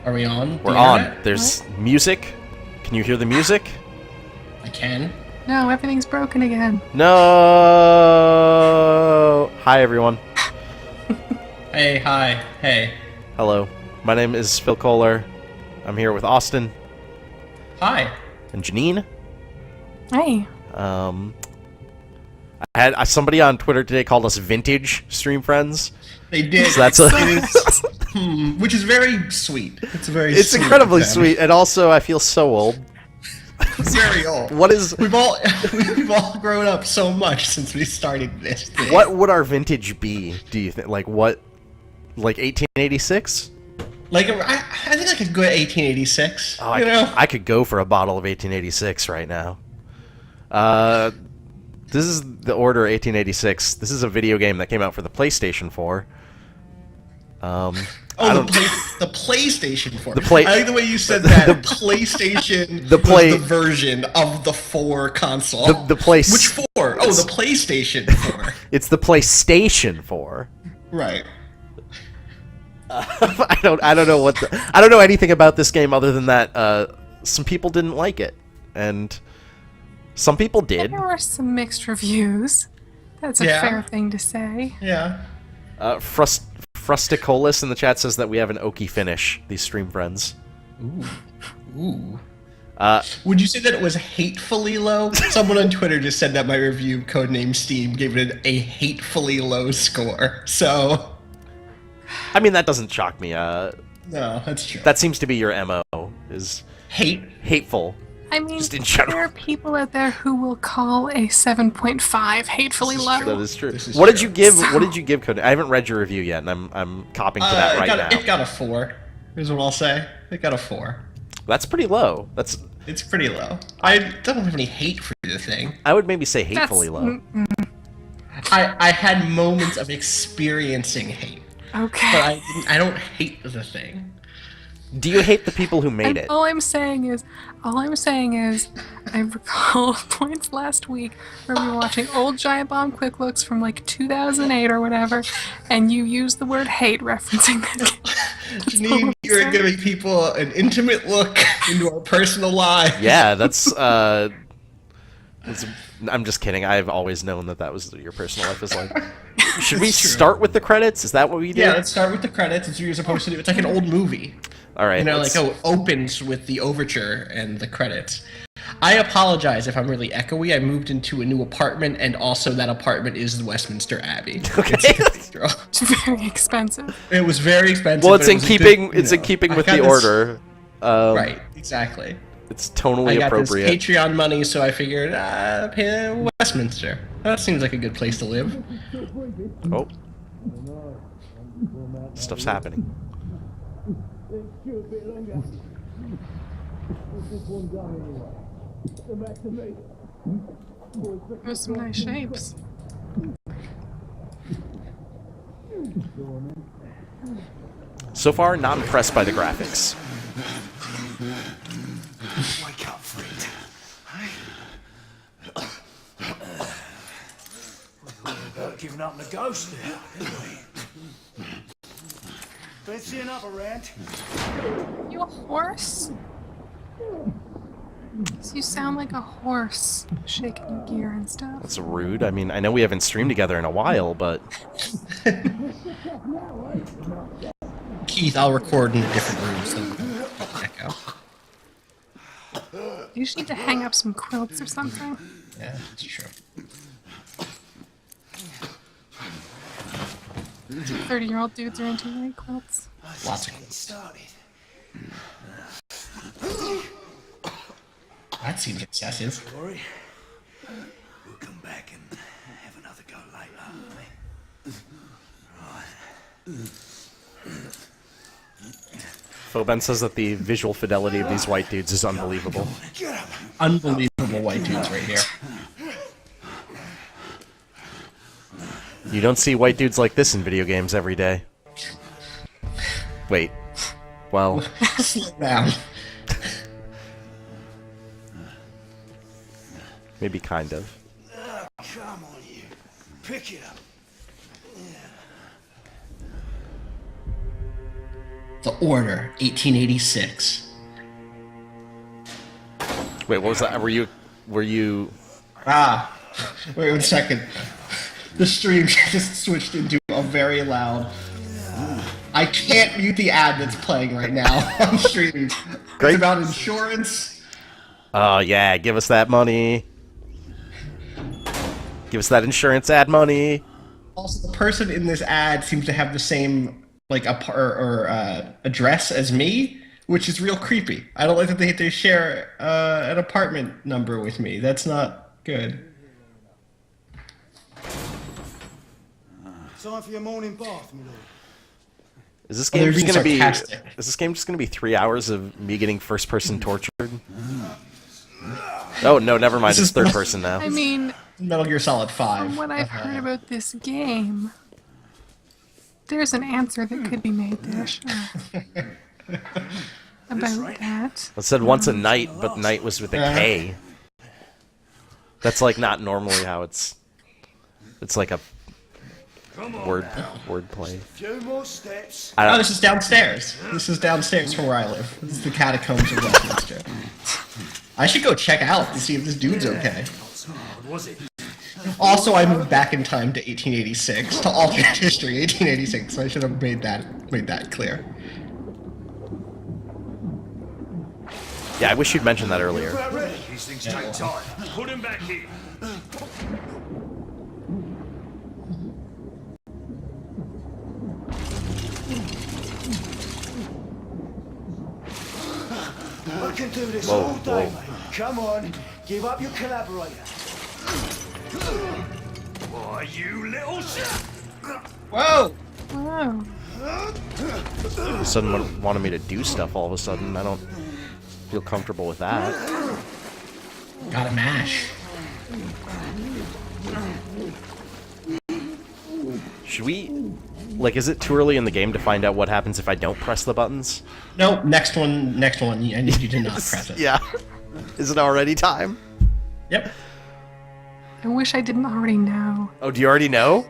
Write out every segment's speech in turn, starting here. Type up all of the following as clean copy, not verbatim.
Are we on? We're on. There's music. Can you hear the music? I can. No, everything's broken again. No. Hi, everyone. Hey, hi, hey. Hello. My name is Phil Kohler. I'm here with Austin. Hi. And Janine. Hey. I had somebody on Twitter today called us vintage StreamFriends. They did. So that's which is very sweet. It's incredibly sweet, and also I feel so old. Very old. What is? We've all grown up so much since we started this thing. What would our vintage be? Do you think? Like what? Like 1886? Like I think I could go at 1886. Oh, I could go for a bottle of 1886 right now. This is the Order 1886. This is a video game that came out for the PlayStation 4. The PlayStation 4. I like the way you said that. The PlayStation was the version of the 4 console. Which 4? Oh, the PlayStation 4. It's the PlayStation 4. Right. I don't know I don't know anything about this game other than that some people didn't like it, and some people did. There were some mixed reviews. That's a fair thing to say. Yeah. Frusticolis in the chat says that we have an oaky finish, these StreamFriends. Ooh. Would you say that it was hatefully low? Someone on Twitter just said that my review, Codename Steam, gave it a hatefully low score. So... I mean, that doesn't shock me. No, that's true. That seems to be your MO, is... Hateful. I mean, just in general. there are people out there who will call a 7.5 hatefully low. That is true. What did you give Codename? I haven't read your review yet, and I'm copying to that right now. It got a 4, is what I'll say. It got a 4. That's pretty low. It's pretty low. I don't have any hate for the thing. I would maybe say hatefully low. I had moments of experiencing hate. Okay. But I don't hate the thing. Do you hate the people who made it? All I'm saying is, I recall points last week where we were watching old Giant Bomb Quick Looks from like 2008 or whatever, and you used the word hate referencing that. Janine, you're giving people an intimate look into our personal lives. Yeah, I'm just kidding. I've always known that was your personal life is like. Should we start with the credits? Is that what we do? Yeah, let's start with the credits. It's what you're supposed to do. It's like an old movie. All right. You know, it opens with the overture and the credits. I apologize if I'm really echoey. I moved into a new apartment, and also that apartment is the Westminster Abbey. Okay. It's very expensive. It was very expensive. Well, it's in keeping with the Order. Right. Exactly. It's tonally appropriate. I got this Patreon money, so I figured, pay Westminster. That seems like a good place to live. Oh. Stuff's happening. There's some nice shapes. So far, not impressed by the graphics. Wake up, friend. We've given up the ghost now, didn't we? Let's see another rant. You a horse? You sound like a horse, shaking your gear and stuff. That's rude. I mean, I know we haven't streamed together in a while, but... Keith, I'll record in a different room so we can check out. You just need to hang up some quilts or something. Yeah, that's true. 30-year-old dudes are into wearing quilts. Lots of quilts. That seems excessive. Sorry. We'll come back and have another go later. Right. Foben says that the visual fidelity of these white dudes is unbelievable. Unbelievable white dudes right here. You don't see white dudes like this in video games every day. Wait. Well... Slow down. Maybe kind of. Come on, you. Pick it up. The Order, 1886. Wait, what was that? Were you? Wait 1 second. The stream just switched into a very loud. I can't mute the ad that's playing right now on streaming. Great. It's about insurance. Oh yeah, give us that money. Give us that insurance ad money. Also, the person in this ad seems to have the same address as me, which is real creepy. I don't like that they share an apartment number with me. That's not good. Time for your morning bath, my lord. Is this game just gonna be? Sarcastic. Is this game just gonna be 3 hours of me getting first person tortured? Oh no, never mind. It's third person now. I mean, Metal Gear Solid 5. from what I've heard about this game, there's an answer that could be made there, sure. About that. It said once a night, but night was with a K. That's like not normally how it's. It's like a wordplay. Few more steps. Oh, this is downstairs. This is downstairs from where I live. This is the catacombs of Westminster. I should go check out to see if this dude's okay. Also, I moved back in time to 1886, to alternate history, 1886, so I should have made that clear. Yeah, I wish you'd mentioned that earlier. These things take time. Put him back here. I can do this Whoa, all day, whoa. mate. Come on, give up your collaborator. Why, you little shit! Whoa! Oh. All of a sudden wanted me to do stuff all of a sudden. I don't feel comfortable with that. Gotta mash. Should we... Like, is it too early in the game to find out what happens if I don't press the buttons? No, next one. I need you to not press it. Yeah. Is it already time? Yep. I wish I didn't already know. Oh, do you already know?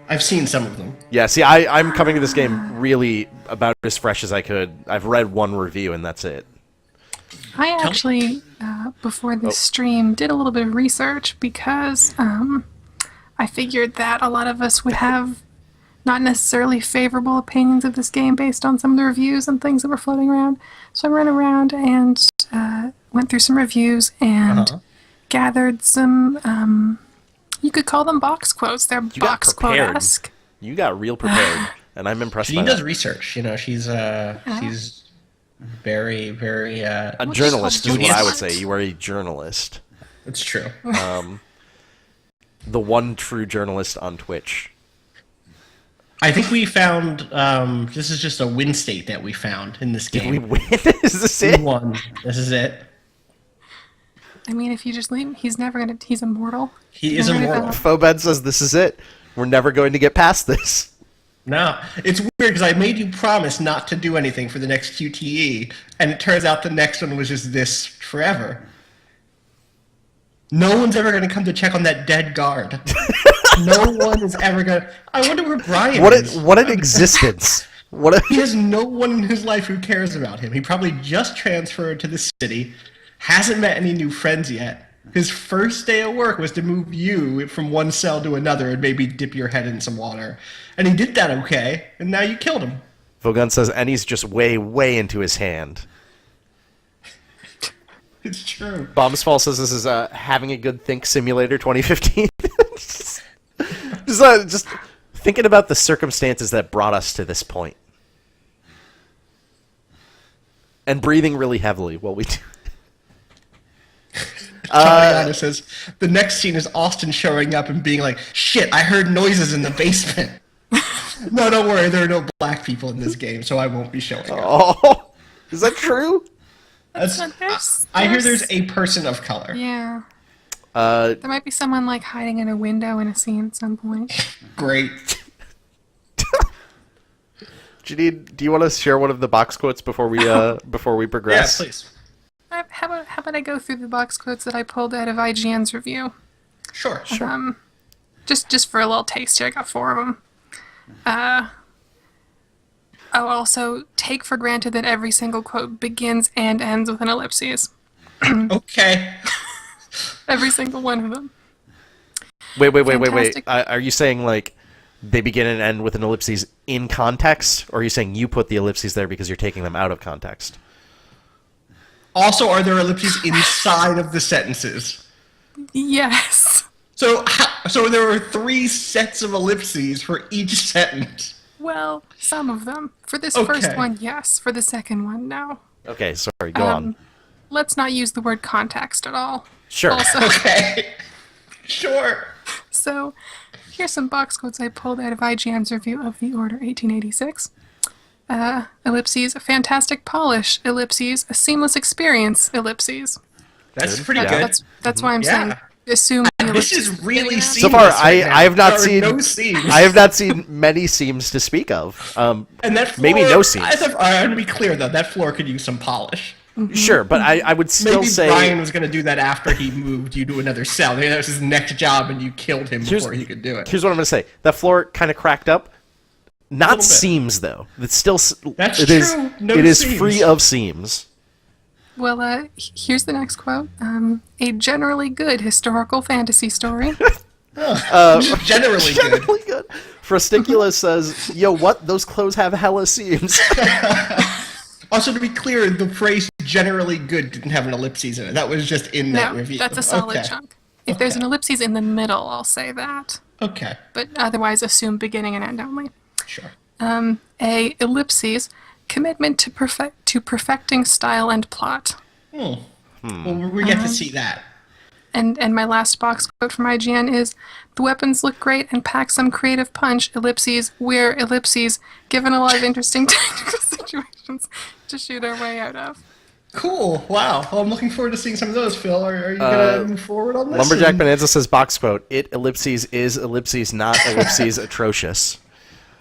I've seen some of them. Yeah, see, I'm coming to this game really about as fresh as I could. I've read one review, and that's it. I actually, before this stream, did a little bit of research because I figured that a lot of us would have not necessarily favorable opinions of this game based on some of the reviews and things that were floating around. So I ran around and went through some reviews and gathered some, you could call them box quotes. They're box quote-esque. You got real prepared, and I'm impressed by She that. does research. You know, she's very, very. A journalist is what I would say. You are a journalist. It's true. The one true journalist on Twitch. I think we found. This is just a win state that we found in this game. Did we win? Is this We it? won. This is it. I mean, if you just leave, he's never gonna. He's immortal. He is immortal. Fobed says this is it. We're never going to get past this. No, it's weird because I made you promise not to do anything for the next QTE, and it turns out the next one was just this forever. No one's ever going to come to check on that dead guard. No one is ever going to... I wonder where Brian is. What an existence. He has no one in his life who cares about him. He probably just transferred to the city, hasn't met any new friends yet. His first day at work was to move you from one cell to another and maybe dip your head in some water. And he did that okay, and now you killed him. Vogun says Ennie's just way, way into his hand. It's true. Bombsfall says this is Having a Good Think Simulator 2015. just thinking about the circumstances that brought us to this point. And breathing really heavily while we do. Johnny says, the next scene is Austin showing up and being like, shit, I heard noises in the basement. No, don't worry, there are no black people in this game, so I won't be showing up. Oh, is that true? I hear there's a person of color. Yeah. There might be someone like hiding in a window in a scene at some point. Great. Janine, do you want to share one of the box quotes before we progress? Yeah, please. How about I go through the box quotes that I pulled out of IGN's review? Sure. Just for a little taste here, I got 4 of them. I'll also take for granted that every single quote begins and ends with an ellipses. Okay. Every single one of them. Wait. Fantastic. Are you saying, like, they begin and end with an ellipses in context? Or are you saying you put the ellipses there because you're taking them out of context? Also, are there ellipses inside of the sentences? Yes. So there are 3 sets of ellipses for each sentence. Well, some of them. For this Okay. first one, yes. For the second one, no. Okay, sorry, go on. Let's not use the word context at all. Sure. Also, Okay. Sure. so here's some box quotes I pulled out of IGN's review of The Order 1886. Ellipses, fantastic polish. Ellipses, a seamless experience. Ellipses. That's Good. pretty Yeah. good. That's why I'm Yeah. saying assume the This ellipses. is really Yeah. seamless. So far, right now. I have not There are seen no seams. I have not seen many seams to speak of. And that floor, maybe no seams. I want to be clear though, that floor could use some polish. Sure, but I would still Maybe say Brian was going to do that after he moved you to another cell. Maybe that was his next job, and you killed him before he could do it. Here's what I'm going to say: that floor kind of cracked up. Not little bit. seams though. It's still That's it is true. No it is seams. free of seams. Well, here's the next quote. A generally good historical fantasy story. Generally good. Generally good. Frosticula says, "Yo, what? Those clothes have hella seams." Also, to be clear, the phrase "generally good" didn't have an ellipses in it. That was just in that No, review. that's a solid Okay. chunk. If there's an ellipses in the middle, I'll say that. Okay, But otherwise, assume beginning and end only. sure. A ellipses, commitment to perfecting style and plot. Well, we get to see that. And my last box quote from IGN is, the weapons look great and pack some creative punch, ellipses, we're ellipses, given a lot of interesting technical situations to shoot our way out of. Cool. Wow. Well, I'm looking forward to seeing some of those, Phil. Are you going to move forward on this? Lumberjack Bonanza says, "Box quote: It ellipses is ellipses, not ellipses atrocious."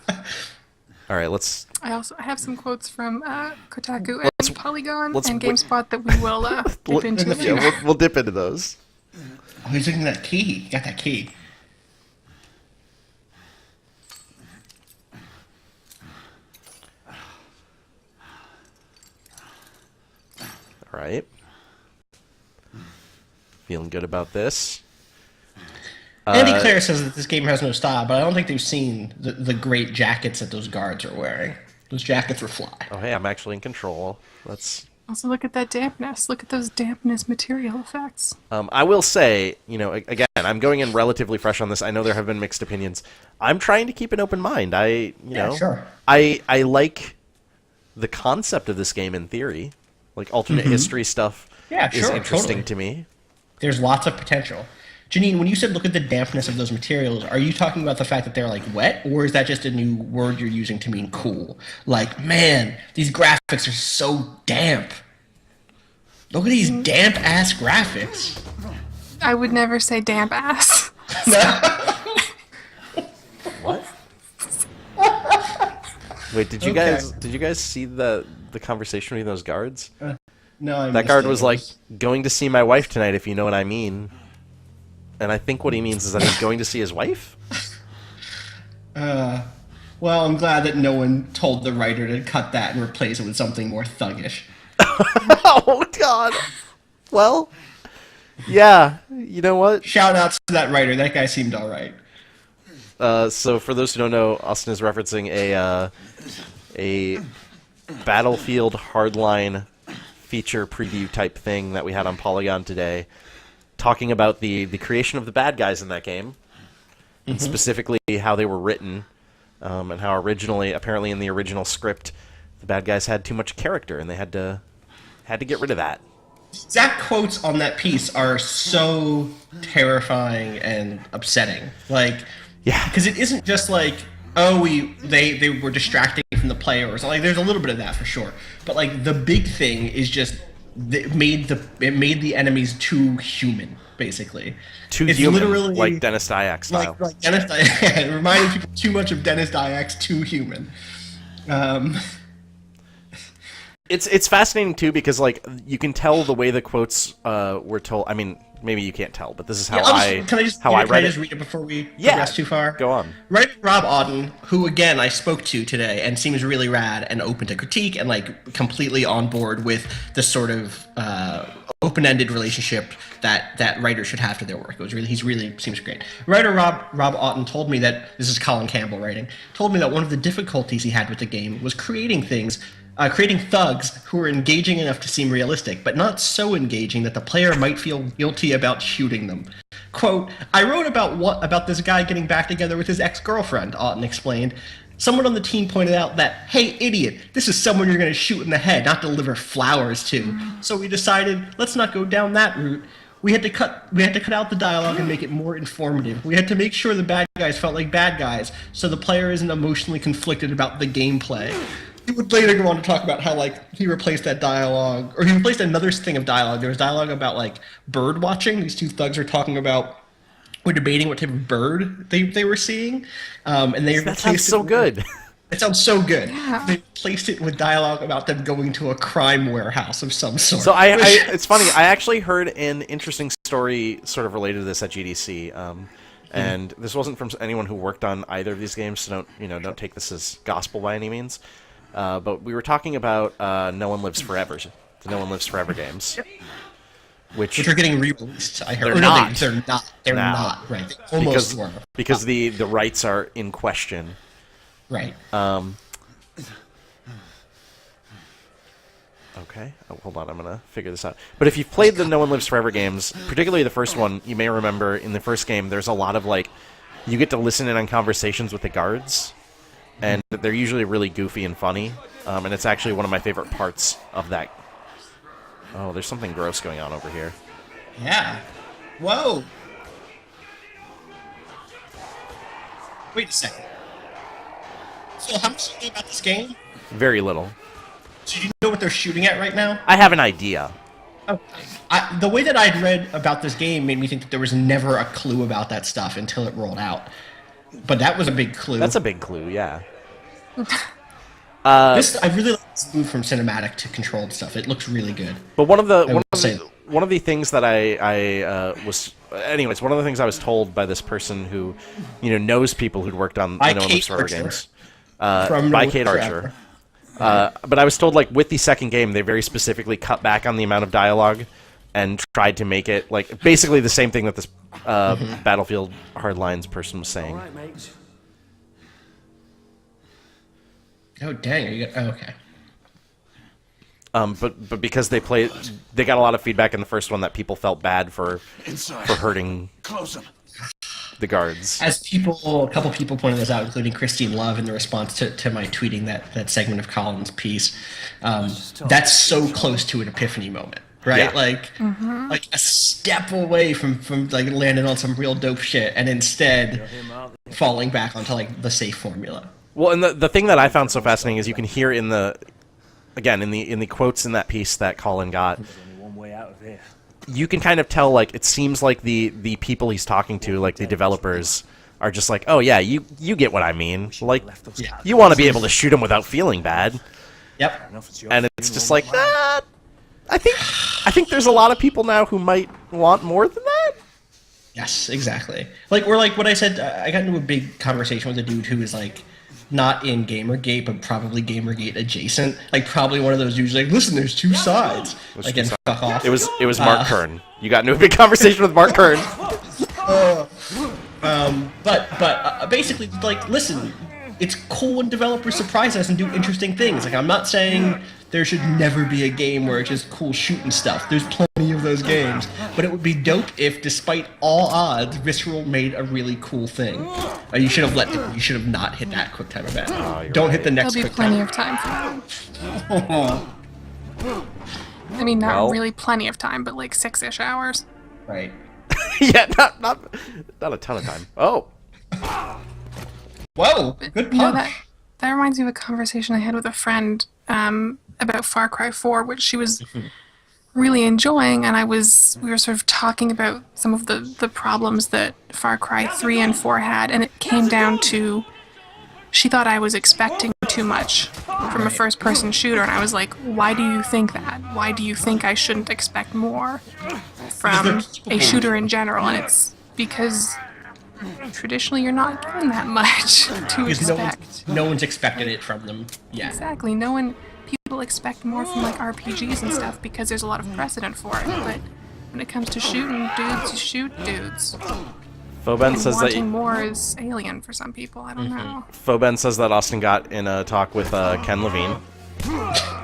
All right, let's. I have some quotes from Kotaku and Polygon let's and wait- GameSpot that we will dip into the later. Yeah, we'll dip into those. Oh, he's looking at that key. He got that key. All right. Feeling good about this. Andy Clare says that this game has no style, but I don't think they've seen the great jackets that those guards are wearing. Those jackets were fly. Oh, hey, I'm actually in control. Let's. Also, look at that dampness. Look at those dampness material effects. I will say, again, I'm going in relatively fresh on this. I know there have been mixed opinions. I'm trying to keep an open mind. Sure. I like the concept of this game in theory. Like alternate history stuff Yeah, is sure, interesting totally. to me. There's lots of potential. Janine, when you said look at the dampness of those materials, are you talking about the fact that they're like wet, or is that just a new word you're using to mean cool? Like, man, these graphics are so damp. Look at these damp ass graphics. I would never say damp ass. What? Wait, did you guys see the conversation between those guards? No, I That guard was like, going to see my wife tonight, if you know what I mean. And I think what he means is that he's going to see his wife? Well, I'm glad that no one told the writer to cut that and replace it with something more thuggish. Oh, God. Well, yeah, you know what? Shout outs to that writer. That guy seemed alright. So for those who don't know, Austin is referencing a Battlefield Hardline feature preview type thing that we had on Polygon today, talking about the creation of the bad guys in that game, and specifically how they were written, and how originally, apparently in the original script, the bad guys had too much character, and they had to get rid of that. Exact quotes on that piece are so terrifying and upsetting. Like, Yeah. because it isn't just like, oh, they were distracting from the player or something. Like, there's a little bit of that for sure. But like the big thing is just it made the enemies too human, basically. Too It's human, literally like Dennis Dyack style. like Dennis Dyack. It reminded people too much of Dennis Dyack's Too Human. It's fascinating too because like you can tell the way the quotes were told. I mean, maybe you can't tell, but this is how Can I just read it before we progress too far? Go on. Writer Rob Auden, who again I spoke to today and seems really rad and open to critique and like completely on board with the sort of open-ended relationship that writers should have to their work. He's really seems great. Writer Rob Auden told me that this is Colin Campbell writing. Told me that one of the difficulties he had with the game was creating thugs who were engaging enough to seem realistic, but not so engaging that the player might feel guilty about shooting them. Quote, I wrote about this guy getting back together with his ex-girlfriend, Auden explained. Someone on the team pointed out that, hey, idiot, this is someone you're going to shoot in the head, not deliver flowers to. So we decided, let's not go down that route. We had to cut out the dialogue and make it more informative. We had to make sure the bad guys felt like bad guys, so the player isn't emotionally conflicted about the gameplay. He would later go on to talk about how, like, he replaced that dialogue, or he replaced another thing of dialogue. There was dialogue about, like, bird watching. These two thugs were debating what type of bird they were seeing, and they that sounds so good. It sounds so good. Yeah. They replaced it with dialogue about them going to a crime warehouse of some sort. So it's funny. I actually heard an interesting story sort of related to this at GDC. And this wasn't from anyone who worked on either of these games, so don't take this as gospel by any means. But we were talking about No One Lives Forever, the No One Lives Forever games, which are getting re-released. I heard. They're not. They're not. They're now. not. Right. They almost were. Because the rights are in question. Right. Okay. Oh, hold on. I'm going to figure this out. But if you've played the No One Lives Forever games, particularly the first one, you may remember in the first game there's a lot of, like, you get to listen in on conversations with the guards, and they're usually really goofy and funny, and it's actually one of my favorite parts of that. Oh, there's something gross going on over here. Yeah. Whoa. Wait a second. So how much do you know about this game? Very little. Do you know what they're shooting at right now? I have an idea. Okay. The way that I'd read about this game made me think that there was never a clue about that stuff until it rolled out. But that was a big clue. That's a big clue, yeah. I really like this move from cinematic to controlled stuff. It looks really good. But one of the things that one of the things I was told by this person who, knows people who'd worked on No One Lives Forever games, by Kate Archer. But I was told, like, with the second game, they very specifically cut back on the amount of dialogue and tried to make it, like, basically the same thing that this Battlefield Hardlines person was saying. All right, mates. Oh, dang. Okay. But because they got a lot of feedback in the first one that people felt bad for hurting the guards. As a couple people pointed this out, including Christine Love, in the response to my tweeting that segment of Colin's piece, that's so close to an epiphany moment, right? Yeah. Like a step away from like landing on some real dope shit, and instead falling back onto like the safe formula. Well, and the thing that I found so fascinating is you can hear in the quotes in that piece that Colin got. There's only one way out of here. You can kind of tell, like, it seems like the people he's talking to, like the developers, are just like, oh yeah, you get what I mean. Like, you want to be able to shoot him without feeling bad. Yep. And it's just like, I think there's a lot of people now who might want more than that. Yes, exactly. Like what I said, I got into a big conversation with a dude who was like, not in Gamergate, but probably Gamergate adjacent. Like, probably one of those dudes like, listen, there's two sides. Like, and fuck off. It was Mark Kern. You got into a big conversation with Mark Kern. But basically, like, listen, it's cool when developers surprise us and do interesting things. Like, I'm not saying there should never be a game where it's just cool shooting stuff. There's plenty of those games. But it would be dope if, despite all odds, Visceral made a really cool thing. You should have not hit that quick time event. Don't hit the next There'll be quick plenty time. of time for that. I mean, not really plenty of time, but like 6-ish hours. Right. Yeah, not a ton of time. Oh. Whoa, good punch. That reminds me of a conversation I had with a friend about Far Cry 4, which she was really enjoying, and we were sort of talking about some of the problems that Far Cry 3 and 4 had, and it came down to she thought I was expecting too much from a first-person shooter, and I was like, why do you think that? Why do you think I shouldn't expect more from a shooter in general? And it's because traditionally you're not given that much to Because expect. no one's expected it from them yet. Exactly. People expect more from like RPGs and stuff because there's a lot of precedent for it. But when it comes to shooting dudes, you shoot dudes. Foben says that Wanting more is alien for some people. I don't know. Foben says that Austin got in a talk with Ken Levine.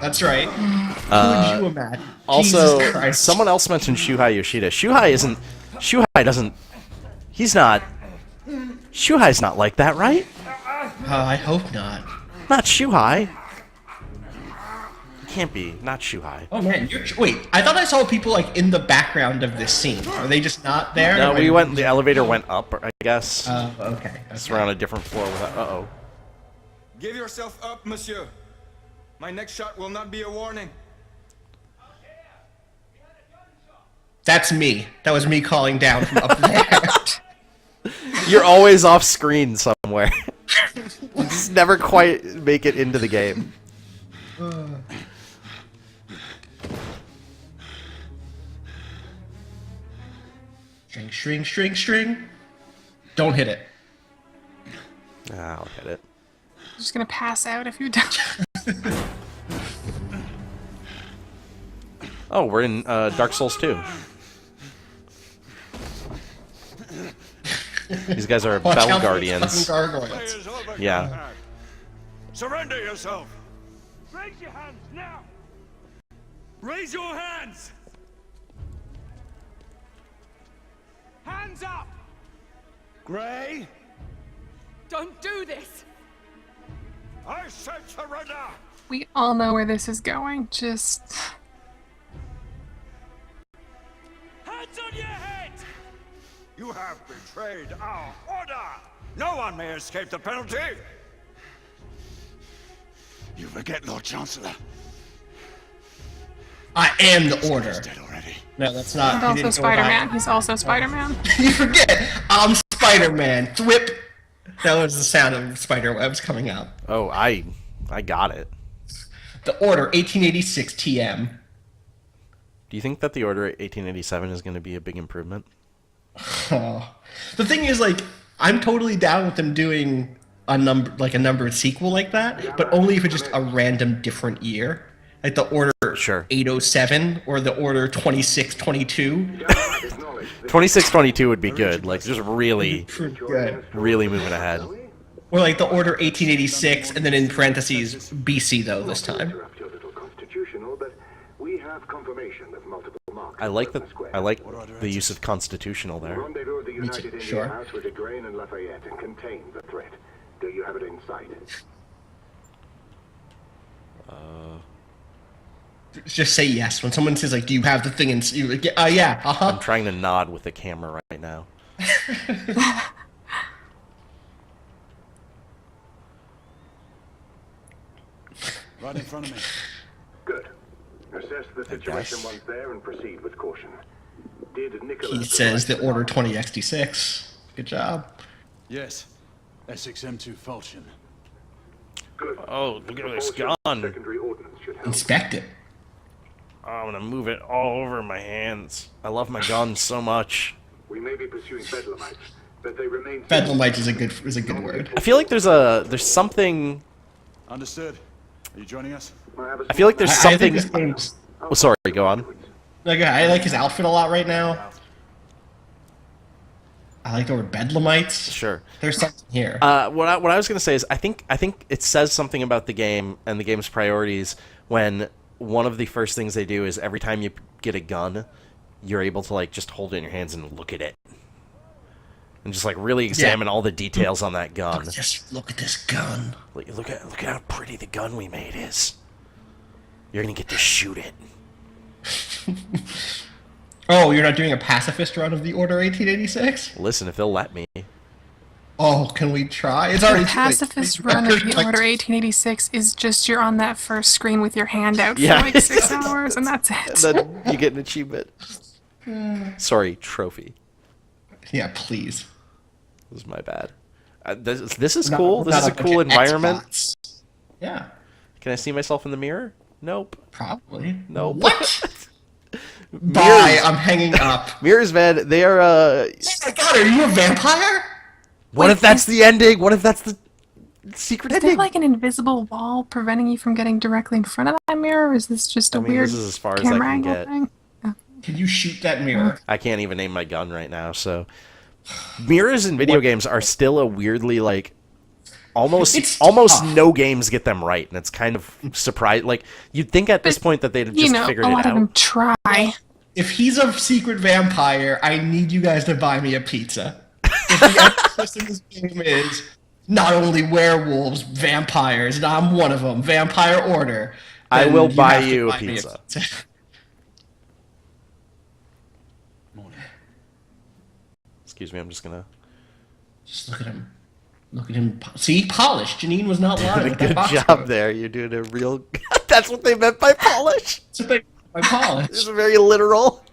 That's right. Who would you imagine? Also, Jesus Christ. someone else mentioned Shuhei Yoshida. Shuhei's not like that, right? I hope not. Not Shuhei. Can't be. Not Shuhei. Oh man, wait. I thought I saw people like in the background of this scene. Are they just not there? No, the elevator went up, I guess. Okay. It's around a different floor with that. Uh-oh. Give yourself up, monsieur. My next shot will not be a warning. That's me. That was me calling down from up there. You're always off screen somewhere. You just never quite make it into the game. String. Don't hit it. I'll hit it. I'm just gonna pass out if you don't. Oh, we're in Dark Souls 2. These guys are Watch Bell out for Guardians. fucking gargoyles. Is over. Yeah. Surrender yourself. Raise your hands now. Raise your hands. Hands up. Gray, Don't do this! I said surrender. We all know where this is going. Just Hands on your head. You have betrayed our order. No one may escape the penalty. You forget, Lord Chancellor. I am the order. He's dead already. No, that's not. he's he also didn't go Spider-Man. by- He's also Spider-Man. You forget. I'm Spider-Man. Thwip. That was the sound of spider webs coming out. Oh, I got it. The Order 1886 TM. Do you think that the Order 1887 is going to be a big improvement? Oh. The thing is, like, I'm totally down with them doing a numbered sequel like that, but only if it's just a random different year. Like the Order Sure. 807 or the Order 2622. 2622 would be good. Like, just really, Good. really moving ahead. Or like the Order 1886, and then in parentheses, BC though this time. I like the use of constitutional there. Me too, sure. Do you have it in sight? Just say yes when someone says like, "Do you have the thing?" And you're like, "Yeah, I'm trying to nod with the camera right now. Right in front of me. Good. Assess the situation once there and proceed with caution. Did Nicholas... He says the Order 20XT6. Good job. Yes. SXM2 falchion. Oh, look at this gun. Secondary ordnance should help. Inspect it. I'm gonna move it all over my hands. I love my gun so much. We may be pursuing bedlamites, but they remain... Bedlamite is a good word. I feel like there's something. Understood. Are you joining us? I feel like there's I think something. this game's... Oh, sorry. Go on. Like, I like his outfit a lot right now. I like the word Bedlamites. Sure. There's something here. What I was gonna say is I think it says something about the game and the game's priorities when one of the first things they do is every time you get a gun, you're able to like just hold it in your hands and look at it. And just like really examine all the details on that gun. Just look at this gun. Like, look at how pretty the gun we made is. You're gonna get to shoot it. Oh, you're not doing a pacifist run of the Order 1886? Listen, if they'll let me. Oh, can we try? It's already The pacifist run of the Order 1886 is just you're on that first screen with your hand out for Yeah. like 6 hours, and that's it. Then you get an achievement. Sorry, trophy. Yeah, please. This is my bad. This is cool. This is a cool environment. Yeah, Can I see myself in the mirror? Nope. probably. Nope. What? Bye. I'm hanging up. Mirrors, man, they are, Oh my god, are you a vampire? What Wait, if that's is- the ending? What if that's the secret Is there ending? like an invisible wall preventing you from getting directly in front of that mirror, or is this just a I mean, weird this is as far as I camera can angle get. thing? Can you shoot that mirror? I can't even aim my gun right now, so... Mirrors in video games are still a weirdly, like... It's Almost tough. no games get them right, and it's kind of surprising. Like, you'd think at this point that they'd have You just know, figured a it lot of them out. try. If he's a secret vampire, I need you guys to buy me a pizza. If the emphasis in this game is not only werewolves, vampires, and I'm one of them, vampire order, I then will buy have to you a buy me pizza. Excuse me, I'm just gonna... Just look at him. Look at him. See, polished. Janine was not lying. with that Good box job coat. there. You're doing a real... That's what they meant by polish. It's a big by This polish. is very literal.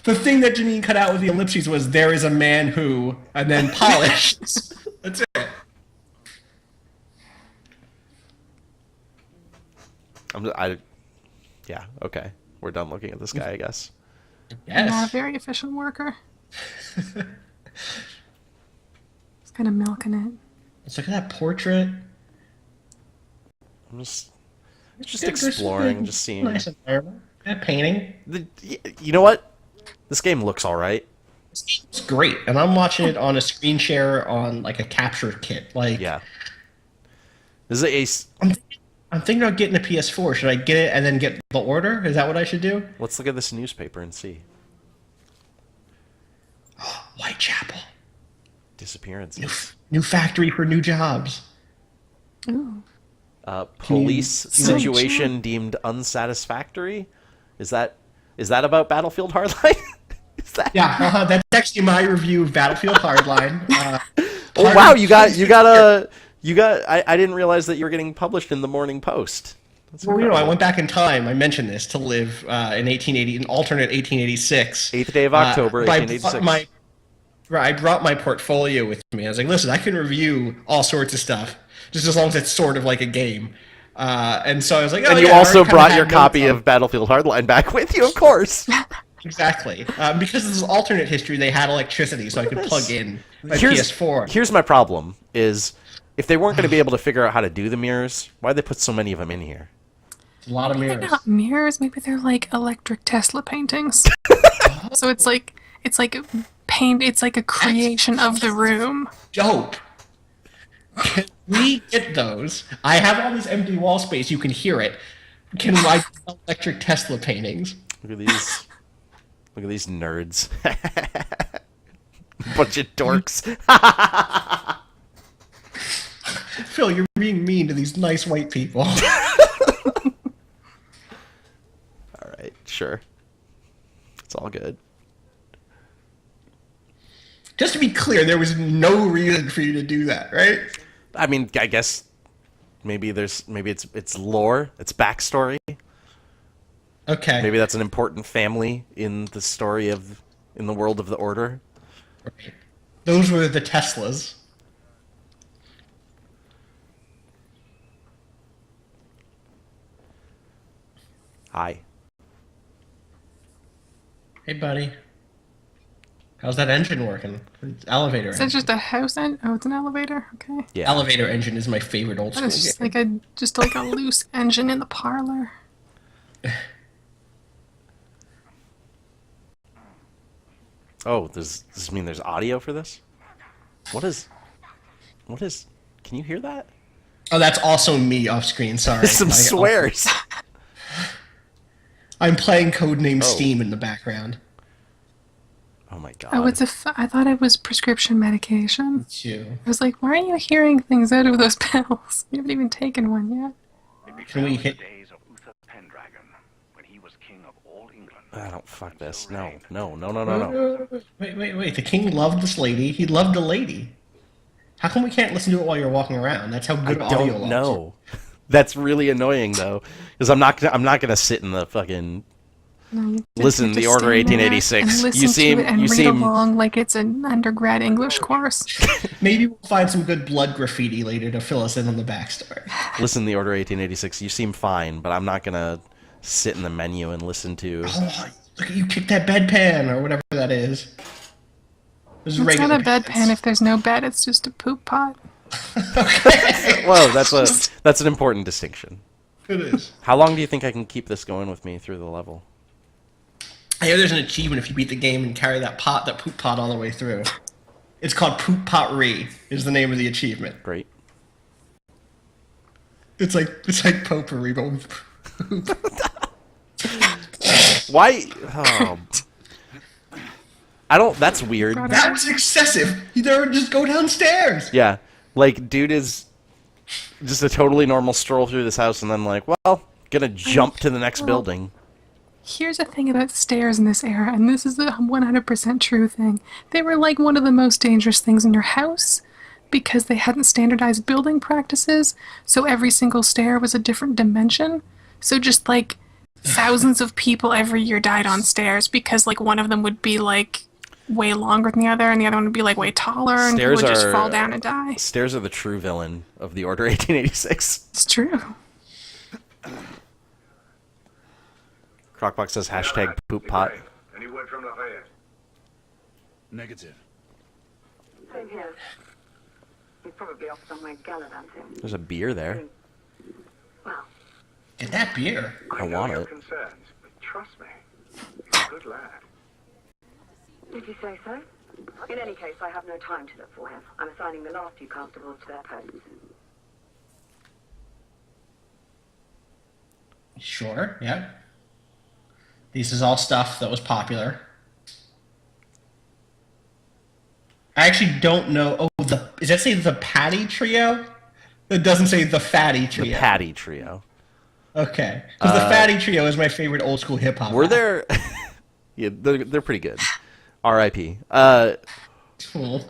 The thing that Janine cut out with the ellipses was "there is a man who," and then polished. That's it. Yeah, okay. We're done looking at this guy, I guess. Not a Yes. very efficient worker. He's kind of milking it. Let's look at that portrait. I'm just Good, exploring, good, just seeing. Nice environment. That painting. You know what? This game looks all right. It's great, and I'm watching it on a screen share on like a capture kit. Like, Yeah. This is I'm thinking about getting a PS4. Should I get it and then get the order? Is that what I should do? let's look at this newspaper and see. Whitechapel, Disappearances. new factory for new jobs. Ooh. Police So situation cute. deemed unsatisfactory. Is that about Battlefield Hardline? Is that? Yeah, that's actually my review of Battlefield Hardline. Oh wow, you got I didn't realize that you were getting published in the Morning Post. That's Well, I incredible. went back in time. I mentioned this to live in 1880, an alternate 1886. 8th day of October, But 1886. I brought my portfolio with me. I was like, listen, I can review all sorts of stuff, just as long as it's sort of like a game. And so I was like, oh, And yeah, you I also already kinda brought had your notes copy on- of Battlefield Hardline back with you, of course. Exactly. Because this is alternate history, they had electricity, so I could this. plug in my Here's- PS4. Here's my problem: is if they weren't going to be able to figure out how to do the mirrors, why'd they put so many of them in here? A lot of They're mirrors. not mirrors. Maybe they're like electric Tesla paintings. So it's like paint. It's like a creation of the room. Dope. Can we get those? I have all this empty wall space. You can hear it. Can I get electric Tesla paintings? Look at these. Look at these nerds. Bunch of dorks. Phil, you're being mean to these nice white people. All right, sure. It's all good. Just to be clear, there was no reason for you to do that, right? I mean, I guess maybe it's lore, it's backstory. Okay. Maybe that's an important family in the world of the Order. Those were the Teslas. Hi. Hey, buddy. How's that engine working? It's elevator Is that engine. just a house end? Oh, it's an elevator. Okay. Yeah. Elevator engine is my favorite old school It's just game. like a loose engine in the parlor. Oh, does this mean there's audio for this? What is? Can you hear that? Oh, that's also me off screen. Sorry. Some I- swears. I'm playing Codename Oh. Steam in the background. Oh my god. Oh, I thought it was prescription medication. Too. I was like, why are you hearing things out of those pills? You haven't even taken one yet. Can we hit? Days of Uther Pendragon, when he was king of all England. I don't fuck this. No. Wait. The king loved this lady. He loved the lady. How come we can't listen to it while you're walking around? That's how I good audio don't logs know. That's really annoying though, because I'm not gonna sit in the fucking No, you Listen, just the Order stand there 1886. and listen You seem to it and you read seem along like it's an undergrad English course. Maybe we'll find some good blood graffiti later to fill us in on the backstory. listen, the Order 1886. You seem fine, but I'm not gonna sit in the menu and listen to. Oh, look at you kick that bedpan or whatever that is. This is It's regular not a bedpan pants. if there's no bed. It's just a poop pot. Whoa, that's an important distinction. It is. How long do you think I can keep this going with me through the level? I hear there's an achievement if you beat the game and carry that poop pot all the way through. It's called Poop Pottery, is the name of the achievement. Great. It's like potpourri, but with poop. Why? Oh. I don't. That's weird. That was excessive. You never just go downstairs. Yeah, like dude is just a totally normal stroll through this house, and then like, well, gonna jump to the next building. Here's the thing about stairs in this era, and this is a 100% true thing. They were like one of the most dangerous things in your house because they hadn't standardized building practices, so every single stair was a different dimension. So just like thousands of people every year died on stairs because like one of them would be like way longer than the other, and the other one would be like way taller, and people would just fall down and die. Stairs are the true villain of the Order 1886. It's true. Crockbox says hashtag poop pot. Any word from Lafayette? Negative. Same here. He's probably off somewhere gallivanting. There's a beer there. Well, Get that beer. I want your it. concerns, but trust me, he's a good lad. did you say so? In any case, I have no time to look for him. I'm assigning the last few constables to their posts. Sure, yeah. This is all stuff that was popular. I actually don't know. Oh, does that say the Patty Trio? It doesn't say the Fatty Trio. The Patty Trio. Okay, because the Fatty Trio is my favorite old school hip hop. Were there? Yeah, they're pretty good. R.I.P. Cool.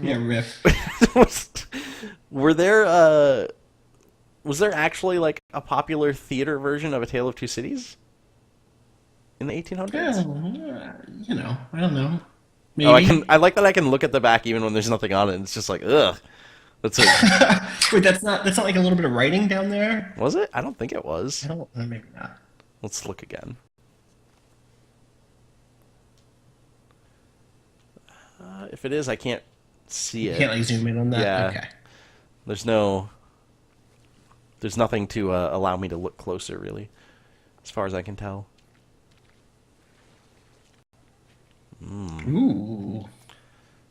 Yeah, riff. Were there? Was there actually like a popular theater version of A Tale of Two Cities in the 1800s? Yeah, you know, I don't know. Maybe. Oh, I like that I can look at the back even when there's nothing on it. It's just like ugh. That's it. Wait, that's not like a little bit of writing down there. Was it? I don't think it was. I don't. Maybe not. Let's look again. If it is, I can't see You it. can't like zoom in on that. Yeah. Okay. There's nothing to allow me to look closer, really, as far as I can tell. Ooh.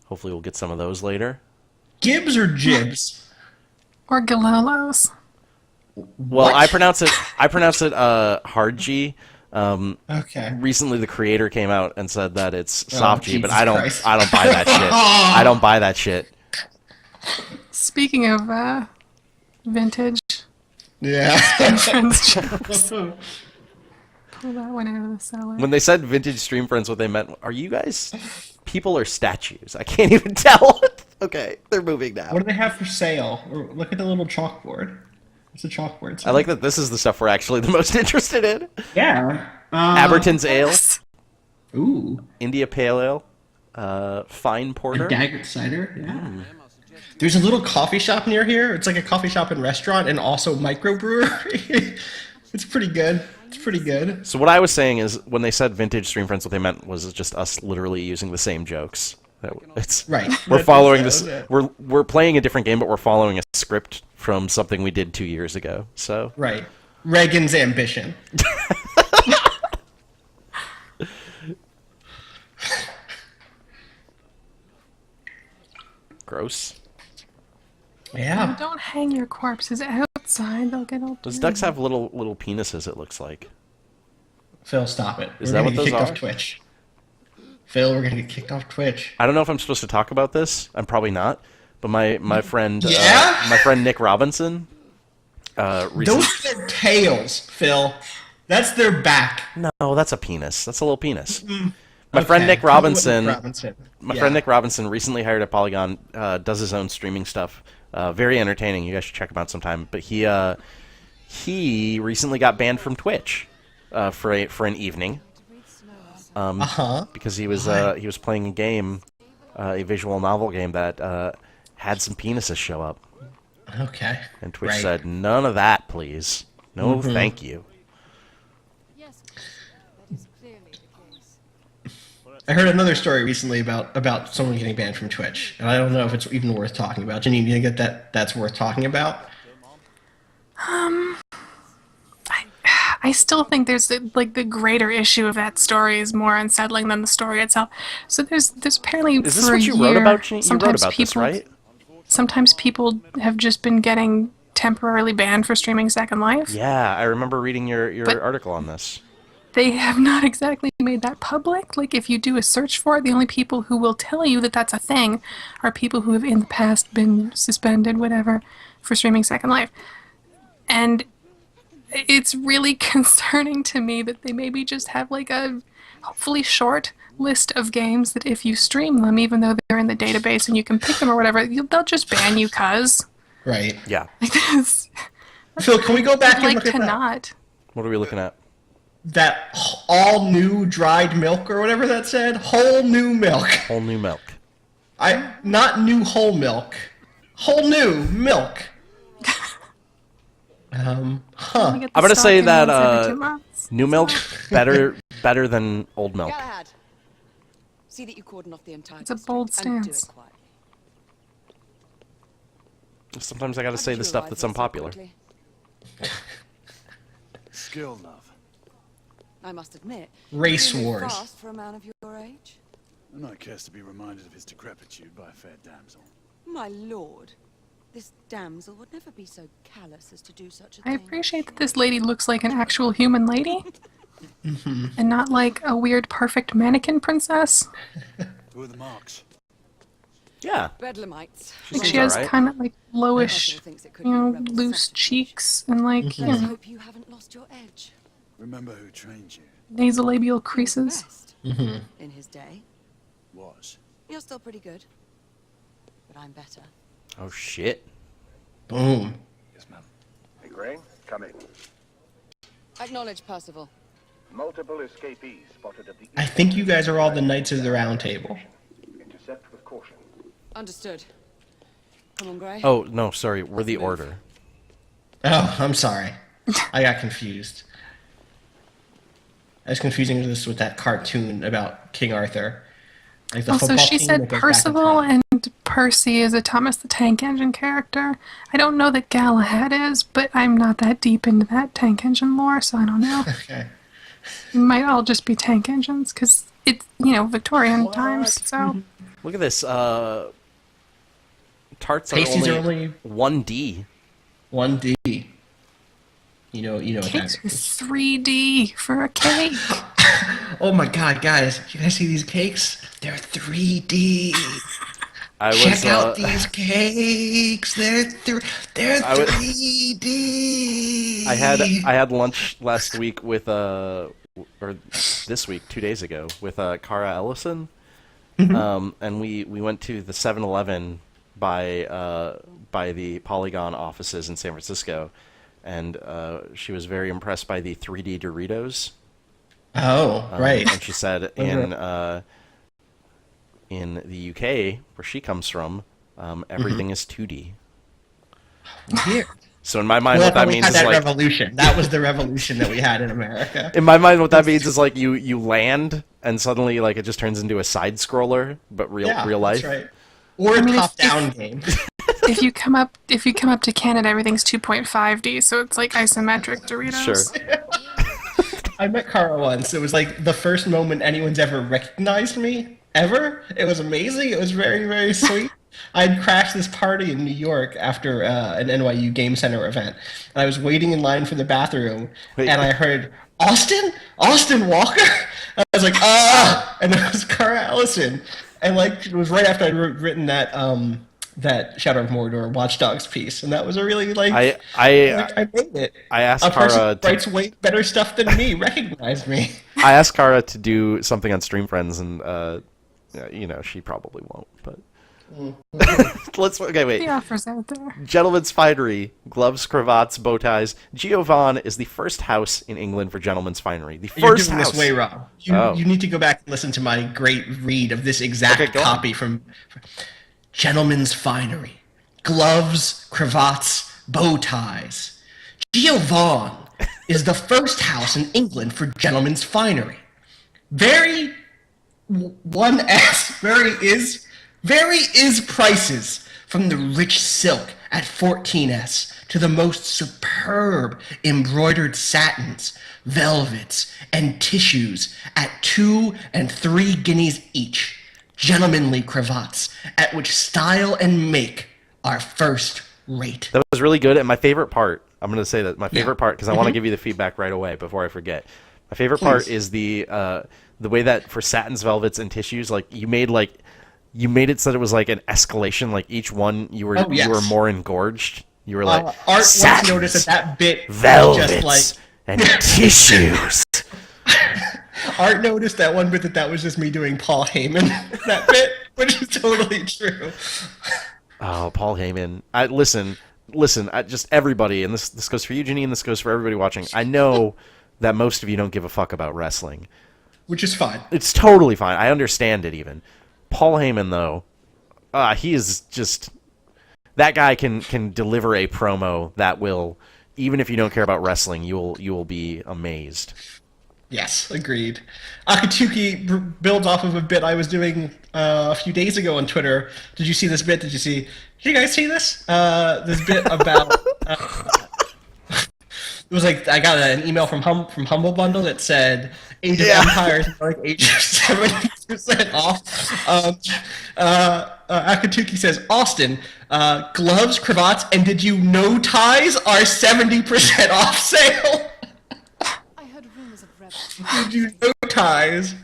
Hopefully, we'll get some of those later. Gibbs or Jibs? Or Galolos. Well, What? I pronounce it hard G. Okay. Recently, the creator came out and said that it's soft G, but Jesus I don't Christ. buy that shit. I don't buy that shit. Speaking of vintage Yeah. friends jokes, pull that one out of the cellar. When they said vintage stream friends, what they meant, are you guys people or statues? I can't even tell. Okay, they're moving now. What do they have for sale? Or look at the little chalkboard. What's the chalkboard? I like that this is the stuff we're actually the most interested in. Yeah. Aberton's Ale, Ooh. India Pale Ale, Fine Porter. A Daggett cider. Yeah. There's a little coffee shop near here. It's like a coffee shop and restaurant, and also microbrewery. It's pretty good. It's pretty good. So what I was saying is, when they said vintage stream friends, what they meant was just us literally using the same jokes. It's Right. We're following That's this. it. We're playing a different game, but we're following a script from something we did 2 years ago. So Right. Reagan's ambition. gross. Yeah. Don't hang your corpses outside, they'll get all Those dirty. ducks have little penises. It looks like. Phil, stop it. Is We're that gonna what get those kicked are? off Twitch. Phil, we're gonna get kicked off Twitch. I don't know if I'm supposed to talk about this. I'm probably not. But my friend Yeah? my friend Nick Robinson. Recently... Those are their tails, Phil. That's their back. No, that's a penis. That's a little penis. My Okay. friend Nick Robinson. My Yeah. friend Nick Robinson recently hired at Polygon. Does his own streaming stuff. Very entertaining. You guys should check him out sometime. But he recently got banned from Twitch for an evening. because he was playing a game, a visual novel game that had some penises show up. Okay. And Twitch said, "None of that, please. No, thank you." Yes, that is clearly the case. I heard another story recently about someone getting banned from Twitch, and I don't know if it's even worth talking about. Janine, do you think that's worth talking about? I still think there's the greater issue of that story is more unsettling than the story itself. So there's apparently Is this for what a you year, wrote about? You wrote sometimes about people, this, right? Sometimes people have just been getting temporarily banned for streaming Second Life. Yeah, I remember reading your article on this. They have not exactly made that public. Like, if you do a search for it, the only people who will tell you that that's a thing are people who have in the past been suspended, whatever, for streaming Second Life. And it's really concerning to me that they maybe just have like a hopefully short list of games that if you stream them, even though they're in the database and you can pick them or whatever, they'll just ban you cuz. Right. Yeah. Like this. Phil, can we go back and I'd look like at to that? not. What are we looking at? That all new dried milk or whatever that said? Whole new milk. Whole new milk. Not new whole milk. Whole new milk. I'm I'm gonna say that new milk better than old milk. Galahad, see that you cordon off the entire It's a bold district and do it stance. quietly. Sometimes I gotta How say did the you stuff arrive that's here so unpopular. quickly? Skill, love. I must admit, Race you move wars. fast for a man of your age. No one cares to be reminded of his decrepitude by a fair damsel. My lord, this damsel would never be so callous as to do such a I thing. appreciate that this lady looks like an actual human lady. And not like a weird perfect mannequin princess. Who are the marks? Yeah. Bedlamites. Like seems she has alright. kind of like lowish, Everyone thinks it could you be know, rebel loose sacrifice. cheeks and like, you Let's know, hope you haven't lost your edge. Remember who trained you? nasolabial He was the creases. best in his day. Was. You're still pretty good, but I'm better. Oh shit. Boom. Yes, ma'am. Hey, Gray, come in. Acknowledge, Percival. Multiple escapees spotted at the... I think you guys are all the Knights of the Round Table. Intercept with caution. Understood. Come on, Gray. Oh no, sorry. We're the Order. Oh, I'm sorry. I got confused. I was confusing this with that cartoon about King Arthur. Like the Also, football she team said that goes back in Percival time. and Percy is a Thomas the Tank Engine character. I don't know that Galahad is, but I'm not that deep into that Tank Engine lore, so I don't know. Okay. It might all just be tank engines, because it's, you know, Victorian times, so... Look at this. Tarts are Pasties are only only 1D. 1D. You know what Cakes that are is. 3D for a cake. Oh my god, guys. You guys see these cakes? They're 3D. Check out these cakes. They're 3D. I had lunch last week with or this week, 2 days ago, with Cara Ellison, and we went to the 7-Eleven by the Polygon offices in San Francisco, and she was very impressed by the 3D Doritos. Oh, right. And she said in the UK, where she comes from, everything is 2D. Weird. So in my mind, Well, what that we means had is that like revolution. That was the revolution that we had in America. in my mind, what that means is like you land and suddenly like it just turns into a side scroller, but real life. That's right. Or a top-down game. If you come up to Canada, everything's 2.5D, so it's like isometric Doritos. Sure. I met Cara once. It was like the first moment anyone's ever recognized me, ever. It was amazing. It was very, very sweet. I'd crashed this party in New York after an NYU Game Center event. And I was waiting in line for the bathroom, and I heard, Austin Walker? I was like, ah! And it was Cara Ellison. And like, it was right after I'd written that Shadow of Mordor Watch Dogs piece, and that was a really like I made it. I asked a person Cara who writes way better stuff than me recognized me. I asked Cara to do something on StreamFriends, and you know, she probably won't. But Okay, wait. The offer's out there. Gentlemen's finery, gloves, cravats, bow ties. Giovanni is the first house in England for gentlemen's finery. The You're first doing house. this way wrong. You need to go back and listen to my great read of this exact copy from Gentlemen's Finery. Gloves, cravats, bow ties. Giovanni is the first house in England for gentlemen's finery. Very is prices from the rich silk at 14s to the most superb embroidered satins, velvets, and tissues at 2 and 3 guineas each. Gentlemanly cravats at which style and make are first rate. That was really good, and my favorite part, I'm going to say that my favorite part, because I want to give you the feedback right away before I forget. My favorite part is the way that for satins, velvets, and tissues, like you made it so that it was like an escalation. Like each one, you were more engorged. You were like Art satins, once noticed that bit velvets, just like and tissues. Art noticed that one bit that was just me doing Paul Heyman that bit, which is totally true. Oh, Paul Heyman. Listen. Just everybody, and this goes for you, Janine. This goes for everybody watching. I know that most of you don't give a fuck about wrestling, which is fine. It's totally fine. I understand it even. Paul Heyman, though, he is just that guy can deliver a promo that will, even if you don't care about wrestling, you will be amazed. Yes, agreed. Akatsuki builds off of a bit I was doing a few days ago on Twitter. Did you see this bit? Did you guys see this? This bit about it was like I got an email from Humble Bundle that said Age of Empires like 70% off. Akatsuki says Austin gloves, cravats, and did you know ties are 70% off sale. I heard rumors of rebels. Did you know ties?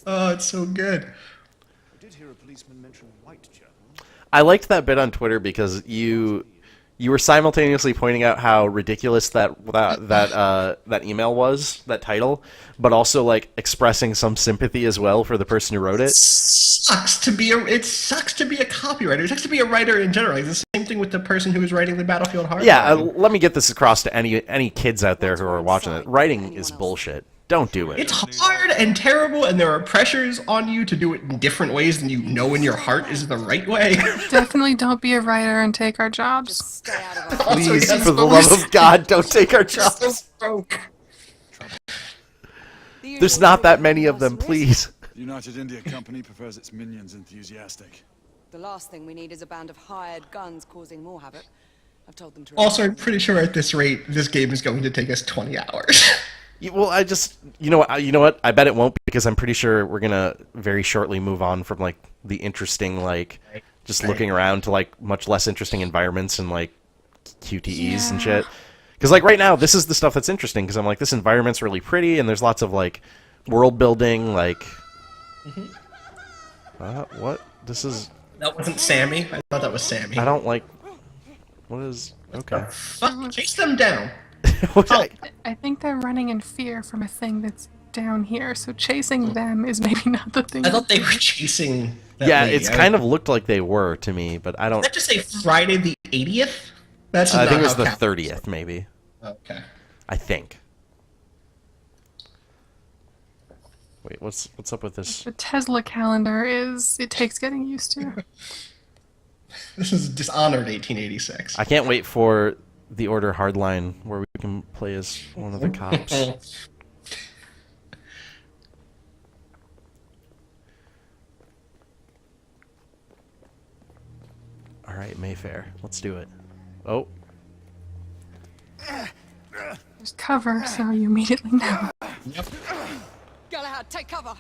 Oh, it's so good. I did hear a policeman mention Whitechapel. I liked that bit on Twitter because you were simultaneously pointing out how ridiculous that email was, that title, but also like expressing some sympathy as well for the person who wrote it. It sucks to be a copywriter. It sucks to be a writer in general. It's the same thing with the person who was writing the Battlefield Hardline. Yeah, let me get this across to any kids out there who are watching it. Writing is bullshit. Don't do it. It's hard and terrible, and there are pressures on you to do it in different ways than you know in your heart is the right way. Definitely don't be a writer and take our jobs. Please, for the love of God, don't take our jobs. There's not that many of them, please. The United India Company prefers its minions enthusiastic. The last thing we need is a band of hired guns causing more havoc. I've told them to. Also, I'm pretty sure at this rate, this game is going to take us 20 hours. Well, you know what? I bet it won't, because I'm pretty sure we're gonna very shortly move on from like the interesting, like just looking around to like much less interesting environments and like QTEs and shit. Because like right now, this is the stuff that's interesting. Because I'm like, this environment's really pretty, and there's lots of like world building. Like, what? This is. That wasn't Sammy. I thought that was Sammy. I don't like. What is? Okay. Fuck, chase them down. I think they're running in fear from a thing that's down here, so chasing them is maybe not the thing. I thought they were chasing that lady. It's kind of looked like they were to me, but I don't. Did that just say Friday the 80th? That's I think it was the 30th, maybe. Okay. I think. Wait, what's up with this? The Tesla calendar it takes getting used to. This is Dishonored 1886. I can't wait for the Order Hardline, where we can play as one of the cops. All right, Mayfair, let's do it. Oh. There's cover, so you immediately know. Yep. Galahad, take cover.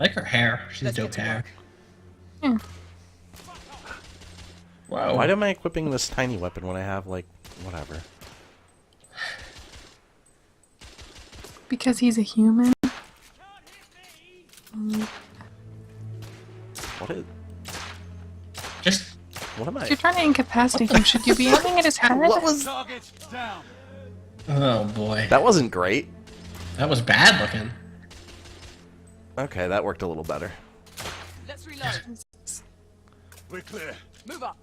I like her hair. She's dope hair. Yeah. Wow. Why am I equipping this tiny weapon when I have, like, whatever? Because he's a human. What is... Just... What am I... If you're trying to incapacitate him, should you be aiming at his head? What was... Oh, boy. That wasn't great. That was bad looking. Okay, that worked a little better. Let's reload. We're clear. Move up.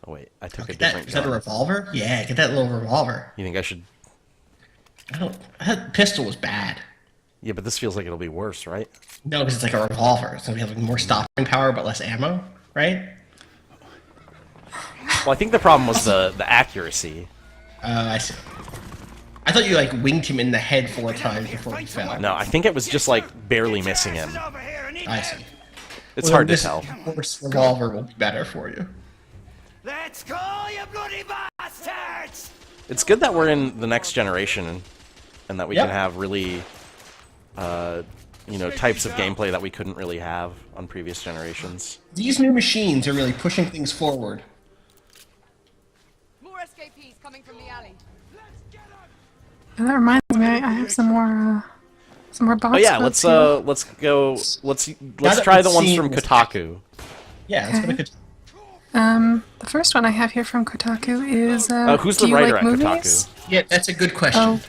Oh wait, I took a Get that, different is that a gun. revolver? Yeah, get that little revolver. You think I should? That pistol was bad. Yeah, but this feels like it'll be worse, right? No, because it's like a revolver. It's gonna have like more stopping power but less ammo, right? Well, I think the problem was the accuracy. I see. I thought you like winged him in the head 4 times before he fell. No, I think it was just like barely missing him. I see. It's hard to tell. This revolver will be better for you. Let's go, you bloody bastards! It's good that we're in the next generation, and that we can have really, you know, types of gameplay that we couldn't really have on previous generations. These new machines are really pushing things forward. More escapees coming from the alley. That reminds me, I have some more box. Oh yeah, let's try the ones from Kotaku. Yeah, let's go to Kotaku. The first one I have here from Kotaku is who's do the you writer like at movies? Kotaku? Yeah, that's a good question. Oh,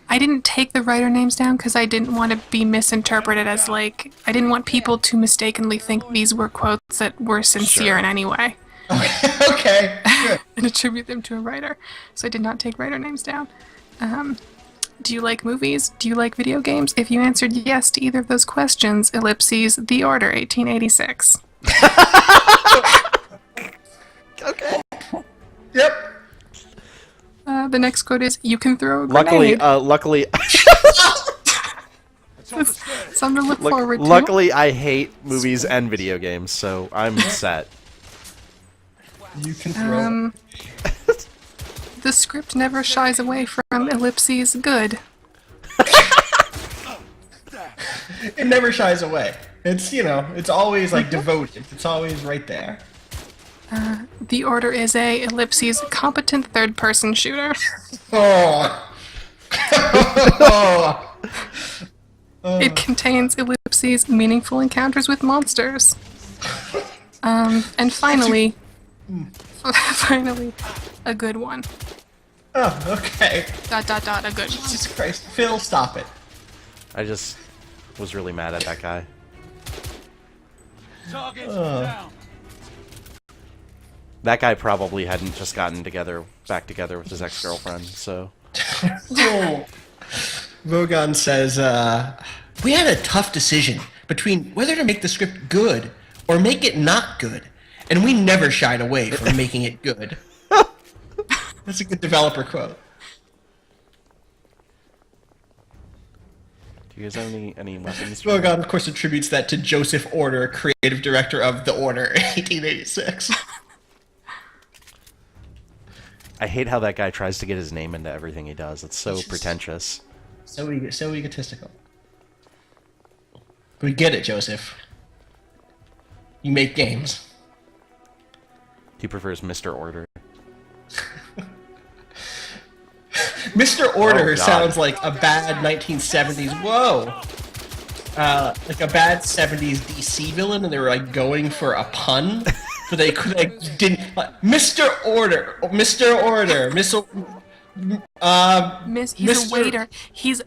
I didn't take the writer names down because I didn't want to be misinterpreted as like I didn't want people to mistakenly think these were quotes that were sincere in any way. Okay. Good. And attribute them to a writer. So I did not take writer names down. Do you like movies? Do you like video games? If you answered yes to either of those questions, ellipses, The Order, 1886. Okay. Yep. The next quote is, you can throw a grenade. Luckily, Something to look forward to. luckily, I hate movies and video games, so I'm set. You can throw. The script never shies away from ellipses good. It never shies away. It's, you know, it's always like devoted. It's always right there. The Order is a ellipses competent third-person shooter. Oh. It contains ellipses meaningful encounters with monsters. And finally, a good one. Oh, okay. A good one. Jesus Christ. Phil, stop it. I just was really mad at that guy. Down. That guy probably hadn't just gotten back together with his ex-girlfriend, so... Vogon says, we had a tough decision between whether to make the script good or make it not good, and we never shied away from making it good. That's a good developer quote. Do you guys have any weapons? Vogon, of course, attributes that to Joseph Order, creative director of The Order, 1886. I hate how that guy tries to get his name into everything he does. It's so pretentious. So egotistical. We get it, Joseph. You make games. He prefers Mr. Order. Mr. Order Oh, God. sounds like a bad 1970s. Whoa! Like a bad 70s DC villain, and they were like going for a pun, but they could didn't. Mr. Order, Mr. Order, He's Mr. a waiter. He's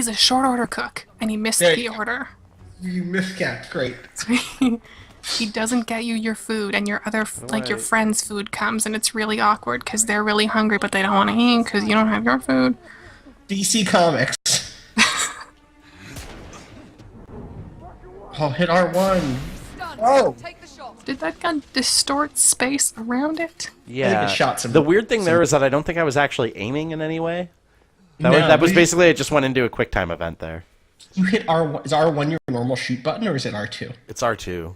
a short order cook, and he missed the order. You missed, yeah, great. He doesn't get you your food, and your other your friend's food comes, and it's really awkward because they're really hungry, but they don't want to eat because you don't have your food. DC Comics. Oh, hit R1. Oh! Take the shot. Did that gun distort space around it? Yeah. it shot some- the weird thing there is that I don't think I was actually aiming in any way. That No, was we- basically, it just went into a QuickTime event there. You hit R1. Is R1 your normal shoot button, or is it R2? It's R2.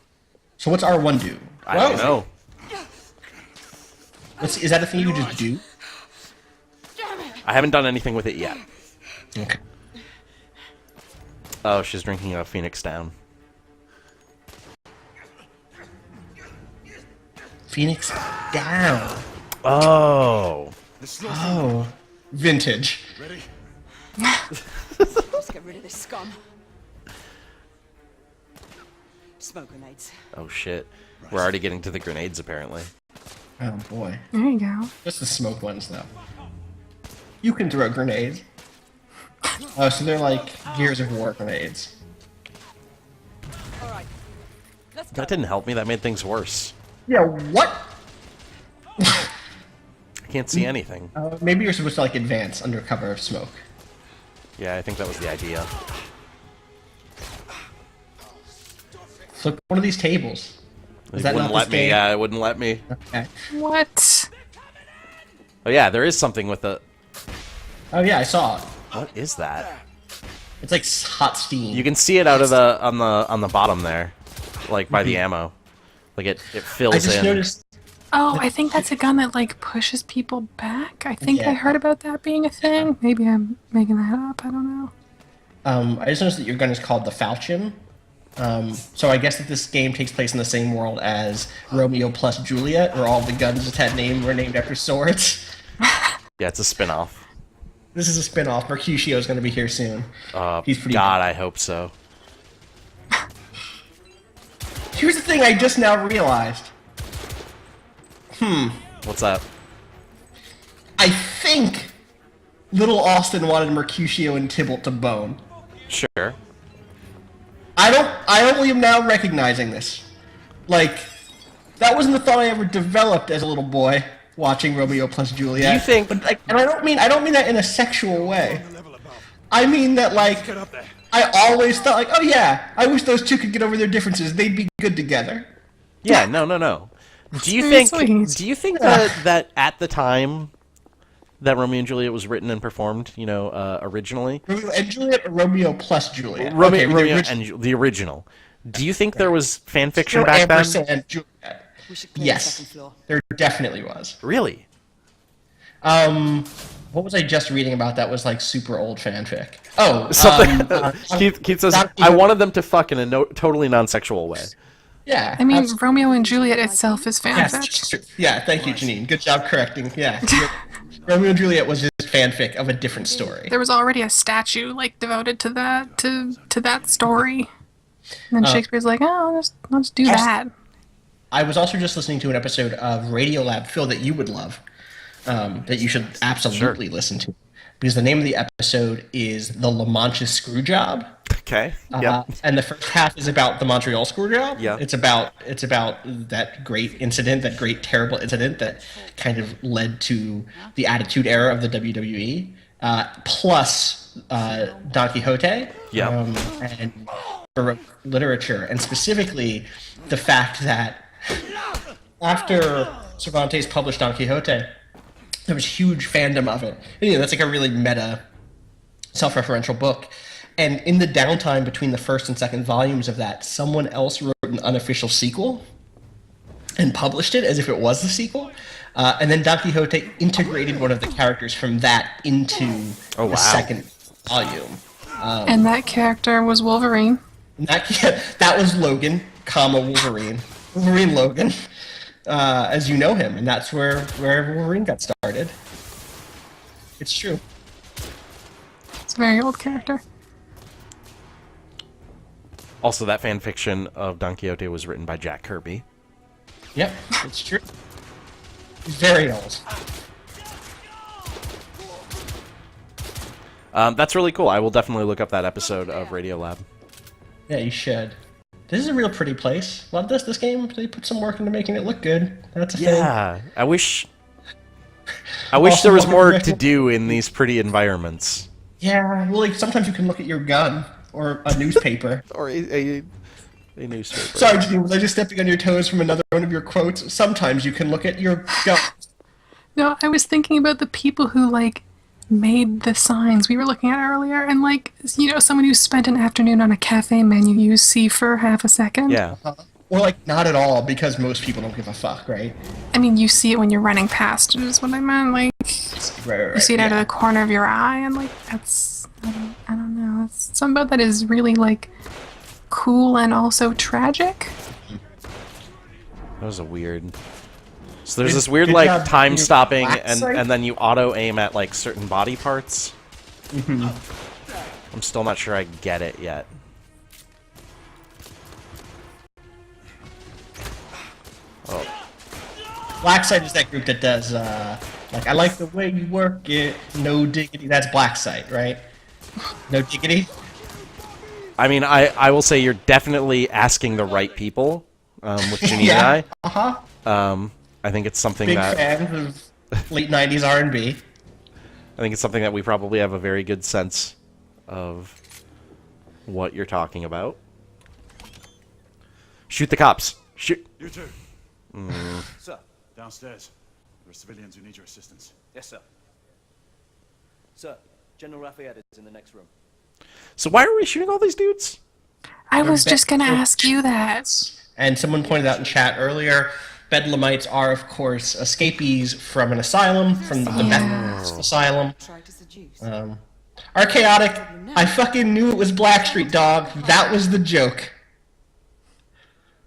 So what's R1 do? I don't know. Is that a thing you just do? I haven't done anything with it yet. Okay. Oh, she's drinking a Phoenix down. Phoenix down. Oh. Oh. Vintage. Ready? Let's get rid of this scum. Smoke grenades. Oh shit. We're already getting to the grenades apparently. Oh boy. There you go. Just the smoke ones though. You can throw grenades. Oh, so they're like Gears of War grenades. All right. Let's go. That didn't help me. That made things worse. Yeah, what? I can't see anything. Maybe you're supposed to like advance under cover of smoke. Yeah, I think that was the idea. Flip one of these tables. Is It that wouldn't not let this me. game? Yeah, it wouldn't let me. Okay. What? Oh yeah, there is something with the. Oh yeah, I saw it. What is that? It's like hot steam. You can see it out of the on the bottom there, like by the ammo. Like it fills I just in. noticed. Oh, I think that's a gun that like pushes people back. I think I Yeah. heard about that being a thing. Maybe I'm making that up. I don't know. I just noticed that your gun is called the Falchion. So I guess that this game takes place in the same world as Romeo plus Juliet, where all the guns that had name were named after swords. Yeah, it's a spin-off. This is a spin-off. Mercutio is going to be here soon. He's pretty. God, I hope so. Here's the thing I just now realized. What's that? I think Little Austin wanted Mercutio and Tybalt to bone. Sure. I only am now recognizing this. Like, that wasn't the thought I ever developed as a little boy watching Romeo plus Juliet. Do you think? But like, and I don't mean that in a sexual way. I mean that like, I always thought like, oh yeah, I wish those two could get over their differences. They'd be good together. Yeah, no. Do you Very think? sweet. Do you think that at the time that Romeo and Juliet was written and performed, originally? Romeo and Juliet, or Romeo plus Juliet. Romeo the and the original. Do you think there was fan fiction original back then? ampersand Juliet. We should clear the Yes, second floor. there definitely was. Really? What was I just reading about that was like super old fanfic? Oh, Something. Keith says, Don I wanted them to fuck in a totally non-sexual way. Yeah. I mean, absolutely. Romeo and Juliet itself is Yes, fanfic. yeah, thank you, Janine. Good job correcting. Yeah. Romeo and Juliet was just fanfic of a different story. There was already a statue like devoted to that story. And then Shakespeare's like, oh, I'll just do that. I was also just listening to an episode of Radiolab, Phil, that you would love, that you should absolutely listen to. Because the name of the episode is The La Mancha Screwjob. Okay. Yeah. And the first half is about the Montreal Screwjob. Yeah. It's about that great incident, that great terrible incident that kind of led to the Attitude Era of the WWE, plus Don Quixote. Yeah. And Baroque literature, and specifically the fact that after Cervantes published Don Quixote, there was huge fandom of it. And, that's like a really meta, self-referential book. And in the downtime between the first and second volumes of that, someone else wrote an unofficial sequel and published it as if it was the sequel. And then Don Quixote integrated one of the characters from that into the second volume. And that character was Wolverine. And that was Logan, Wolverine. Wolverine Logan, as you know him. And that's where Wolverine got started. It's true. It's a very old character. Also, that fan fiction of Don Quixote was written by Jack Kirby. Yep, it's true. He's very old. That's really cool. I will definitely look up that episode of Radiolab. Yeah, you should. This is a real pretty place. Love this game. They put some work into making it look good. That's a thing. Yeah, I wish there was more to do in these pretty environments. Yeah, well, like sometimes you can look at your gun or a newspaper. Or a newspaper. Sorry, Janine, was I just stepping on your toes from another one of your quotes? Sometimes you can look at your gun. No, I was thinking about the people who made the signs we were looking at earlier, and someone who spent an afternoon on a cafe menu you see for half a second. Yeah. Or not at all, because most people don't give a fuck, right? I mean, you see it when you're running past, is what I meant. Right, you see it out of the corner of your eye, and that's I don't know. Something about that is really cool and also tragic. That was a weird. So there's this weird good job time being stopping, relaxed, and then you auto aim at certain body parts. Mm-hmm. I'm still not sure I get it yet. Oh. Blackside is that group that does Like, I like the way you work it. No diggity. That's Black Site, right? No diggity. I mean, I will say you're definitely asking the right people with Janine Yeah. and I. I think it's something Big that fans of late '90s R&B. I think it's something that we probably have a very good sense of what you're talking about. Shoot the cops. Shoot. You two. Sir. Downstairs. There are civilians who need your assistance. Yes, sir. Sir, General Lafayette is in the next room. So why are we shooting all these dudes? I was just gonna ask you that. And someone pointed out in chat earlier, Bedlamites are, of course, escapees from an asylum, from the Methodist asylum. Archaotic, I fucking knew it was Blackstreet, dog. That was the joke.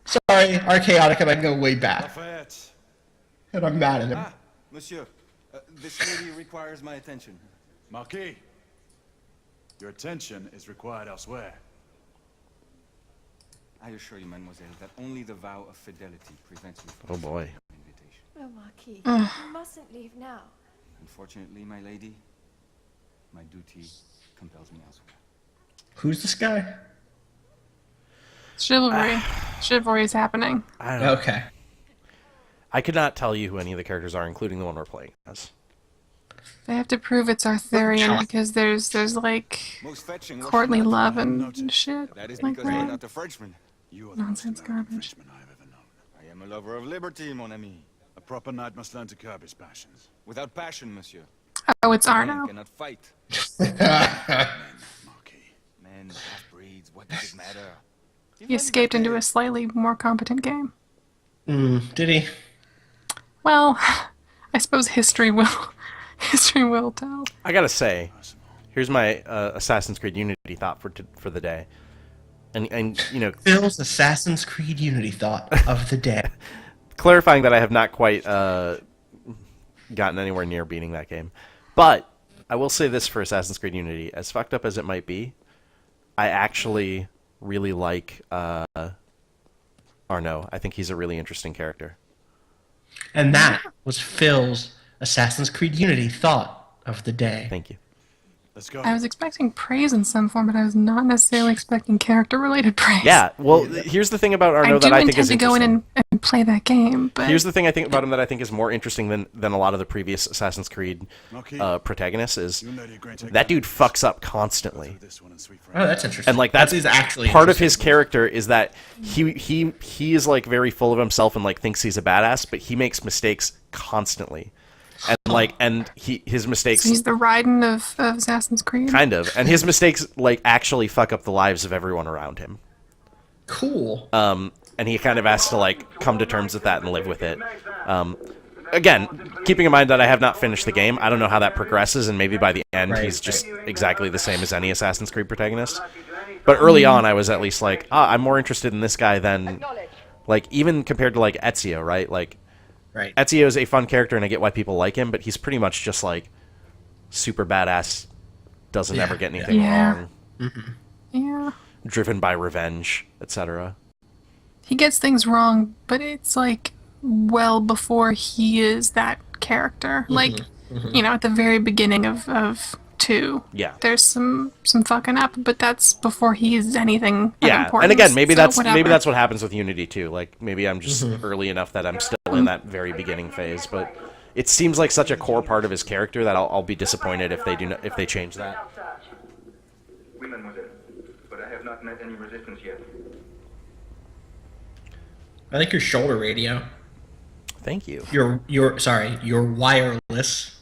Sorry, Archaotic, and I go way back. Lafayette. And I'm mad at him. Ah, monsieur. This lady requires my attention. Marquis. Your attention is required elsewhere. I assure you, mademoiselle, that only the vow of fidelity prevents me from Oh boy. invitation. Oh, Marquis, you mustn't leave now. Unfortunately, my lady, my duty compels me elsewhere. Who's this guy? Chivalry. Chivalry is happening. I don't know. Okay. I could not tell you who any of the characters are, including the one we're playing as. They have to prove it's Arthurian because there's like Most fetching, what courtly should I love do? and shit That is like because you're that. not a Frenchman. You are the most Nonsense American garbage. Frenchman I have ever known. I am a lover of liberty, mon ami. A proper knight must learn to curb his passions. Without passion, monsieur. Oh, it's Man Arno. cannot fight. Marquis. Men, half-breeds, what does it matter? He escaped into a slightly more competent game. Did he? Well, I suppose history will tell. I gotta say, here's my Assassin's Creed Unity thought for the day, and you know, Phil's Assassin's Creed Unity thought of the day. clarifying that I have not quite gotten anywhere near beating that game, but I will say this for Assassin's Creed Unity: as fucked up as it might be, I actually really like Arno. I think he's a really interesting character. And that was Phil's Assassin's Creed Unity thought of the day. Thank you. Let's go. I was expecting praise in some form, but I was not necessarily expecting character-related praise. Yeah, well, here's the thing about Arno that I think is I do intend to go in and play that game, but... Here's the thing I think about him that I think is more interesting than a lot of the previous Assassin's Creed protagonists is that dude fucks up constantly. Oh, that's interesting. And like that's is actually part of his character is that he is like very full of himself and like thinks he's a badass, but he makes mistakes constantly. And like his mistakes So he's the Raiden of Assassin's Creed? kind of. And his mistakes like actually fuck up the lives of everyone around him. Cool. And he kind of has to like come to terms with that and live with it. Again, keeping in mind that I have not finished the game, I don't know how that progresses, and maybe by the end he's just exactly the same as any Assassin's Creed protagonist. But early on, I was at least like, I'm more interested in this guy than, like, even compared to like Ezio, right? Like, Ezio is a fun character, and I get why people like him, but he's pretty much just like super badass, doesn't ever get anything wrong, Yeah. driven by revenge, etc. He gets things wrong, but it's like well before he is that character. Like, you know, at the very beginning of 2. Yeah. There's some fucking up, but that's before he's anything of Yeah, importance, and again, maybe so whatever. maybe that's what happens with Unity too. Like maybe I'm just early enough that I'm still in that very beginning phase, but it seems like such a core part of his character that I'll be disappointed if they change that. Oui, mademoiselle. But I have not met any resistance yet. I like your shoulder radio. Thank you. Your wireless.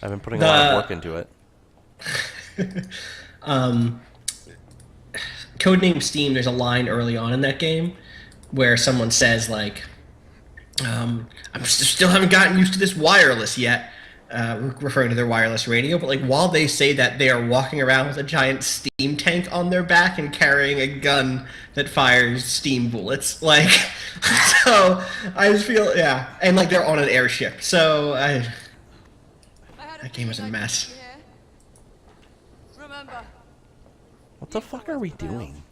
I've been putting a lot of work into it. Codename Steam, there's a line early on in that game where someone says, like, I still haven't gotten used to this wireless yet, referring to their wireless radio, but like while they say that, they are walking around with a giant steam tank on their back and carrying a gun that fires steam bullets. Like, so I just feel, and like they're on an airship, so that game is a mess. Remember, What the fuck are we doing?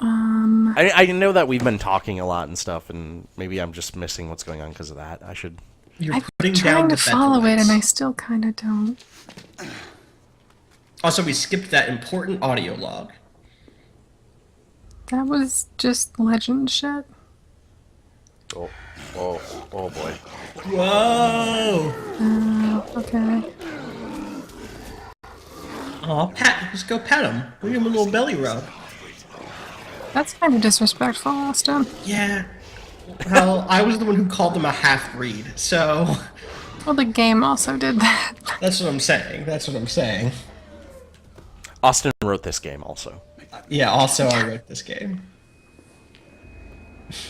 I know that we've been talking a lot and stuff, and maybe I'm just missing what's going on because of that. I should. You're I'm putting trying down to the follow it, Bethelweights. and I still kind of don't. Also, we skipped that important audio log. That was just legend shit. Oh boy. Whoa! Okay. Oh, just go pet him. Give him a little belly rub. That's kind of disrespectful, Austin. Yeah. Well, I was the one who called them a half-breed, so... Well, the game also did that. That's what I'm saying. That's what I'm saying. Austin wrote this game also. Yeah, also I wrote this game.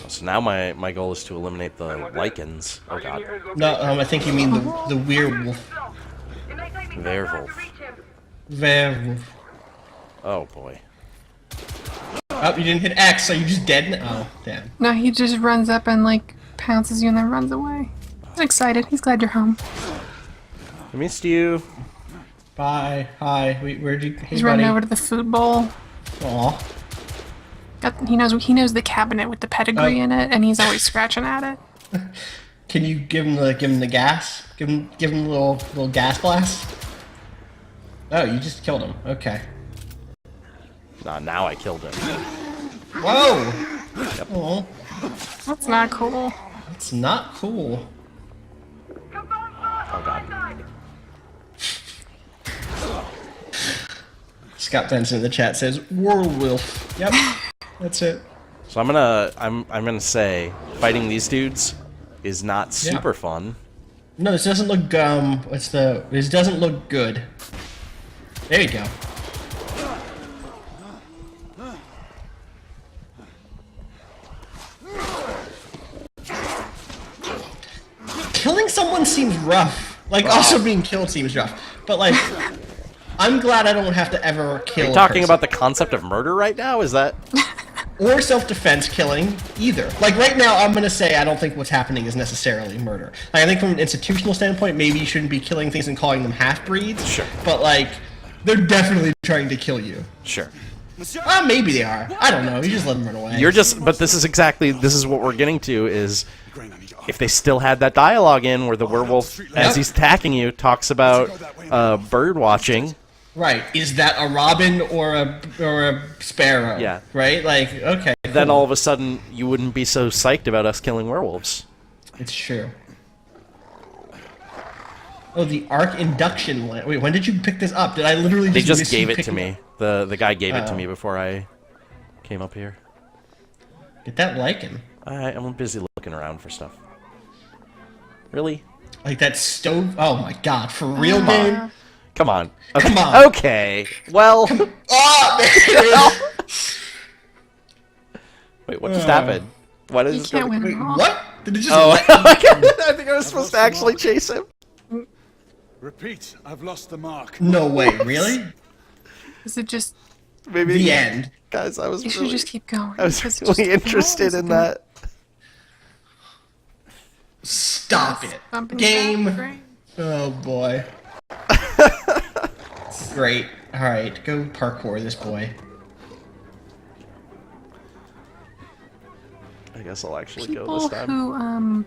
So now my goal is to eliminate the lichens. Oh god. No, I think you mean the werewolf. Werewolf. Werewolf. Oh boy. Oh, you didn't hit X, so you're just dead now? Oh, damn. No, he just runs up and, like, pounces you and then runs away. He's excited. He's glad you're home. I missed you. Bye. Hi. Where'd you... Hey, He's running buddy. over to the food bowl. Aw. He knows the cabinet with the pedigree in it, and he's always scratching at it. Can you give him the gas? Give him a little gas blast? Oh, you just killed him. Okay. Nah, now I killed him. Whoa! Yep. Oh, That's not cool. it's not cool. Oh god. Scott Benson in the chat says werewolf. Yep, that's it. So I'm gonna say fighting these dudes is not super fun. No, this doesn't look this doesn't look good. There you go. Killing someone seems rough. Like, also being killed seems rough. But, like, I'm glad I don't have to ever kill Are you a talking person. about the concept of murder right now? Is that... Or self-defense killing, either. Like, right now, I'm gonna say I don't think what's happening is necessarily murder. Like, I think from an institutional standpoint, maybe you shouldn't be killing things and calling them half-breeds. Sure. But, like, they're definitely trying to kill you. Sure. Maybe they are. I don't know. You just let them run away. But this is what we're getting to is if they still had that dialogue in where the werewolf, as he's attacking you, talks about bird watching. Right. Is that a robin or a sparrow? Yeah. Right? Like, okay. Then cool. all of a sudden you wouldn't be so psyched about us killing werewolves. It's true. Oh, the arc induction one. Wait, when did you pick this up? Did I literally They just just miss you gave it to picking me. up? The guy gave it to me before I came up here. Get that lichen. I'm busy looking around for stuff. Really? Like that stove. Oh my god, for real, game? Come on. Okay. Come on. Okay. Well. Oh, man. Wait, what just happened? What is? You can't win Wait, them all. what? Did it just Oh, let I think I was supposed to actually chase him. Repeat, I've lost the mark. No way, really? Is it just... Maybe The end. Guys, I was You should really, just keep going. I was because it really just interested rolls in again. that. Stop it. Bumping Game. down, great. Oh boy. Great. Alright, go parkour this boy. I guess I'll actually go People this time. who,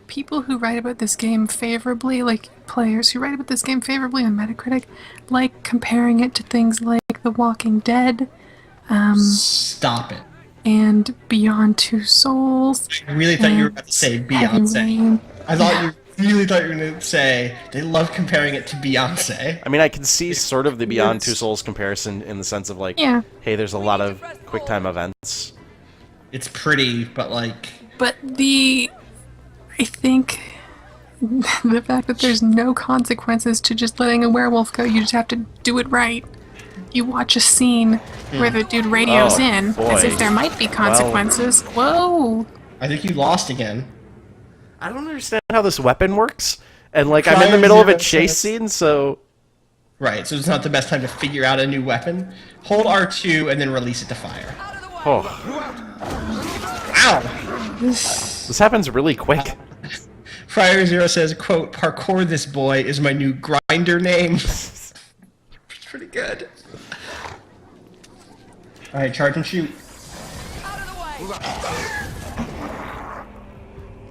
people who write about this game favorably, like players who write about this game favorably on Metacritic, like comparing it to things like The Walking Dead, Stop it. and Beyond Two Souls. I really thought you were about to say Heavy Beyonce. Rain. I thought you really thought you were going to say they love comparing it to Beyonce. I mean, I can see sort of the Beyond Two Souls comparison in the sense of like, Yeah. hey, there's a lot of QuickTime events. It's pretty, but like... But I think the fact that there's no consequences to just letting a werewolf go, you just have to do it right. You watch a scene where the dude radios Oh, in as boy. if there might be consequences. Whoa! I think you lost again. I don't understand how this weapon works. And like, I'm in the middle of a chase scene, so... Right, so it's not the best time to figure out a new weapon. Hold R2 and then release it to fire. Oh, Ow! this happens really quick. Friar Zero says, quote, parkour this boy is my new grinder name. It's pretty good. Alright, charge and shoot.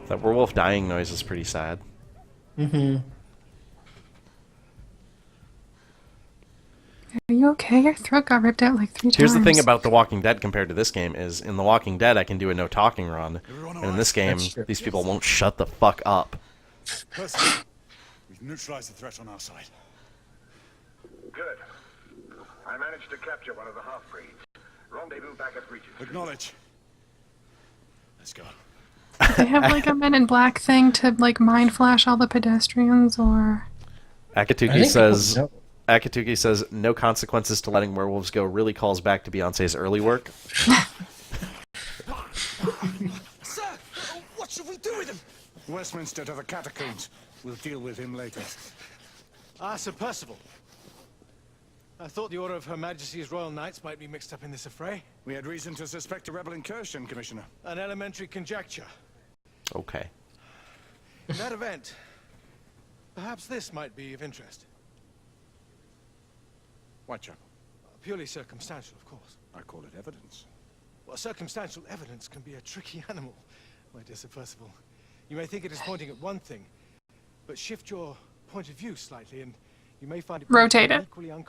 That werewolf dying noise is pretty sad. Mm-hmm. Are you okay? Your throat got ripped out like 3 times. Here's the thing about The Walking Dead compared to this game is, in The Walking Dead, I can do a no talking run, and in this game, these people won't shut the fuck up. Percy, we've neutralized the threat on our side. Good. I managed to capture one of the half-breeds. Rendezvous back at Regent. Acknowledge. Let's go. Do they have like a Men in Black thing to like mind flash all the pedestrians, or? Akatsuki says, no consequences to letting werewolves go really calls back to Beyonce's early work. Sir, what should we do with him? Westminster to the catacombs. We'll deal with him later. Ah, Sir Percival. I thought the Order of Her Majesty's Royal Knights might be mixed up in this affray. We had reason to suspect a rebel incursion, Commissioner. An elementary conjecture. Okay. In that event, perhaps this might be of interest. Whitechapel. Purely circumstantial, of course. I call it evidence. Well, circumstantial evidence can be a tricky animal, my dear Sir Percival. You may think it is pointing at one thing, but shift your point of view slightly and you may find it rotate it.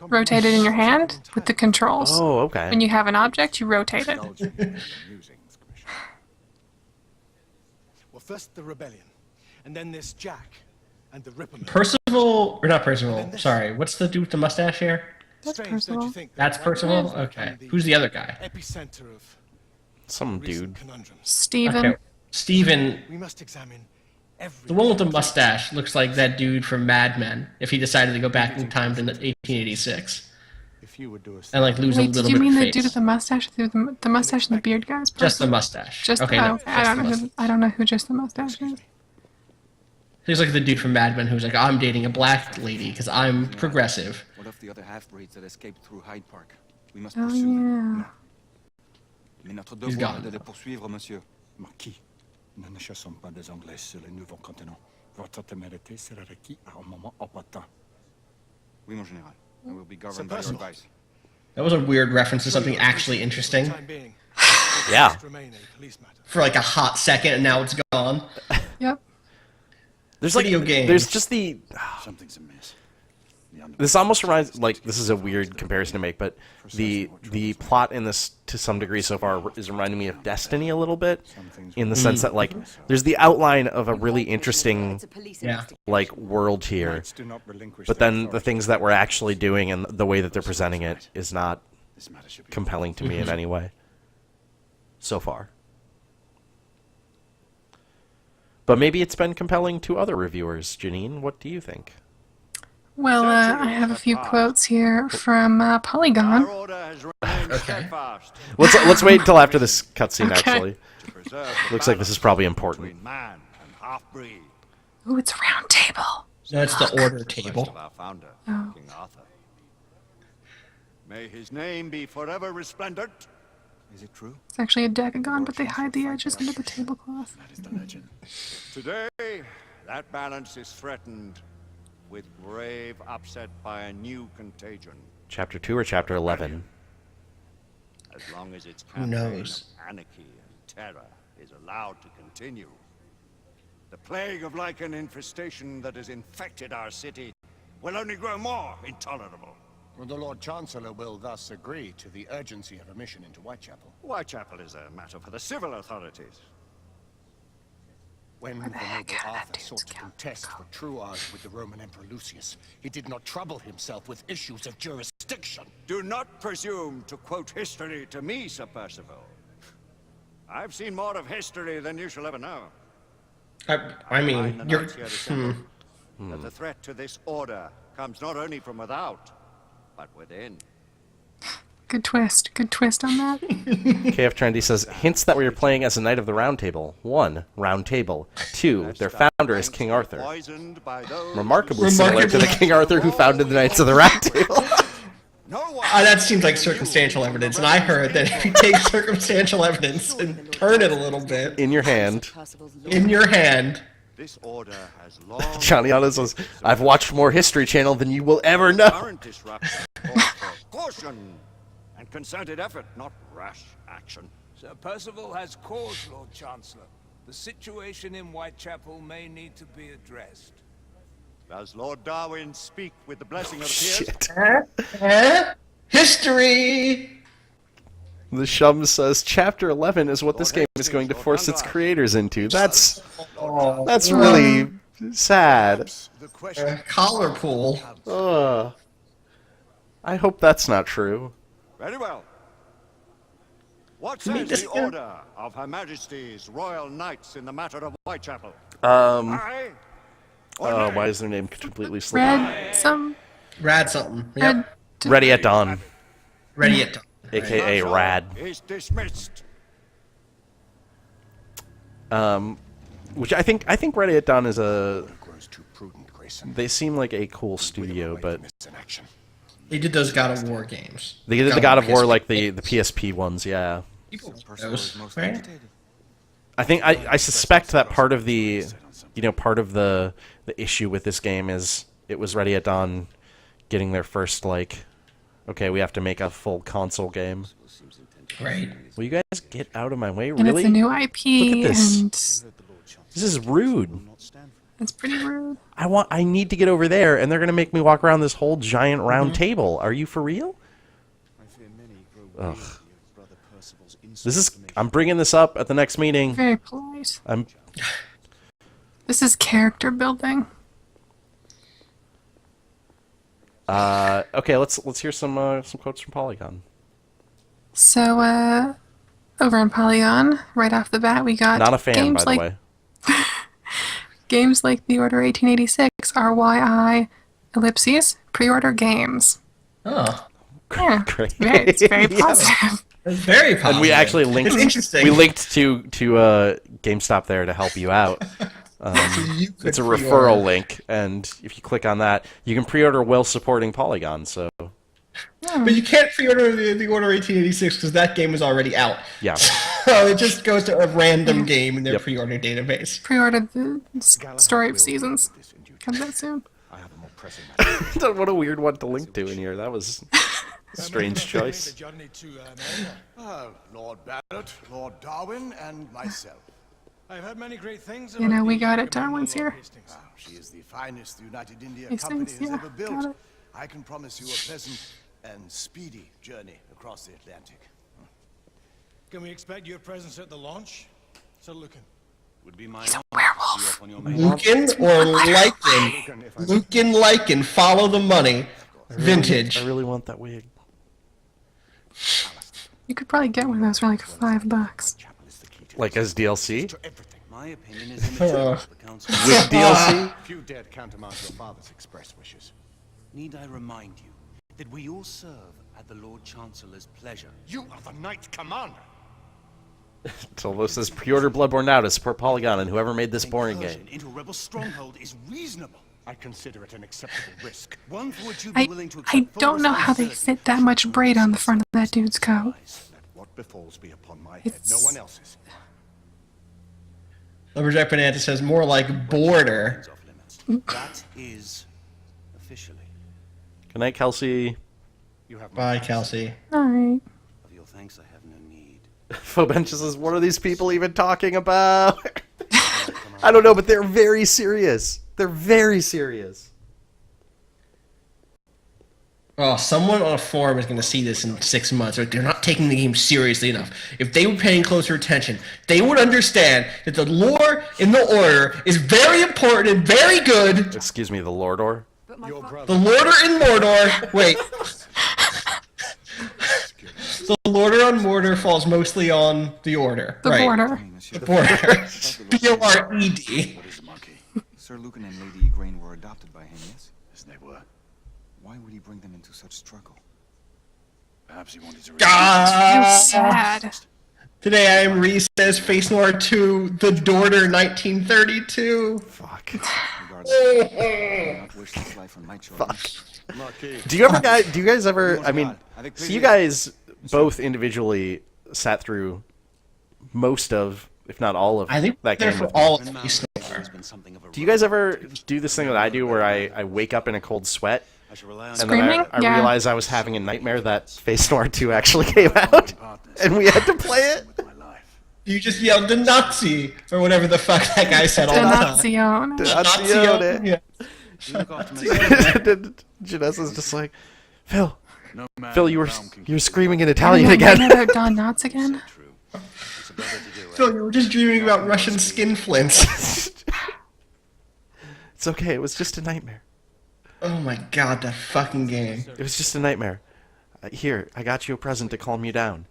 Rotate it in your hand with the controls. Oh, okay. When you have an object, you rotate it. Well, first the rebellion, and then this Jack and the Ripperman. Percival, or not Percival, sorry. What's the dude with the mustache here? That's Percival. That's Percival? Okay. Who's the other guy? Epicenter of some dude. Steven. Okay. Steven. We must examine every. The one with the mustache looks like that dude from Mad Men if he decided to go back in time to 1886. If you would do a and like lose a Wait, little did you bit mean of the face. dude with the mustache? The mustache and the beard guys? Just the mustache. Just okay. oh, No, okay. I don't know who just the mustache is. He's like the dude from Mad Men who's like, I'm dating a black lady because I'm progressive. What of the other half-breeds that escaped through Hyde Park? We must Oh pursue them. yeah. Mais notre He's devoir gone. est de les poursuivre, monsieur. Marquis, nous ne chassons pas des Anglais sur les nouveaux continents. Votre témérité sera requis à un moment opportun. Oui, mon général. I will be governed by your advice. That was a weird reference to something actually interesting. Yeah. For like a hot second, and now it's gone. Yep. There's Video like, games. there's just the. Something's amiss. This almost reminds, like, this is a weird comparison to make, but the plot in this, to some degree so far, is reminding me of Destiny a little bit, in the sense that, like, there's the outline of a really interesting, like, world here, but then the things that we're actually doing and the way that they're presenting it is not compelling to me in any way, so far. But maybe it's been compelling to other reviewers. Janine, what do you think? Well, I have a few quotes here from Polygon. Okay. Let's wait until after this cutscene. Okay. Actually, looks like this is probably important. Ooh, it's a round table. That's the order table. Oh. King Arthur. May his name be forever resplendent. Is it true? It's actually a decagon, but they hide the edges under the tablecloth. That is the legend. Today, that balance is threatened with grave upset by a new contagion. Chapter 2 or Chapter 11? As long as its Who campaign knows? of anarchy and terror is allowed to continue, the plague of lichen infestation that has infected our city will only grow more intolerable. Well, the Lord Chancellor will thus agree to the urgency of a mission into Whitechapel. Whitechapel is a matter for the civil authorities. When the noble Arthur sought to contest for Truage with the Roman Emperor Lucius, he did not trouble himself with issues of jurisdiction. Do not presume to quote history to me, Sir Percival. I've seen more of history than you shall ever know. I mean, you're... That the threat to this order comes not only from without, but within. Good twist on that. KF Trendy says, hints that we are playing as a Knight of the Round Table. 1. Round Table. 2. Their founder is King Arthur. Remarkably similar to the King Arthur who founded the Knights of the Round Table. That seems like circumstantial evidence, and I heard that if you take circumstantial evidence and turn it a little bit... In your hand. In your hand... This order has long... Johnny Otto says, I've watched more History Channel than you will ever know. Caution and concerted effort, not rash action. Sir Percival has cause, Lord Chancellor. The situation in Whitechapel may need to be addressed. Does Lord Darwin speak with the blessing of the peers? History! The Shum says Chapter 11 is what this game is going to force its creators into. That's really sad. Collar pool. I hope that's not true. Very well. What says the order of Her Majesty's Royal Knights in the matter of Whitechapel? Aye? Why is their name completely slipping? Rad something. Yep. Ready at Dawn. Ready at Dawn. AKA Rad. Is dismissed. Which I think Ready at Dawn is a... They seem like a cool studio, but... They did those God of War games. They did the God of War, like the PSP ones, yeah. Right? I think I suspect that part of the issue with this game is it was Ready at Dawn getting their first okay, we have to make a full console game. Right. Will you guys get out of my way? And Really? it's a new IP. Look at this. And this is rude. it's pretty rude. I need to get over there, and they're gonna make me walk around this whole giant round table. Are you for real? Ugh. I'm bringing this up at the next meeting. Very polite. This is character building. Okay, let's hear some quotes from Polygon. So, over in Polygon, right off the bat, we got Not a fan, games by the like, way. Games like The Order 1886, RYI, ellipses, pre-order games. Oh. Yeah, Great. it's very positive. It's very positive. And we actually linked. It's interesting. We linked to GameStop there to help you out. It's a referral link, and if you click on that, you can pre-order while supporting Polygon. So. But you can't pre-order the Order 1886 because that game is already out. Yeah. So it just goes to a random game in their pre-order database. Pre-ordered the Story of Seasons. Comes out soon. What a weird one to link to in here. That was a strange choice. Lord Barrett, Lord Darwin, and myself. I've heard many great things. You know, we got it. Darwin's here. She is the finest the United India These Company things, has yeah, ever got built. it. I can promise you a pleasant and speedy journey across the Atlantic. Can we expect your presence at the launch? So looking. Would be my werewolf. Lucan or Lycan? Lucan, Lycan, follow the money. Vintage. I really want that wig. You could probably get one of those for like $5. Like as DLC? My opinion is immaterial to the council. With DLC? Few dared countermand your father's express wishes. Need I remind you that we all serve at the Lord Chancellor's pleasure? You are the Knight Commander. Tilbo says pre-order Bloodborne now to support Polygon and whoever made this boring game. Into a rebel stronghold is reasonable. I consider it an acceptable risk. One for which you'd be willing to accept I don't know how they fit that much braid on the front of that dude's coat. What befalls be upon my head, no one else's. Lumberjack Banana says more like border. That is officially. Good night, Kelsey. Bye, Kelsey. Alright. Of your thanks, I have no need. Fobench says, what are these people even talking about? I don't know, but they're very serious. They're very serious. Oh, someone on a forum is going to see this in 6 months. They're not taking the game seriously enough. If they were paying closer attention, they would understand that the lore in the Order is very important and very good. Excuse me, the Lordor? The Lorder in Mordor. Wait. The Lorder on Mordor falls mostly on the Order. The right. border. The border. B-O-R-E-D. Sir Lucan and Lady Igraine were adopted by him, yes? Yes, they were. Why would he bring them into such struggle? Perhaps he wanted to... Sad. Today I am Reese says Face Noir 2, The Dorder 1932. Fuck. Fuck. Do you guys ever, I mean, so you guys both individually sat through most of, if not all of, I think that they're game for with all me. of Face Noir. Do you guys ever do this thing that I do where I wake up in a cold sweat And Screaming? then I Yeah. realized I was having a nightmare that Face Noir 2 actually came out, and we had to play it. You just yelled the Nazi or whatever the fuck that guy said all the time. Denazione. Denazione. Yeah. Janessa's just like, Phil, you were screaming in Italian Again. again. About Don Knotts again? Phil, you were just dreaming about Russian skin flints. It's okay, it was just a nightmare. Oh my god, that fucking game. It was just a nightmare. Here, I got you a present to calm you down.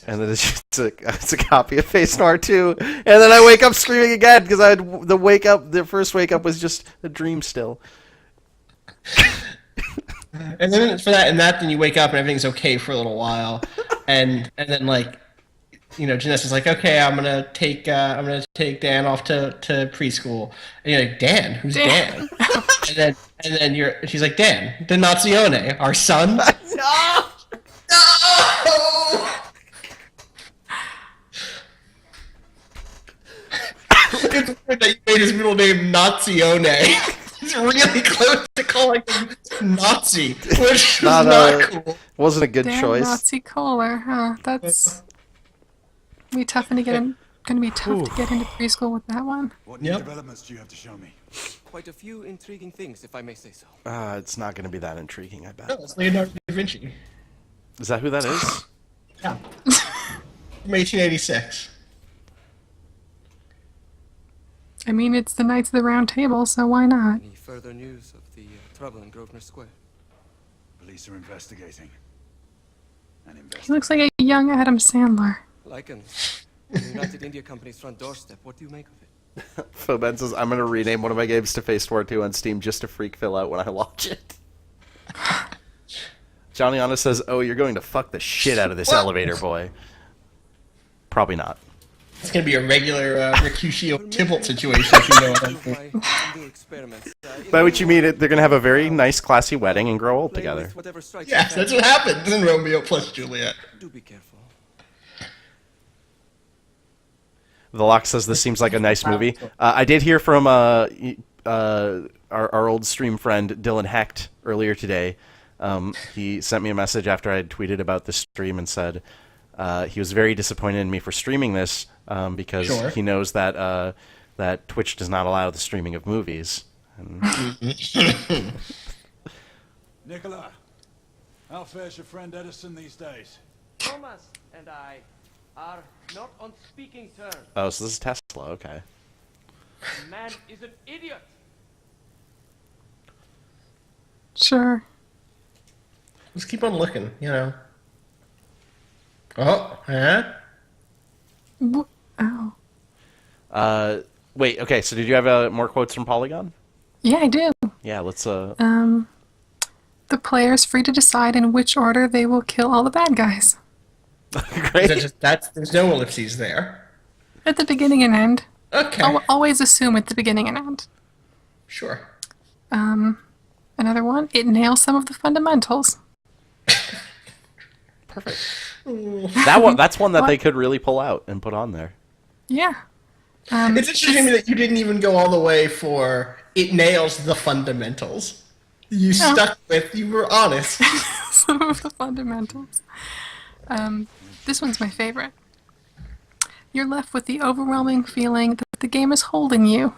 And then it's a copy of Face Noir 2, and then I wake up screaming again because I had the first wake up was just a dream still. And then for that, then you wake up and everything's okay for a little while, and then like, you know, Janessa's like, okay, I'm gonna take Dan off to preschool, and you're like, Dan, who's Dan? and then she's like, Dan, Denazione, our son. No. It's weird that you made his middle name Nazione. He's really close to calling him Nazi, which was not cool. Wasn't a good Damn choice. Nazi Kohler, huh? That's gonna be tough to get into preschool with that one. What new developments do you have to show me? Quite a few intriguing things, if I may say so. It's not going to be that intriguing, I bet. No, it's Leonardo da Vinci. Is that who that is? Yeah. From 1886. I mean, it's the Knights of the Round Table, so why not? Any further news of the trouble in Grosvenor Square? Police are investigating. He looks like a young Adam Sandler. Lycan, the United India Company's front doorstep. What do you make of it? Foben says, I'm going to rename one of my games to Face Noir 2 on Steam just to freak Phil out when I launch it. Johnny Anna says, oh, you're going to fuck the shit out of this elevator, boy. Probably not. It's going to be a regular Mercutio Tybalt situation, if you know what I mean. By which you mean they're going to have a very nice, classy wedding and grow old together. Yes, that's what happens in Romeo plus Juliet. Do be careful. The Lock says this seems like a nice movie. I did hear from our old stream friend Dylan Hecht earlier today. He sent me a message after I had tweeted about this stream and said he was very disappointed in me for streaming this because he knows that that Twitch does not allow the streaming of movies. Nicola, how fares your friend Edison these days? Thomas and I are not on speaking terms. Oh, so this is Tesla, okay. The man is an idiot. Sure. Just keep on looking, you know. Oh, huh? Oh. Wait, okay, so did you have more quotes from Polygon? Yeah, I do. Yeah, let's The player's free to decide in which order they will kill all the bad guys. Great. There's no ellipses there. At the beginning and end. Okay. I'll always assume at the beginning and end. Sure. Another one, it nails some of the fundamentals. Perfect. That's one that they could really pull out and put on there. Yeah. It's interesting to me that you didn't even go all the way for it nails the fundamentals. You stuck with, you were honest. Some of the fundamentals. This one's my favorite. You're left with the overwhelming feeling that the game is holding you.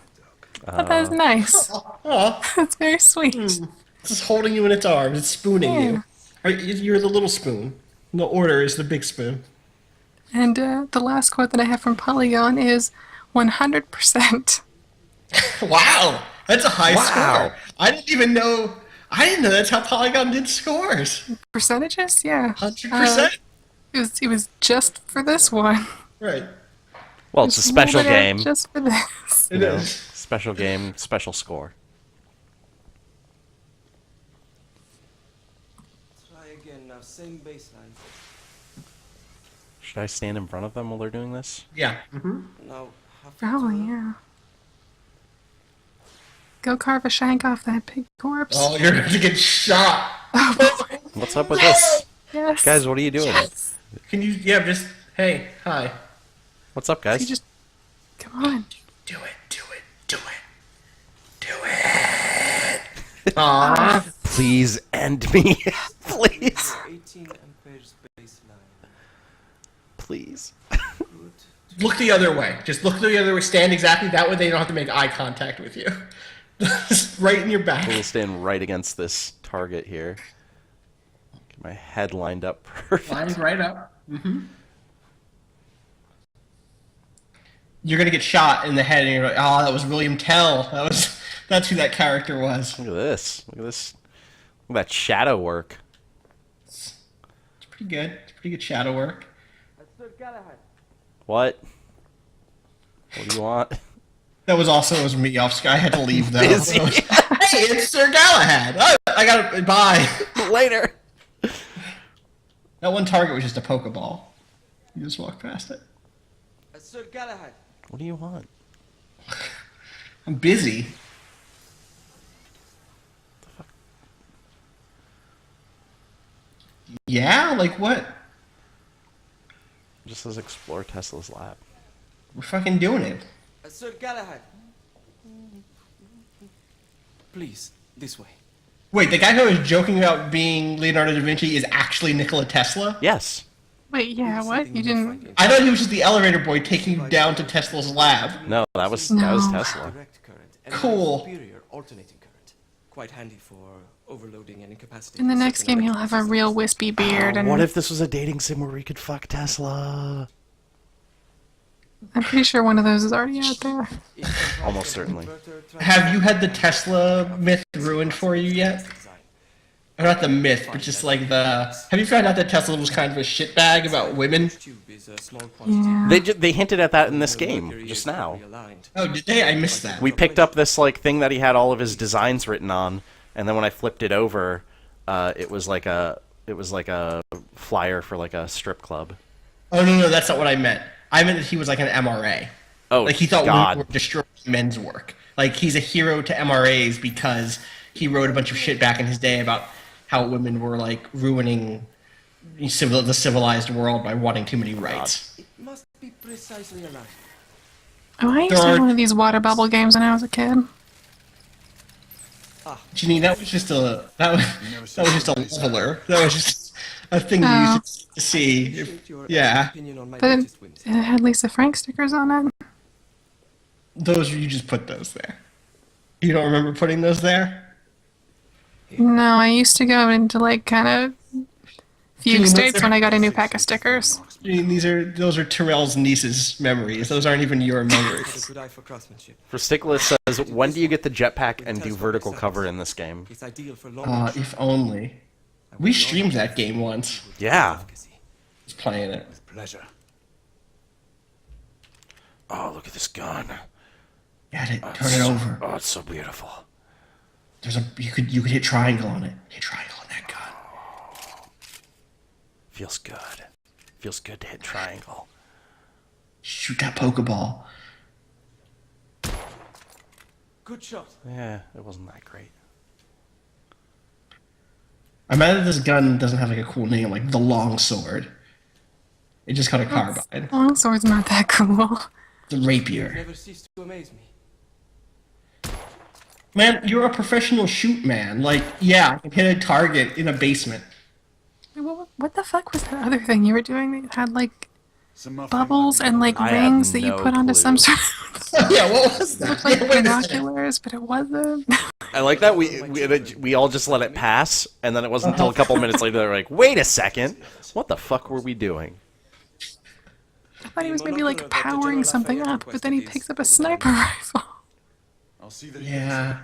That is nice. That's very sweet. It's just holding you in its arms. It's spooning you. You're the little spoon. The order is the big spoon. And the last quote that I have from Polygon is 100%. Wow, that's a high score. I didn't know that's how Polygon did scores. Percentages? Yeah. 100%. It was just for this one. Right. Well, it's a special game. Just for this. It is. Special game, special score. Try again now, same baseline. Should I stand in front of them while they're doing this? Yeah. Now, Probably, yeah. Go carve a shank off that pig corpse. Oh, you're going to get shot. What's up with this? Yes. Guys, what are you doing? Yes. Can you, just, hey, hi. What's up, guys? You just, come on. Do it. Aww. Please end me. Please. 18 amperes baseline. Please. Look the other way. Just look the other way. Stand exactly that way. They don't have to make eye contact with you. Just right in your back. We'll stand right against this target here. Get my head lined up perfect. Lined right up. You're gonna get shot in the head, and you're like, "Oh, that was William Tell. That's who that character was." Look at this. Look at this. Look at that shadow work. It's pretty good. It's pretty good shadow work. What? What do you want? That was me off screen. I had to leave though. Busy. Hey, it's Sir Galahad. Oh, I gotta bye. Later. That one target was just a Pokeball. You just walk past it. Sir Galahad. What do you want? I'm busy. Yeah, like what? It just says explore Tesla's lab. We're fucking doing it. Sir Galahad. Please, this way. Wait, the guy who was joking about being Leonardo da Vinci is actually Nikola Tesla? Yes. Wait, yeah, what? You didn't... I thought he was just the elevator boy taking you down to Tesla's lab. No, that was Tesla. Cool. Superior alternating current. Quite handy for overloading and incapacitating. In the next game, he'll have a real wispy beard. And What if this was a dating sim where we could fuck Tesla? I'm pretty sure one of those is already out there. Almost certainly. Have you had the Tesla myth ruined for you yet? Or not the myth, but just like the... Have you found out that Tesla was kind of a shitbag about women? Yeah. They hinted at that in this game just now. Oh, did they? I missed that. We picked up this like thing that he had all of his designs written on, and then when I flipped it over, it was like a flyer for like a strip club. Oh no, that's not what I meant. I meant that he was like an MRA. Oh, like he thought God. women were destroying men's work. Like he's a hero to MRAs because he wrote a bunch of shit back in his day about how women were like ruining the civilized world by wanting too many rights. It must be precisely aligned. Oh, I used to have one of these water bubble games when I was a kid. Janine, that was just a leveler. That was just a thing you used to see. Yeah. But it had Lisa Frank stickers on it. Those you just put those there. You don't remember putting those there? No, I used to go into like kind of fugue states when I got a new pack of stickers. Those are Terrell's niece's memories. Those aren't even your memories. For Stickless says, when do you get the jetpack and do vertical cover in this game? If only. We streamed that game once. Yeah. Just playing it. With pleasure. Oh, look at this gun. Turn it over. Oh, it's so beautiful. You could hit triangle on it. Hit triangle on that gun. Feels good. Feels good to hit triangle. Shoot that Pokeball. Good shot. Yeah, it wasn't that great. I'm mad that this gun doesn't have like a cool name, like the Long Sword. It just got a carbine. Longsword's not that cool. The rapier. Never ceased to amaze me. Man, you're a professional shoot man. Like, yeah, I can hit a target in a basement. What the fuck was that other thing you were doing that had like bubbles and like rings that you put onto some sort of... Yeah, what was that? It looked like binoculars, but it wasn't. I like that we all just let it pass, and then it wasn't until a couple minutes later they were like, wait a second, what the fuck were we doing? I thought he was maybe like powering something up, but then he picks up a sniper rifle. I'll see that. Yeah.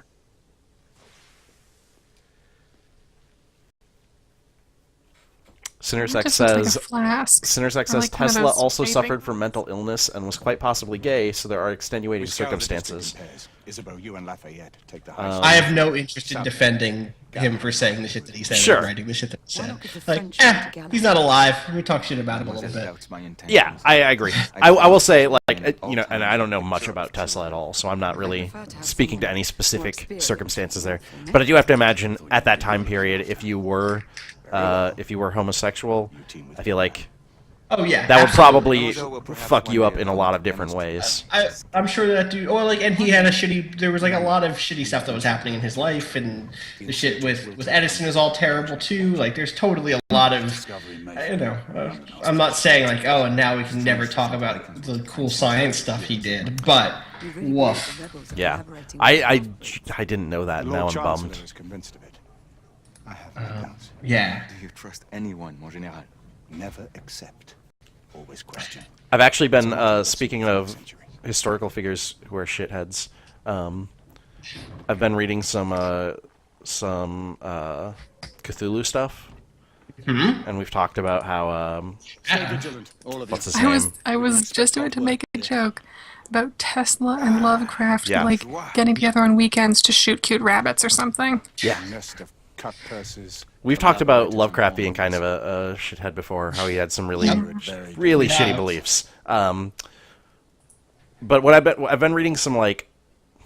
Sinnersex Just looks like a says, flask. Sinnersex Or says like one of Tesla those also vaping- suffered from mental illness and was quite possibly gay, so there are extenuating circumstances. Isabel, you and Lafayette take the I have no interest in defending him for saying the shit that he said Sure. and writing the shit that he said. Like, he's not alive. We talk shit about him a little bit. Yeah, I agree. I will say, like, you know, and I don't know much about Tesla at all, so I'm not really speaking to any specific circumstances there. But I do have to imagine at that time period, if you were homosexual, I feel like Oh yeah, that would absolutely. probably fuck you up in a lot of different ways. I'm sure that dude. Well, like, and he had a shitty. There was like a lot of shitty stuff that was happening in his life, and the shit with Edison is all terrible too. Like, there's totally a lot of, I'm not saying like, oh, and now we can never talk about the cool science stuff he did, but woof. Yeah, I didn't know that. Now I'm bummed. Is convinced of it. I have no doubts. Yeah. Do you trust anyone, mon général? Never accept. Always question. I've actually been, speaking of historical figures who are shitheads, I've been reading some Cthulhu stuff, and we've talked about how, what's his name? I was just about to make a joke about Tesla and Lovecraft, like, getting together on weekends to shoot cute rabbits or something. Yeah. Cut purses. We've talked about Lovecraft being kind of a shithead before, how he had some really shitty beliefs. But what I've been reading some like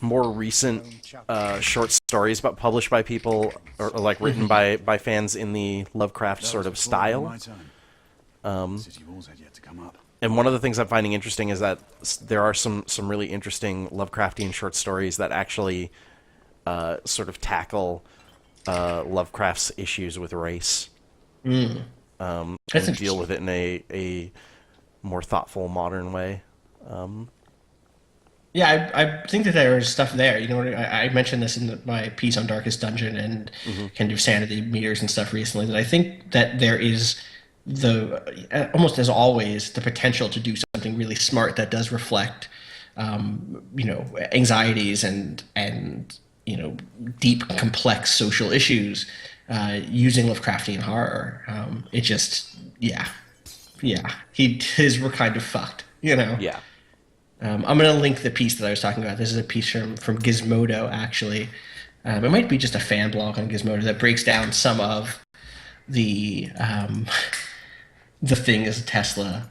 more recent short stories published by people or like written by fans in the Lovecraft sort of style. And one of the things I'm finding interesting is that there are some really interesting Lovecraftian short stories that actually sort of tackle Lovecraft's issues with race, and deal with it in a more thoughtful, modern way. Yeah, I think that there is stuff there. You know, I mentioned this in my piece on Darkest Dungeon and kind of sanity meters and stuff recently, that I think that there is almost as always, the potential to do something really smart that does reflect, anxieties and deep, complex social issues using Lovecraftian horror. It just, his were kind of fucked, Yeah. I'm going to link the piece that I was talking about. This is a piece from Gizmodo, actually. It might be just a fan blog on Gizmodo that breaks down some of the things Tesla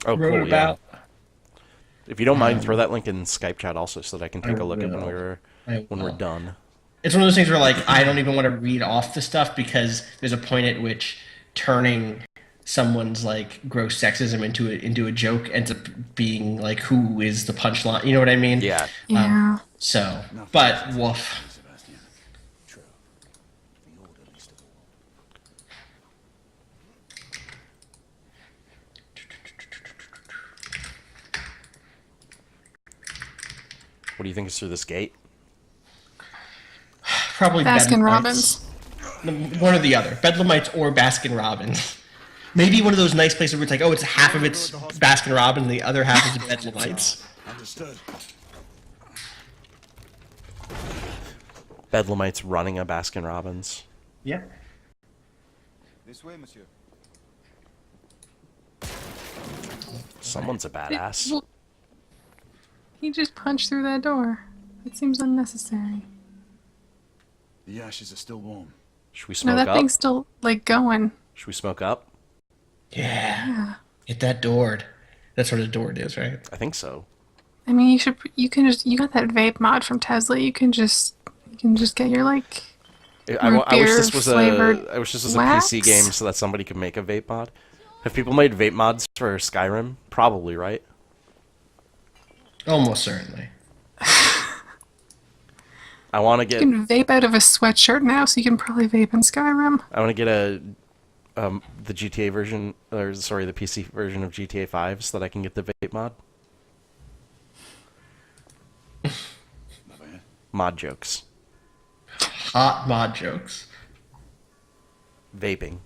wrote about. Yeah. If you don't mind, throw that link in Skype chat also, so that I can take a look at when we're done. It's one of those things where, like, I don't even want to read off the stuff because there's a point at which turning someone's like gross sexism into a joke ends up being like, who is the punchline? You know what I mean? Yeah. Yeah. But woof. What do you think is through this gate? Probably Baskin Robbins. One or the other. Bedlamites or Baskin Robbins. Maybe one of those nice places where it's like, oh, it's half of it's Baskin Robbins and the other half is Bedlamites. Understood. Bedlamites running a Baskin Robbins. Yeah. This way, monsieur. Someone's a badass. Well, he just punched through that door. It seems unnecessary. The ashes are still warm. Should we smoke no, up? that thing's still, like, going. Should we smoke up? Yeah. Get that doored. That's what a door is, right? I think so. I mean, you got that vape mod from Tesla. You can just get your, like, I wish this was a wax? PC game so that somebody could make a vape mod. Have people made vape mods for Skyrim? Probably, right? Almost certainly. I want to get. You can vape out of a sweatshirt now, so you can probably vape in Skyrim. I want to get the GTA version, or sorry, the PC version of GTA 5, so that I can get the vape mod. Mod jokes. Hot mod jokes. Vaping.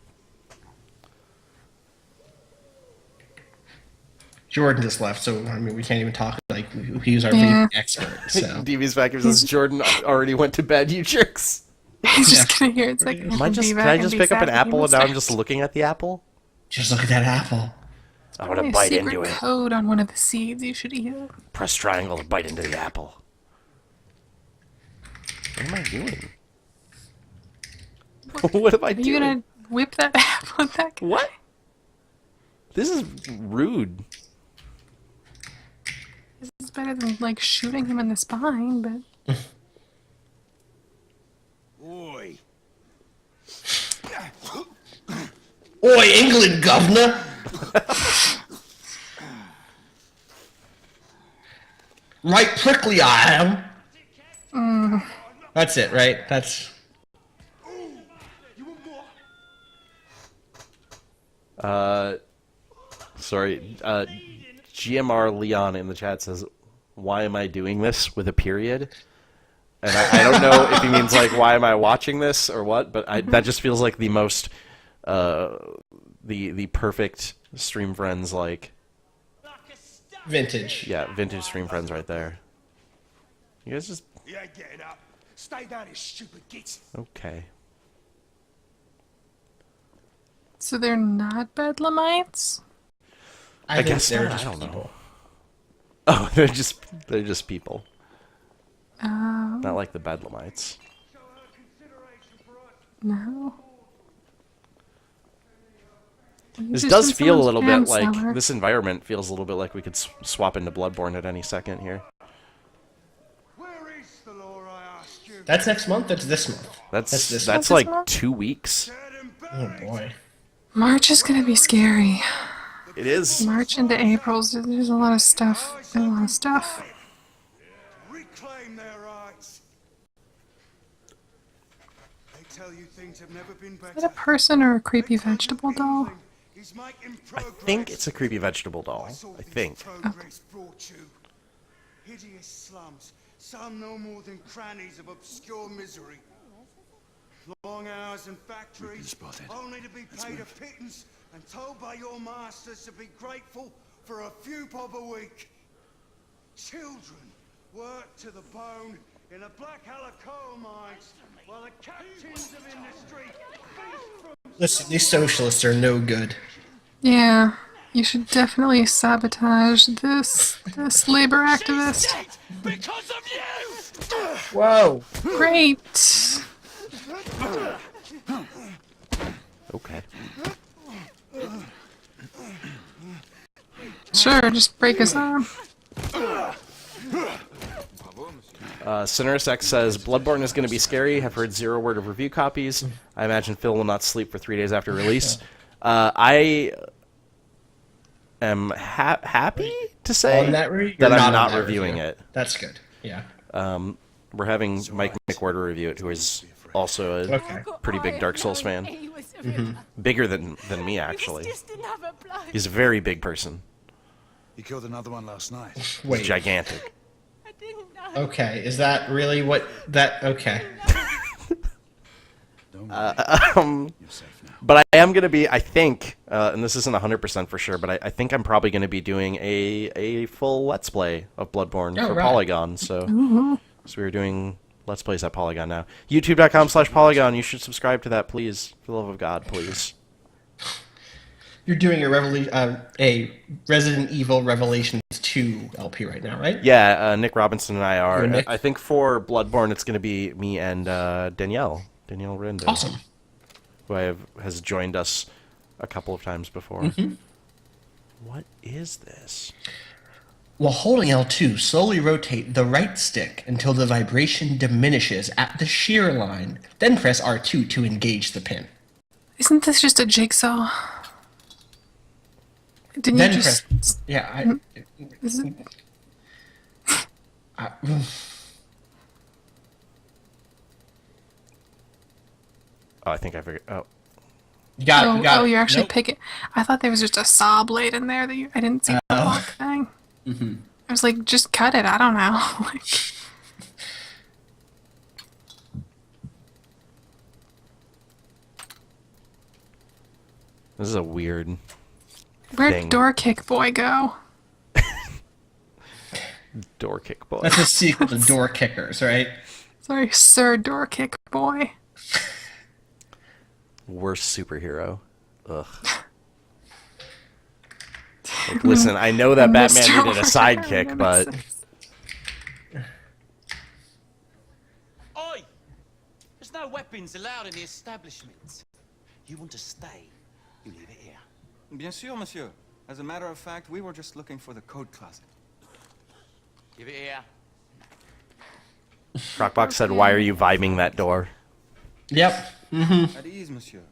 Jordan just left, so I mean we can't even talk like he's our vape expert. So DV's back says Jordan already went to bed. You jerks. He's just gonna hear it's like. Can I just pick up an apple and now I'm just looking at the apple? Just look at that apple. I want to bite into it. Code on one of the seeds. You should eat it. Press triangle to bite into the apple. What am I doing? What am I doing? Are you gonna whip that apple at that guy? What? This is rude. This is better than, like, shooting him in the spine, but... Oi. Oi, England, governor! Right prickly I am. Mm. That's it, right? That's... Sorry, GMR Leon in the chat says, "Why am I doing this?" with a period. And I don't know if he means like, "Why am I watching this?" or what, but that just feels like the most, the perfect StreamFriends like. Vintage. Yeah, vintage StreamFriends right there. You guys just... You ain't getting up. Stay down, you stupid git. Okay. So they're not bedlamites? I guess they're not, just I don't people. know. Oh, they're just people. Oh. Not like the bedlamites. No. This does feel a little bit like... This environment feels a little bit like we could swap into Bloodborne at any second here. That's next month? That's this month. That's like 2 weeks. Oh boy. March is gonna be scary. It is. March into April, there's a lot of stuff. There's a lot of stuff. Reclaim their rights. They tell you things have never been better. Is that a person or a creepy vegetable doll? I think it's a creepy vegetable doll. I think. Hideous slums, some no more than crannies of obscure misery. Long hours in factories, only to be paid a pittance and told by your masters to be grateful for a few bob a week. Children work to the bone in the Black Halla coal mines, while the captains of industry feast from... Listen, these socialists are no good. Yeah, you should definitely sabotage this labor activist. Because of you! Whoa! Great! Okay. Sure, just break his arm. Cinerus X says, Bloodborne is going to be scary. Have heard 0 word of review copies. I imagine Phil will not sleep for 3 days after release. I am happy to say that I'm not reviewing it. That's good. Yeah. We're having Mike McWhorter review it, who is also a pretty big Dark Souls fan. Bigger than me, actually. He's a very big person. He killed another one last night. He's gigantic. Okay, is that really what that... Okay. But I am going to be, I think, and this isn't 100% for sure, but I think I'm probably going to be doing a full Let's Play of Bloodborne for Polygon. So we are doing Let's Plays at Polygon now. YouTube.com/Polygon. You should subscribe to that, please. For the love of God, please. You're doing a Resident Evil Revelations 2 LP right now, right? Yeah, Nick Robinson and I are. Nick? I think for Bloodborne, it's going to be me and Danielle Rindo. Awesome. Who has joined us a couple of times before. What is this? While holding L2, slowly rotate the right stick until the vibration diminishes at the shear line. Then press R2 to engage the pin. Isn't this just a jigsaw? Didn't Then you just... press... Yeah, Is it... Oh, I think I figured... Oh. You got it. You're actually picking... I thought there was just a saw blade in there that I didn't see the block thing. I was like, just cut it. I don't know. This is a weird Where'd thing. Door Kick Boy go? Door Kick Boy. That's a sequel to Door Kickers, right? Sorry, Sir Door Kick Boy. Worst superhero. Ugh. Like, listen, I know that Batman needed a sidekick, but... Oi! There's no weapons allowed in the establishment. You want to stay, you leave it here. Bien sûr, monsieur. As a matter of fact, we were just looking for the code closet. Give it here. Crockbox said, why are you vibing that door? Yep. At ease, monsieur.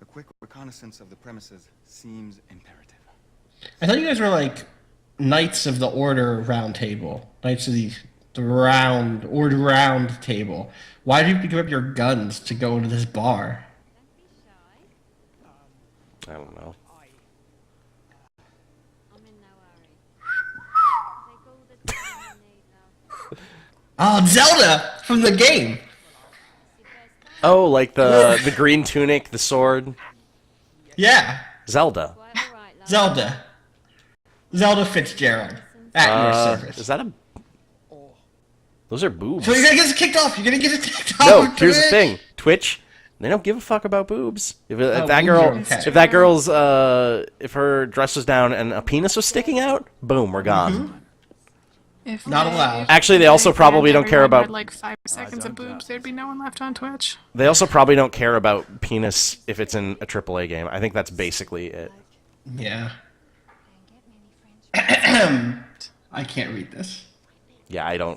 A quick reconnaissance of the premises seems imperative. I thought you guys were like Knights of the Order Round Table. Knights of the round table. Why do you have to give up your guns to go into this bar? I don't know. Oh, Zelda from the game. Oh, like the green tunic, the sword. Yeah. Zelda. Zelda Fitzgerald. At your service. Is that a... Those are boobs. So you're gonna get us kicked off. You're gonna get us kicked off. No, here's the thing. Twitch, they don't give a fuck about boobs. If that girl, if her dress was down and a penis was sticking out, boom, we're gone. If Not allowed. Actually, they also probably don't care everyone about... had like 5 seconds of boobs, there'd be no one left on Twitch. They also probably don't care about penis if it's in a AAA game. I think that's basically it. Yeah. I can't read this. Yeah,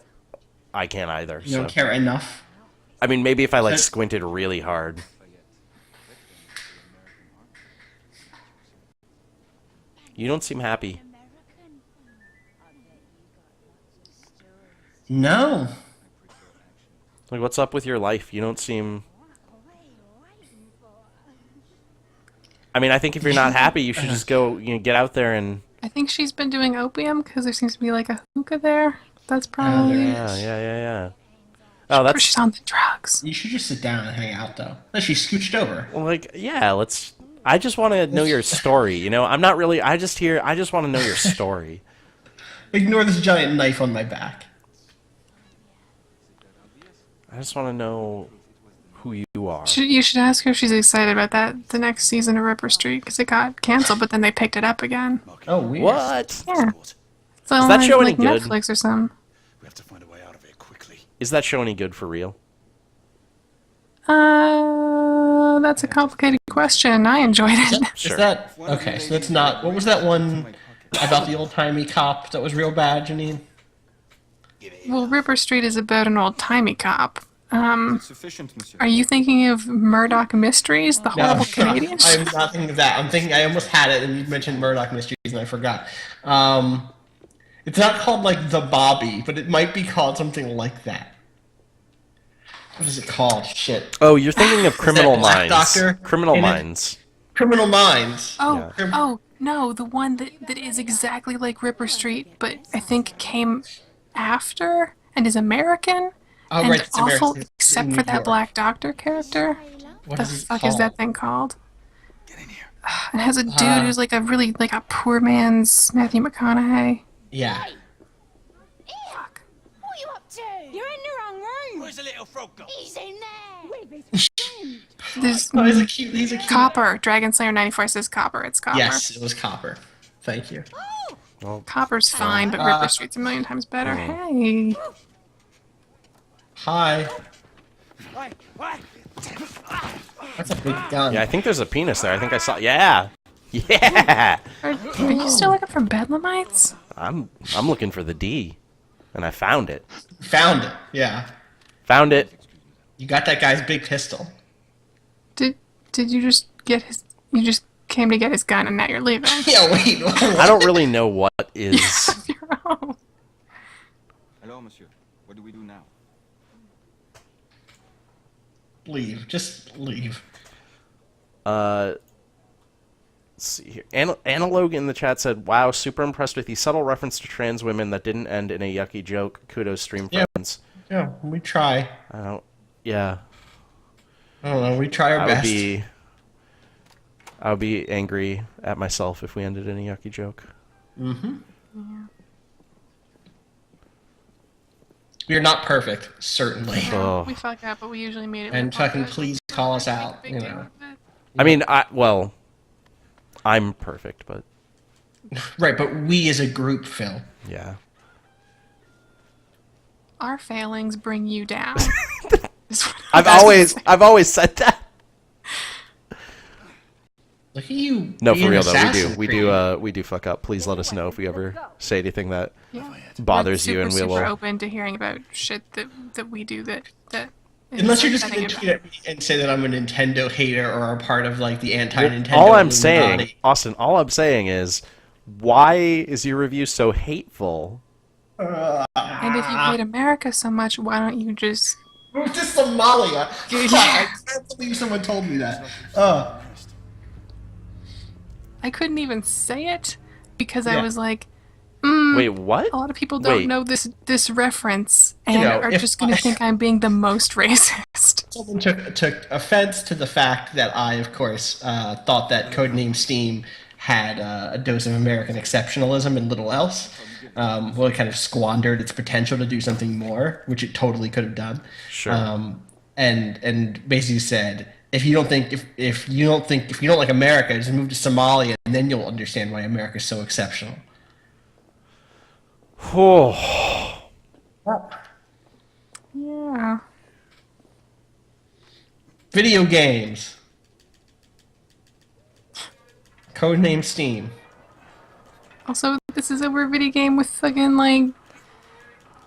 I can't either. You don't care enough? I mean, maybe if I like squinted really hard. You don't seem happy. No. Like, what's up with your life? You don't seem... I mean, I think if you're not happy, you should just go, get out there and... I think she's been doing opium because there seems to be like a hookah there. That's probably... Yeah. Oh, that's... She's on the drugs. You should just sit down and hang out, though. No, she scooched over. Well, like, yeah, let's... I just want to know your story, you know? I'm not really... I just want to know your story. Ignore this giant knife on my back. I just want to know who you are. You should ask her if she's excited about the next season of Ripper Street, because it got canceled, but then they picked it up again. Oh, weird. What? Yeah. So Is that show any like good? Netflix or something. We have to find a way out of here quickly. Is that show any good for real? That's a complicated question. I enjoyed it. Is that... Okay, so that's not... What was that one about the old-timey cop that was real bad, Janine? Well, Ripper Street is about an old-timey cop. Are you thinking of Murdoch Mysteries, the horrible Canadian show? I'm not thinking of that. I'm thinking... I almost had it, and you mentioned Murdoch Mysteries, and I forgot. It's not called, like, The Bobby, but it might be called something like that. What is it called? Shit. Oh, you're thinking of Criminal Minds. Doctor Criminal Minds. Criminal Minds. Oh, no, the one that is exactly like Ripper Street, but I think came after and is American Oh, and right, it's awful American. It's except in for New that York. black doctor character. What the is it fuck is that called? thing called? Get in here. It has a dude who's like a really like a poor man's Matthew McConaughey. Yeah. What are you up to? You're in the wrong room. Where's the little frog gone? He's in there. With his friend. There's Oh, he's a cute... Copper. Dragon Slayer 94 says Copper. It's Copper. Yes, it was Copper. Thank you. Copper's fine, but Ripper Street's a million times better. Hey. Hi. That's a big gun. Yeah, I think there's a penis there. I think I saw... Yeah! Yeah! Are you still looking for bedlamites? I'm looking for the D. And I found it. Found it, yeah. Found it. You got that guy's big pistol. Did you just get his... You just came to get his gun and now you're leaving? Yeah, wait. I don't really know what is... Hello, monsieur. What do we do now? Leave. Just leave. Let's see here. Analog in the chat said, "Wow, super impressed with the subtle reference to trans women that didn't end in a yucky joke. Kudos, StreamFriends." Yeah, we try. I don't know. We try our best. I would be angry at myself if we ended in a yucky joke. Mm-hmm. Yeah. We are not perfect, certainly. Oh. We fuck up, but we usually meet it. And fucking please call us out, you know. I mean, I'm perfect, but... Right, but we as a group, Phil. Yeah. Our failings bring you down. I've always said that. Look at you. No, for real though, we do fuck up. Please let us know if we ever say anything that bothers you, and we will. Super open to hearing about shit that we do that. Unless you're just going to tweet at me and say that I'm a Nintendo hater or a part of like the anti-Nintendo. All I'm saying, Austin, all I'm saying is, Why is your review so hateful? And if you hate America so much, why don't you just... Move to Somalia! I can't believe someone told me that. I couldn't even say it because I Yeah. was like, Wait, what? a lot of people don't know this reference and are if just going to think I'm being the most racist. Someone took offense to the fact that I, of course, thought that Codename Steam had a dose of American exceptionalism and little else. Well, it kind of squandered its potential to do something more, which it totally could have done. Sure. And basically said, if you don't like America, just move to Somalia, and then you'll understand why America is so exceptional. Yeah. Video games. Codename Steam. Also, this is a weird video game with fucking, like,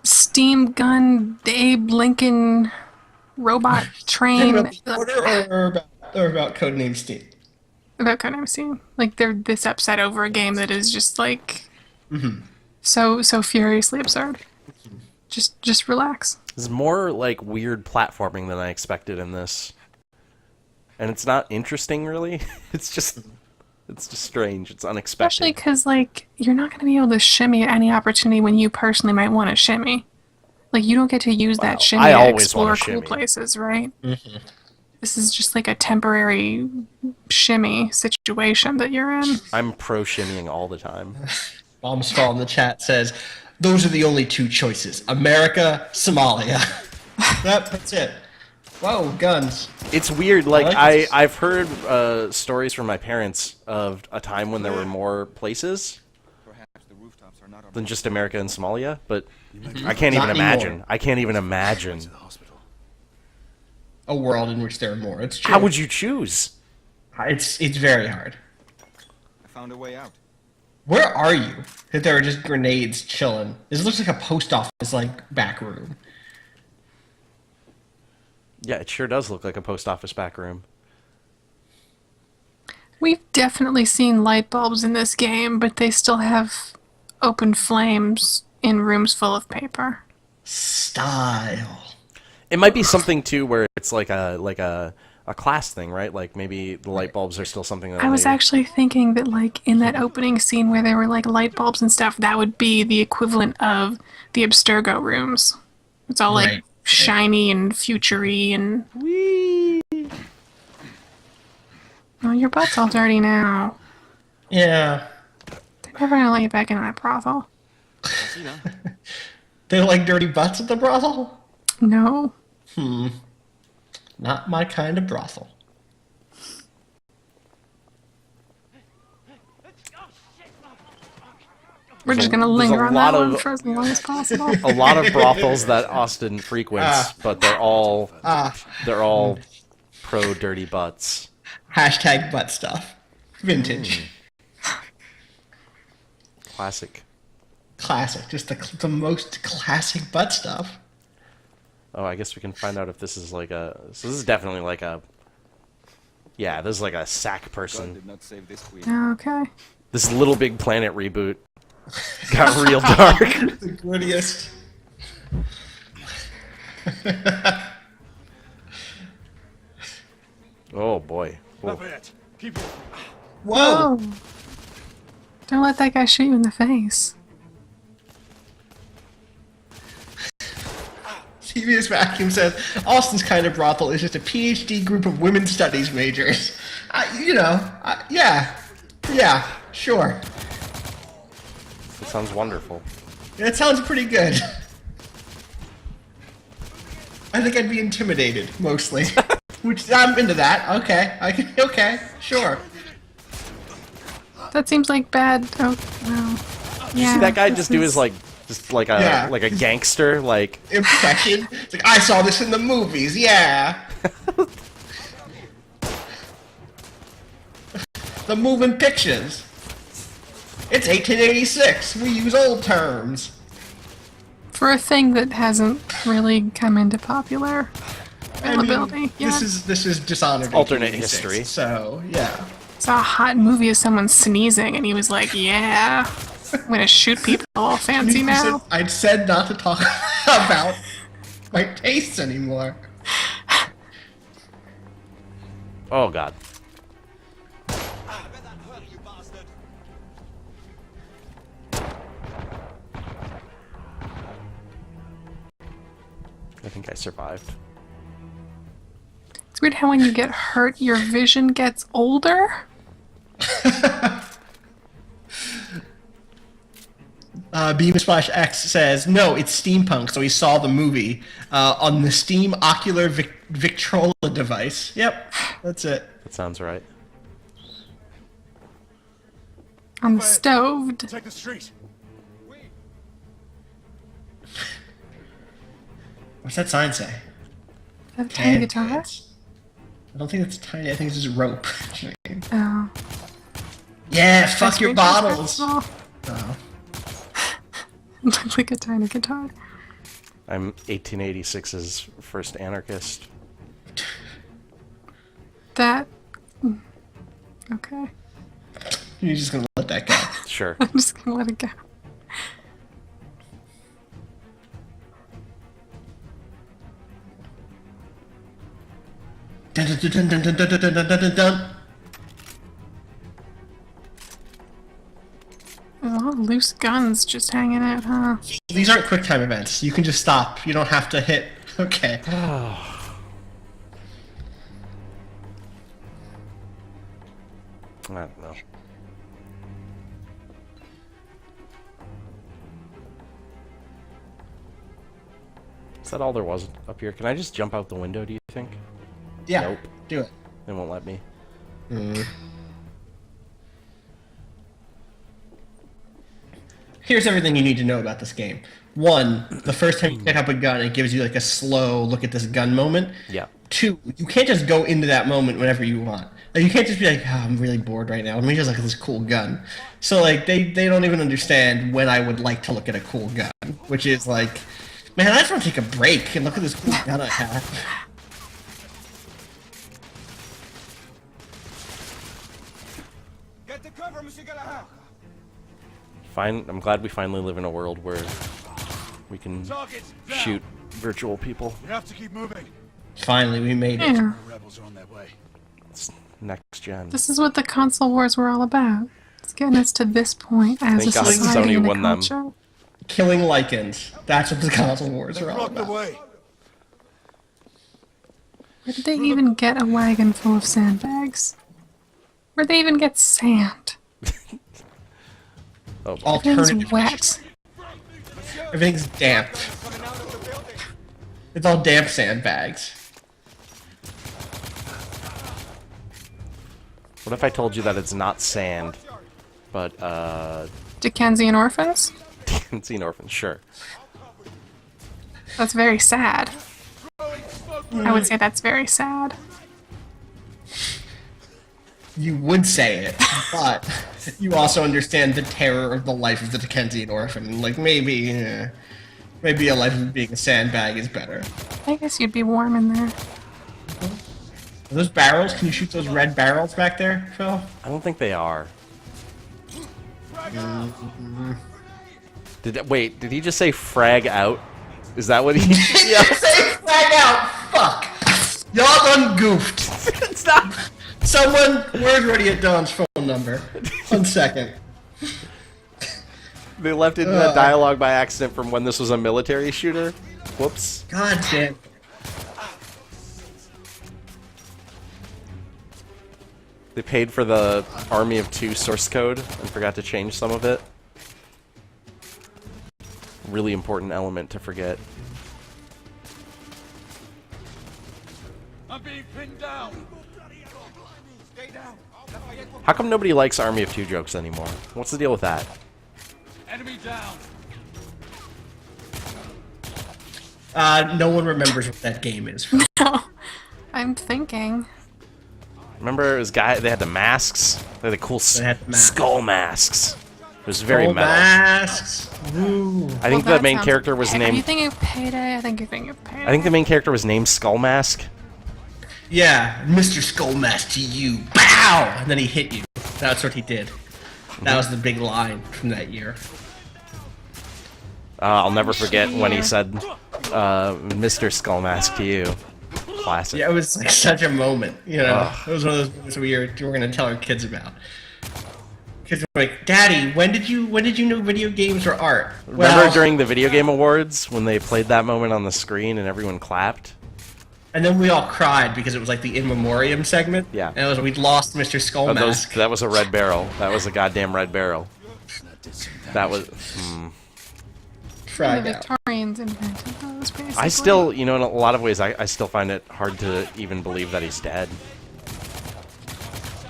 steam gun, Abe Lincoln, robot train. About the order or about Codename Steam? About Codename Steam. Like, they're this upset over a game that is just, like, so furiously absurd. Just relax. There's more, like, weird platforming than I expected in this. And it's not interesting, really. It's just strange. It's unexpected. Especially because, like, you're not going to be able to shimmy at any opportunity when you personally might want to shimmy. Like, you don't get to use that shimmy to explore cool places, right? Mm-hmm. This is just like a temporary shimmy situation that you're in. I'm pro-shimmying all the time. Bombs Fall in the chat says, those are the only two choices. America, Somalia. That's it. Whoa, guns. It's weird. Like, I've heard stories from my parents of a time when there were more places than just America and Somalia, but I can't even imagine. Anymore. I can't even imagine a world in which there are more. It's true. How would you choose? It's very hard. I found a way out. Where are you? That there are just grenades chilling. This looks like a post office, like, back room. Yeah, it sure does look like a post office back room. We've definitely seen light bulbs in this game, but they still have open flames in rooms full of paper. Style. It might be something too where it's like a class thing, right? Like maybe the light bulbs are still something that I was actually thinking that, like, in that opening scene where there were, like, light bulbs and stuff, that would be the equivalent of the Abstergo rooms. It's all, like, shiny and future-y and... Whee! Oh, your butt's all dirty now. Yeah. They're never gonna let you back into that brothel. They like dirty butts at the brothel? No. Not my kind of brothel. We're just gonna linger on that one for as long as possible. A lot of brothels that Austin frequents, but they're all pro dirty butts. Hashtag butt stuff. Vintage. Classic. Classic. Just the most classic butt stuff. Oh, I guess we can find out if this is like a... So this is definitely like a... Yeah, this is like a sack person. Okay. This Little Big Planet reboot got real dark. The grittiest. Oh, boy. Whoa. Whoa! Don't let that guy shoot you in the face. CBS Vacuum says, Austin's kind of brothel is just a PhD group of women's studies majors. Yeah, sure. It sounds wonderful. It sounds pretty good. I think I'd be intimidated, mostly. Which, I'm into that. Okay, sure. That seems like bad. Oh, well. Did you see that guy just do his, like a gangster, like... impression? It's like, I saw this in the movies, yeah. The moving pictures. It's 1886. We use old terms. For a thing that hasn't really come into popular availability yet. This is Dishonored. Alternate 1886, history. So, yeah. saw a hot movie of someone sneezing, and he was like, "Yeah, I'm gonna shoot people all fancy now." I'd said not to talk about my tastes anymore. Oh god. I think I survived. It's weird how when you get hurt, your vision gets older. Beam Splash X says, no, it's steampunk, so he saw the movie on the Steam Ocular Victrola device. Yep, that's it. That sounds right. On the stove. Take the street. What's that sign say? Have a tiny guitar? I don't think it's tiny, I think it's just rope. Oh. Yeah, fuck your bottles! Oh. Looks like a tiny guitar. I'm 1886's first anarchist. That... Okay. You're just gonna let that go. Sure. I'm just gonna let it go. Dun, dun, dun, dun, dun, dun, dun, dun, dun, dun, dun. There's a lot of loose guns just hanging out, huh? These aren't quick time events. You can just stop. You don't have to hit. Okay. I don't know. Is that all there was up here? Can I just jump out the window, do you think? Yeah, nope. Do it. They won't let me. Here's everything you need to know about this game. One, the first time you pick up a gun, it gives you like a slow look at this gun moment. Yeah. Two, you can't just go into that moment whenever you want. Like, you can't just be like, oh, I'm really bored right now. Let me just look at this cool gun. So like they don't even understand when I would like to look at a cool gun, which is like, man, I just want to take a break and look at this cool gun I have. Get the cover, Monsieur Galahad. Fine. I'm glad we finally live in a world where we can shoot virtual people. We have to keep moving. Finally, we made it. Yeah. Rebels are on their way. It's next gen. This is what the console wars were all about. It's getting us to this point as Thank a God society Sony and a won them. culture. Killing lichens. That's what the console wars are all about. Where did they even get a wagon full of sandbags? Where'd they even get sand? Oh, Everything's wet. Everything's damp. It's all damp sandbags. What if I told you that it's not sand, but Dickensian orphans? Dickensian orphans, sure. That's very sad. I would say that's very sad. You would say it, but you also understand the terror of the life of the Dickensian orphan. Like, maybe a life of being a sandbag is better. I guess you'd be warm in there. Are those barrels? Can you shoot those red barrels back there, Phil? I don't think they are. Wait, did he just say frag out? Is that what he Yeah. Say frag out! Fuck! Y'all done goofed. It's not. Someone, where's ready at Dawn's phone number? 1 second. They left in that dialogue by accident from when this was a military shooter. Whoops. God damn. They paid for the Army of Two source code and forgot to change some of it. Really important element to forget. I'm being pinned down. How come nobody likes Army of Two jokes anymore? What's the deal with that? Enemy down. No one remembers what that game is. No, I'm thinking. Remember, it was they had the masks. They had the cool skull masks. It was very Skull metal. masks. Woo. I think the main character was Are you named. thinking of Payday? I think you're thinking of Payday. I think the main character was named Skull Mask. Yeah, Mr. Skullmask to you. Bow! And then he hit you. That's what he did. That was the big line from that year. I'll never forget when he said, Mr. Skullmask to you. Classic. Yeah, it was like such a moment, you know? It was one of those moments we're going to tell our kids about. Kids were like, Daddy, when did you know video games were art? Remember during the Video Game Awards when they played that moment on the screen and everyone clapped? And then we all cried because it was like the in memoriam segment. Yeah. And it was we'd lost Mr. Skullmask. That was a red barrel. That was a goddamn red barrel. That was... The Victorians invented those, basically. I still, you know, in a lot of ways, I still find it hard to even believe that he's dead.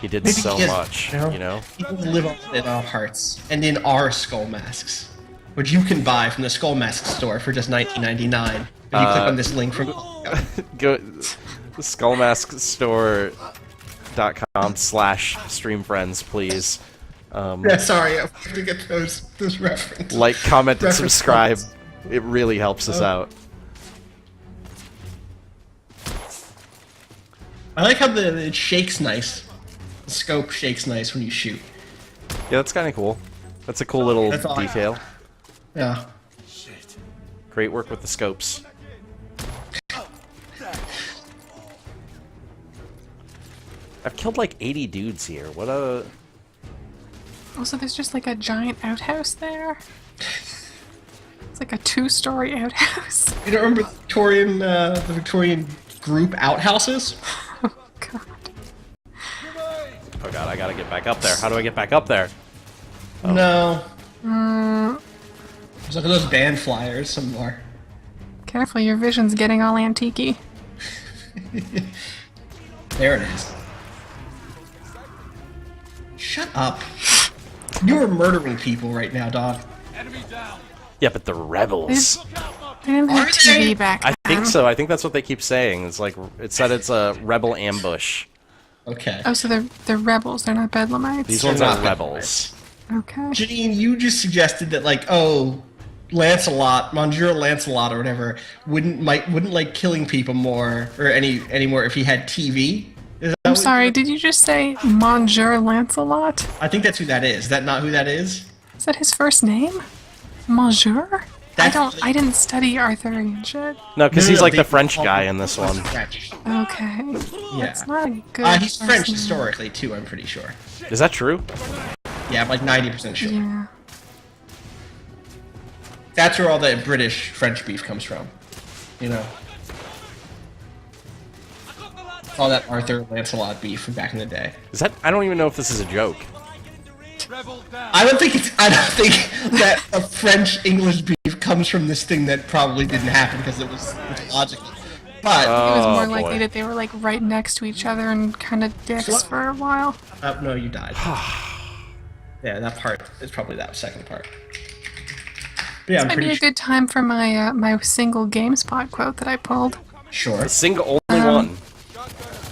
He did so much, you know? He will live up in our hearts and in our skull masks, which you can buy from the Skull Mask store for just $19.99. If you click on this link from go skullmaskstore.com/StreamFriends, please. Yeah, sorry, I have to get those references. Like, comment, and subscribe. It really helps us out. I like how it shakes nice. The scope shakes nice when you shoot. Yeah, that's kind of cool. That's a cool little detail. Yeah. Great work with the scopes. I've killed like 80 dudes here. What a... Also, there's just like a giant outhouse there. It's like a 2-story outhouse. You don't remember the Victorian group outhouses? Oh god. Oh god, I gotta get back up there. How do I get back up there? Oh. No. There's like those band flyers somewhere. Careful, your vision's getting all antique-y. There it is. Shut up. You're murdering people right now, dog. Yeah, but the rebels. They didn't have TV back then. I think so. I think that's what they keep saying. It's like, it said it's a rebel ambush. Okay. Oh, so they're rebels. They're not bedlamites. These ones are rebels. Okay. Janine, you just suggested that, like, Lancelot, Monsieur Lancelot or whatever, wouldn't like killing people more or any more if he had TV. I'm sorry, did you just say Monsieur Lancelot? I think that's who that is. Is that not who that is? Is that his first name? Monsieur? I didn't study Arthurian shit. No, because he's like the French guy in this one. Okay. Yeah. That's not a good he's French historically too, I'm pretty sure. Is that true? Yeah, I'm like 90% sure. Yeah. That's where all the British-French beef comes from. You know? All that Arthur Lancelot beef from back in the day. Is that? I don't even know if this is a joke. I don't think that a French-English beef comes from this thing that probably didn't happen because it's logical. But it was more likely that they were like right next to each other and kind of dicks for a while. No, you died. Yeah, that part is probably that second part. But yeah, this might be a good time for my my single GameSpot quote that I pulled. Sure. A single only one.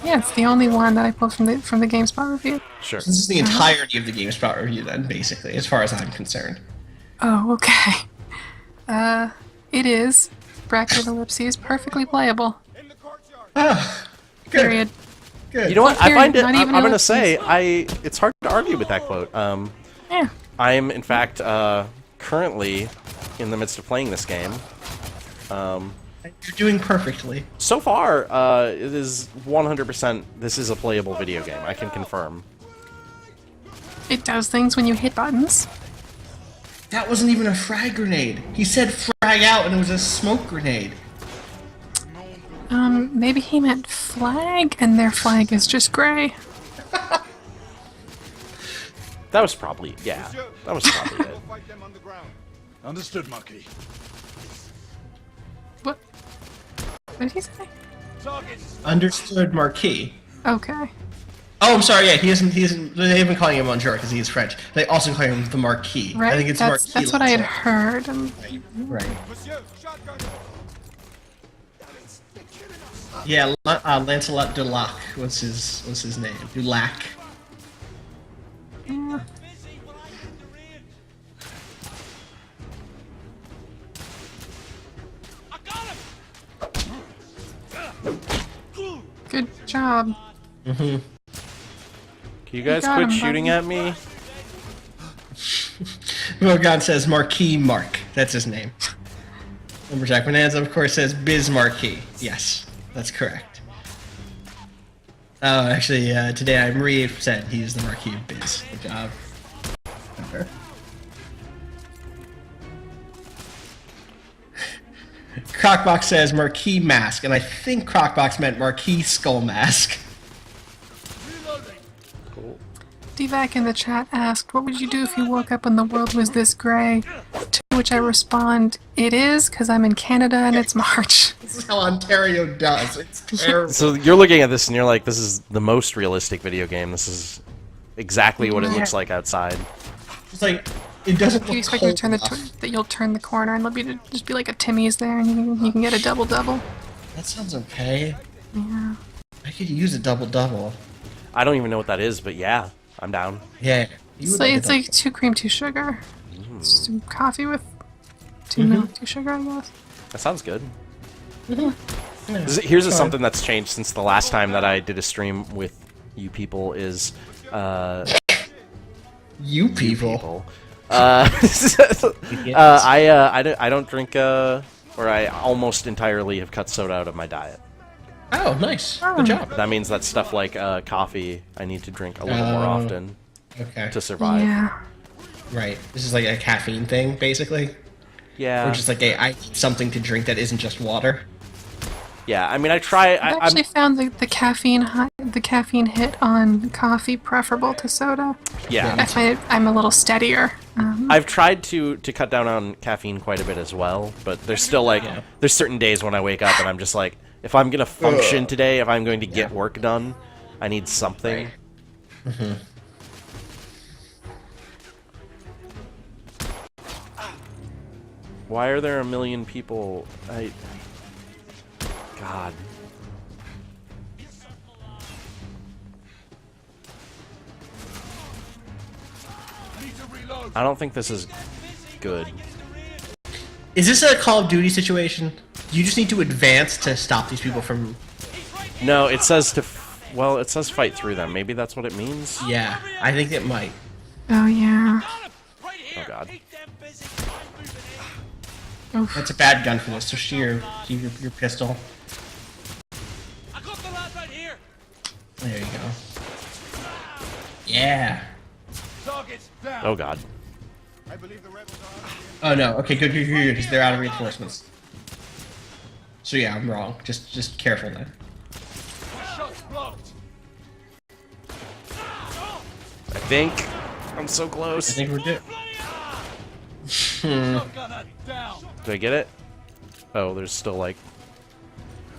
Yeah, it's the only one that I pulled from the GameSpot review. Sure. This is the entirety of the GameSpot review, then, basically, as far as I'm concerned. Oh, okay. It is, bracket ellipses, perfectly playable. Ah, good. Period. Good. You know what? I find it. Not I'm even gonna say it's hard to argue with that quote. Yeah. I am in fact currently in the midst of playing this game. You're doing perfectly. So far, it is 100%. This is a playable video game. I can confirm. It does things when you hit buttons. That wasn't even a frag grenade. He said frag out, and it was a smoke grenade. Maybe he meant flag, and their flag is just gray. That was probably That was probably it. Understood, Marquis. What? What did he say? Understood, Marquis. Okay. Oh, I'm sorry. Yeah, he isn't. They haven't calling him Monsieur because he is French. They also call him the Marquis. Right. I think it's that's Marquis. That's what I had heard. Right. Yeah, Lancelot Dulac was his name. Dulac. Yeah. Good job. Can you guys got quit him, shooting buddy. at me? Mogon says Marquis Mark. That's his name. Lumberjack Bonanza, of course, says Biz Marquis. Yes, that's correct. Oh, actually, today Marie said he's the Marquis of Biz. Good job. Okay. Crocbox says Marquis Mask, and I think Crocbox meant Marquis Skull Mask. Dvac in the chat asked, what would you do if you woke up and the world was this gray? To which I respond, it is, because I'm in Canada and it's March. This is how Ontario does. It's terrible. So you're looking at this and you're like, this is the most realistic video game. This is exactly what it looks like outside. It's like, it doesn't Do you look expect you to cold turn enough. that you'll turn the corner and there'll be just be like a Timmy's there and you can get a double-double? That sounds okay. Yeah. I could use a double-double. I don't even know what that is, but yeah, I'm down. Yeah. It's like 2 cream, 2 sugar. Some coffee with 2 milk, 2 sugar, I guess. That sounds good. Yeah, Here's fine. something that's changed since the last time that I did a stream with you people is You people. I don't drink or I almost entirely have cut soda out of my diet. Oh, nice. Good job. That means that stuff like coffee I need to drink a little more often to survive. Yeah. Right. This is like a caffeine thing, basically. Yeah. Or just like I need something to drink that isn't just water. Yeah, I mean, I try. I've actually found the caffeine hit on coffee preferable to soda. Yeah. I find I'm a little steadier. I've tried to cut down on caffeine quite a bit as well, but there's still like there's certain days when I wake up and I'm just like, if I'm gonna function today, if I'm going to get work done, I need something. Right. Why are there a million people? God. I don't think this is good. Is this a Call of Duty situation? You just need to advance to stop these people from... No, it says well, it says fight through them. Maybe that's what it means? Yeah, I think it might. Oh, yeah. Oh, God. That's a bad gun for this, so your pistol. There you go. Yeah. Oh, God. Oh, no. Okay, good, because they're out of reinforcements. So yeah, I'm wrong. Just careful then. I think I'm so close. I think we're good. Do I get it? Oh, there's still like...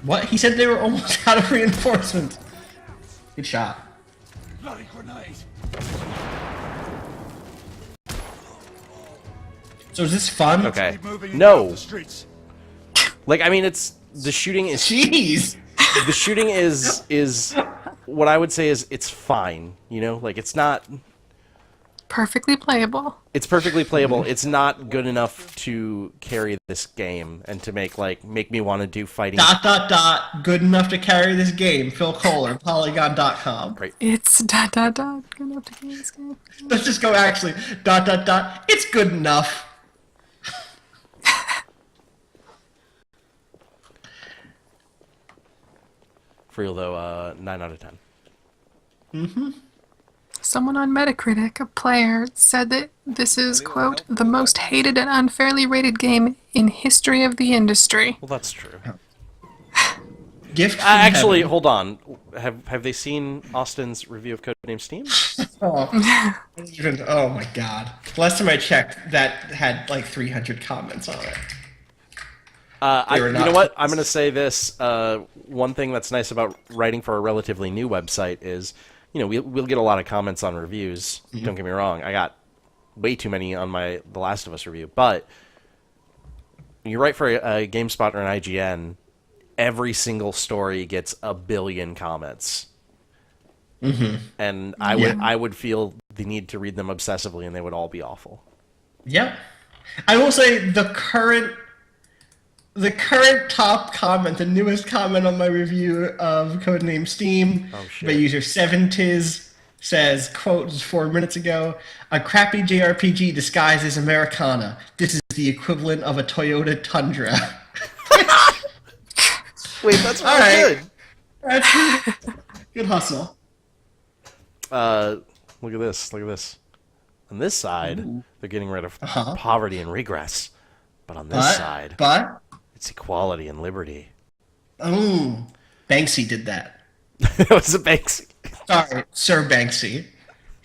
What? He said they were almost out of reinforcements. Good shot. Bloody grenade. So is this fun? Okay. No. Like, I mean, it's... The shooting is... Jeez! The shooting is... What I would say is it's fine, you know? Like, it's not... Perfectly playable. It's perfectly playable. It's not good enough to carry this game and to make me want to do fighting. ... Good enough to carry this game. Phil Kohler, Polygon.com. Right. It's ... Good enough to carry this game. Let's just go actually ... It's good enough. For real though, 9 out of 10. Mm-hmm. Someone on Metacritic, a player, said that this is, quote, the most hated and unfairly rated game in history of the industry. Well, that's true. Gift from actually, heaven. hold on. Have they seen Austin's review of Codename Steam? Oh my god. Last time I checked, that had like 300 comments on it. You know what? I'm going to say this. One thing that's nice about writing for a relatively new website is, you know, we'll get a lot of comments on reviews. Mm-hmm. Don't get me wrong. I got way too many on my The Last of Us review. But when you write for a GameSpot or an IGN, every single story gets a billion comments. Mm-hmm. And I would feel the need to read them obsessively, and they would all be awful. Yep. I will say the current the current top comment, the newest comment on my review of Codename Steam, by user 7tiz, says, quote, 4 minutes ago, a crappy JRPG disguised as Americana. This is the equivalent of a Toyota Tundra. Wait, that's all really right. good. That's good hustle. Look at this. Look at this. On this side, they're getting rid of poverty and regress. But on this side, it's equality and liberty. Oh, Banksy did that. It was a Banksy. Sorry, Sir Banksy.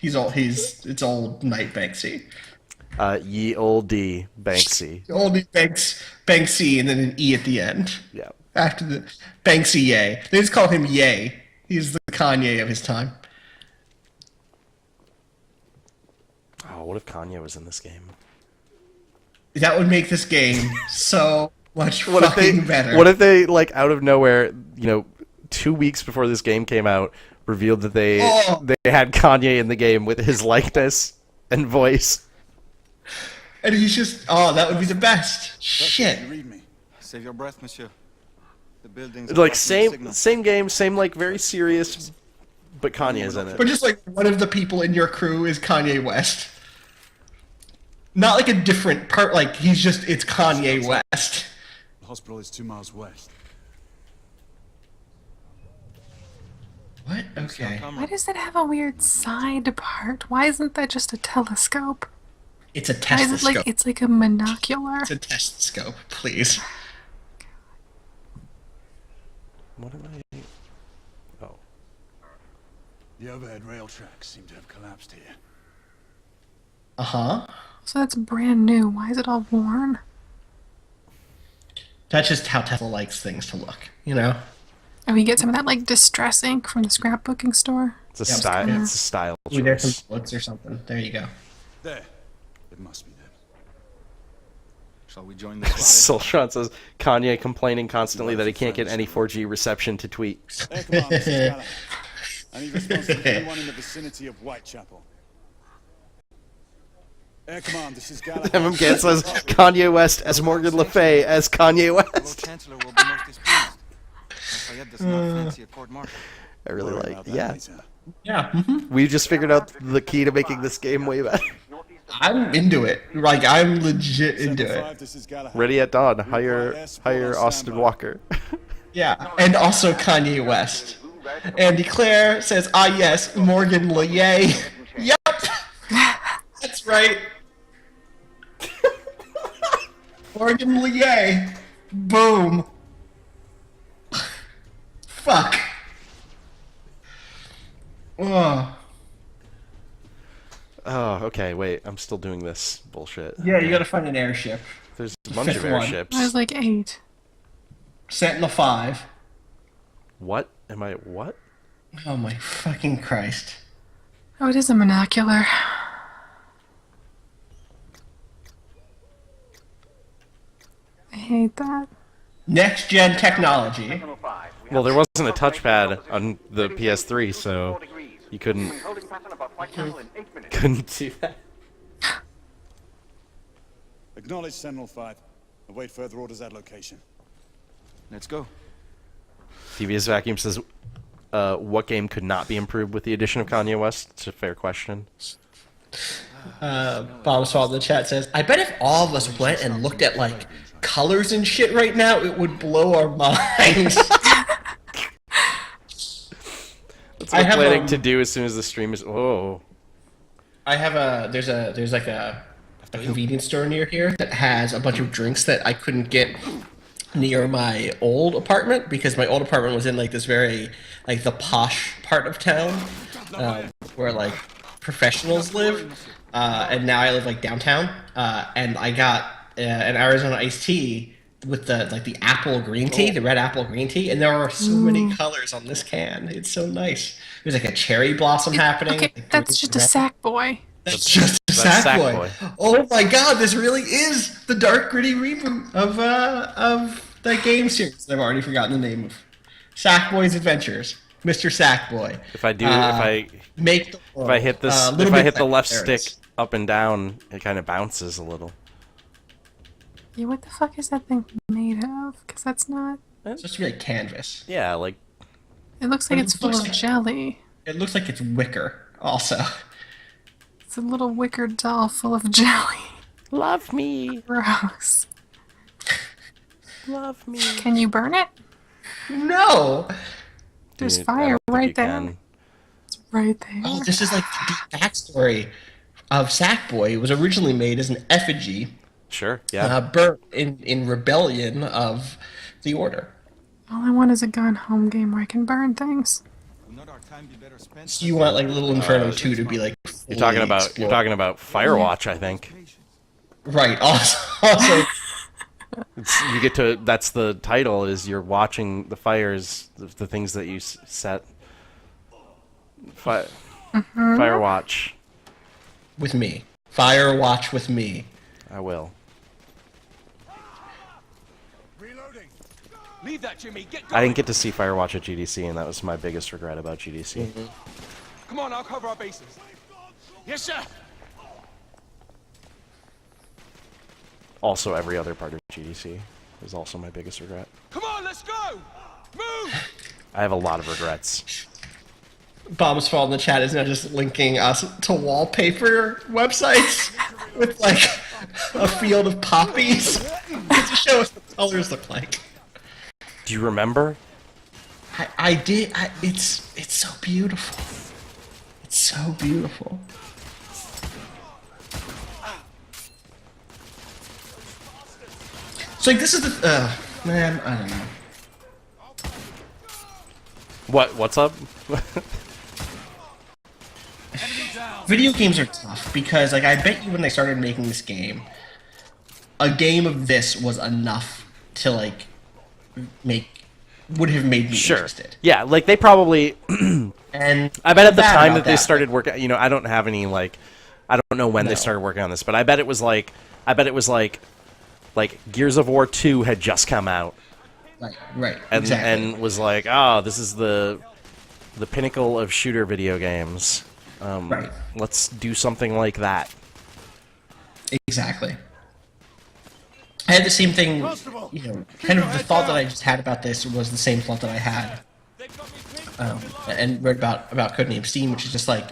It's old Knight Banksy. Ye old D Banksy. Old Banksy and then an E at the end. Yeah. After the Banksy Ye. They just call him Ye. He's the Kanye of his time. Oh, what if Kanye was in this game? That would make this game so much fucking better. What if they, like, out of nowhere, 2 weeks before this game came out, revealed that they had Kanye in the game with his likeness and voice? And he's just, that would be the best. Shit. Read me. Save your breath, monsieur. The buildings. Like, same game, same, like, very serious, but Kanye's in it. But just, like, one of the people in your crew is Kanye West. Not like a different part, like, it's Kanye West. The hospital is 2 miles west. What? Okay. Why does it have a weird side part? Why isn't that just a telescope? It's a Why is testoscope. it's like a monocular? It's a testoscope, please. What am I... Oh. The overhead rail tracks seem to have collapsed here. Uh-huh. So that's brand new. Why is it all worn? That's just how Tesla likes things to look, you know? And we get some of that, like, distress ink from the scrapbooking store. It's a style. It's a style choice. There's some bullets or something. There you go. There. It must be them. Shall we join this one? Soltron says, Kanye complaining constantly that he can't get any 4G reception to tweet. Air Command, this is Gallagher. I need response from anyone in the vicinity of Whitechapel. Air Command, this is Gallagher. MMK says, Kanye West as Morgan Le Fay as Kanye West. Chancellor will be most displeased. Lafayette does not fancy a court-martial. I really like, yeah. Yeah. We just figured out the key to making this game way better. I'm into it. Like, I'm legit into it. Ready at dawn. Hire Austin Walker. Yeah, and also Kanye West. Andy Clare says, yes, Morgan Le Ye. Yep. That's right. Morgan Le Ye. Boom. Fuck. Oh. Oh, okay, wait. I'm still doing this bullshit. Yeah, you gotta find an airship. There's a bunch of airships. There's like 8. Sentinel 5. What? Am I... what? Oh my fucking Christ. Oh, it is a monocular. I hate that. Next gen technology. Well, there wasn't a touchpad on the PS3, so you couldn't do that. Acknowledge Sentinel 5. Await further orders at location. Let's go. TVS Vacuum says, what game could not be improved with the addition of Kanye West? It's a fair question. Bob Swab in the chat says, I bet if all of us went and looked at, like, colors and shit right now, it would blow our minds. That's what I'm planning to do as soon as the stream is... Oh. I have there's like a convenience store near here that has a bunch of drinks that I couldn't get near my old apartment because my old apartment was in like this very, like the posh part of town where like professionals live, and now I live like downtown, and I got an Arizona iced tea with the apple green tea, the red apple green tea, and there are so many colors on this can. It's so nice. There's like a cherry blossom happening. Okay, like, that's just a sack boy. That's just a Sackboy. Oh my god, this really is the dark gritty reboot of that game series that I've already forgotten the name of. Sackboy's Adventures. Mr. Sackboy. If I do, make the if I hit this, if I hit the left stick up and down, it kind of bounces a little. Yeah, what the fuck is that thing made of? Because that's not... It's supposed to be like canvas. Yeah, like... It looks like it's full of jelly. It looks like it's wicker, also. It's a little wicker doll full of jelly. Love me. Gross. Love me. Can you burn it? No! There's Dude, fire right there. can. It's right there. Oh, this is like the deep backstory of Sackboy. It was originally made as an effigy. Sure, yeah. Burnt in rebellion of the Order. All I want is a gone home game where I can burn things. So you want like Little Inferno 2 to be like You're talking about explored. Firewatch, I think. Right. Also You get to, that's the title, is you're watching the fires, the things that you set. Firewatch. with me. Firewatch with me. I will. Leave that, Jimmy. Get I didn't get to see Firewatch at GDC, and that was my biggest regret about GDC. Come on, I'll cover our bases. Yes, sir. Also, every other part of GDC is also my biggest regret. Come on, let's go. Move. I have a lot of regrets. Bombs Fall in the chat is now just linking us to wallpaper websites with like a field of poppies to show us what the colors look like. Do you remember? I did. It's so beautiful. It's so beautiful. So like this is the man. I don't know. What's up? Video games are tough because, like, I bet you when they started making this game, a game of this was enough to like would have made me interested. Yeah, like they probably. And I bet at the bad time about that they that, started working, you know, I don't have any like, I don't know when they started working on this, but I bet it was like Gears of War 2 had just come out. Right, and, exactly. And was like, oh, this is the pinnacle of shooter video games. Right. Let's do something like that. Exactly. I had the same thing, you know, kind of the thought that I just had about this was the same thought that I had, and read about Codename Steam, which is just like,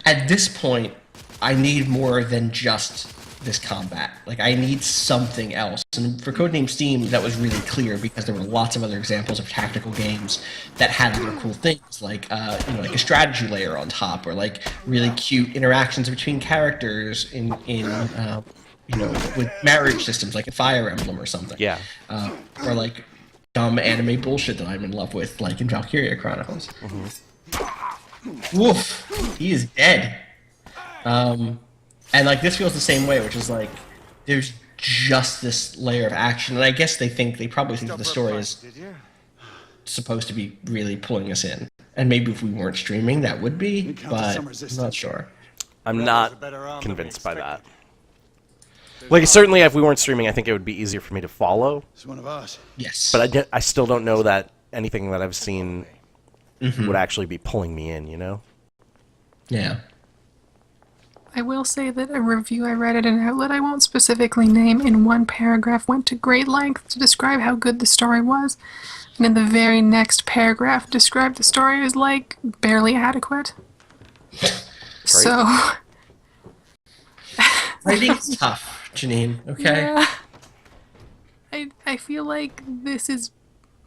at this point, I need more than just this combat. Like, I need something else. And for Codename Steam, that was really clear because there were lots of other examples of tactical games that had other cool things, like, you know, like a strategy layer on top, or like really cute interactions between characters in you know, with marriage systems, like a Fire Emblem or something. Yeah. Or like dumb anime bullshit that I'm in love with, like in Valkyria Chronicles. Woof! He is dead. And like this feels the same way, which is like there's just this layer of action, and I guess they probably think that the story is supposed to be really pulling us in. And maybe if we weren't streaming, that would be, but I'm not sure. I'm not convinced by that. Like, certainly if we weren't streaming, I think it would be easier for me to follow. It's one of us. Yes. But I still don't know that anything that I've seen would actually be pulling me in, you know? Yeah. I will say that a review I read at an outlet I won't specifically name in one paragraph went to great length to describe how good the story was, and in the very next paragraph described the story as, like, barely adequate. So... Writing's tough, Janine, okay? Yeah. I feel like this is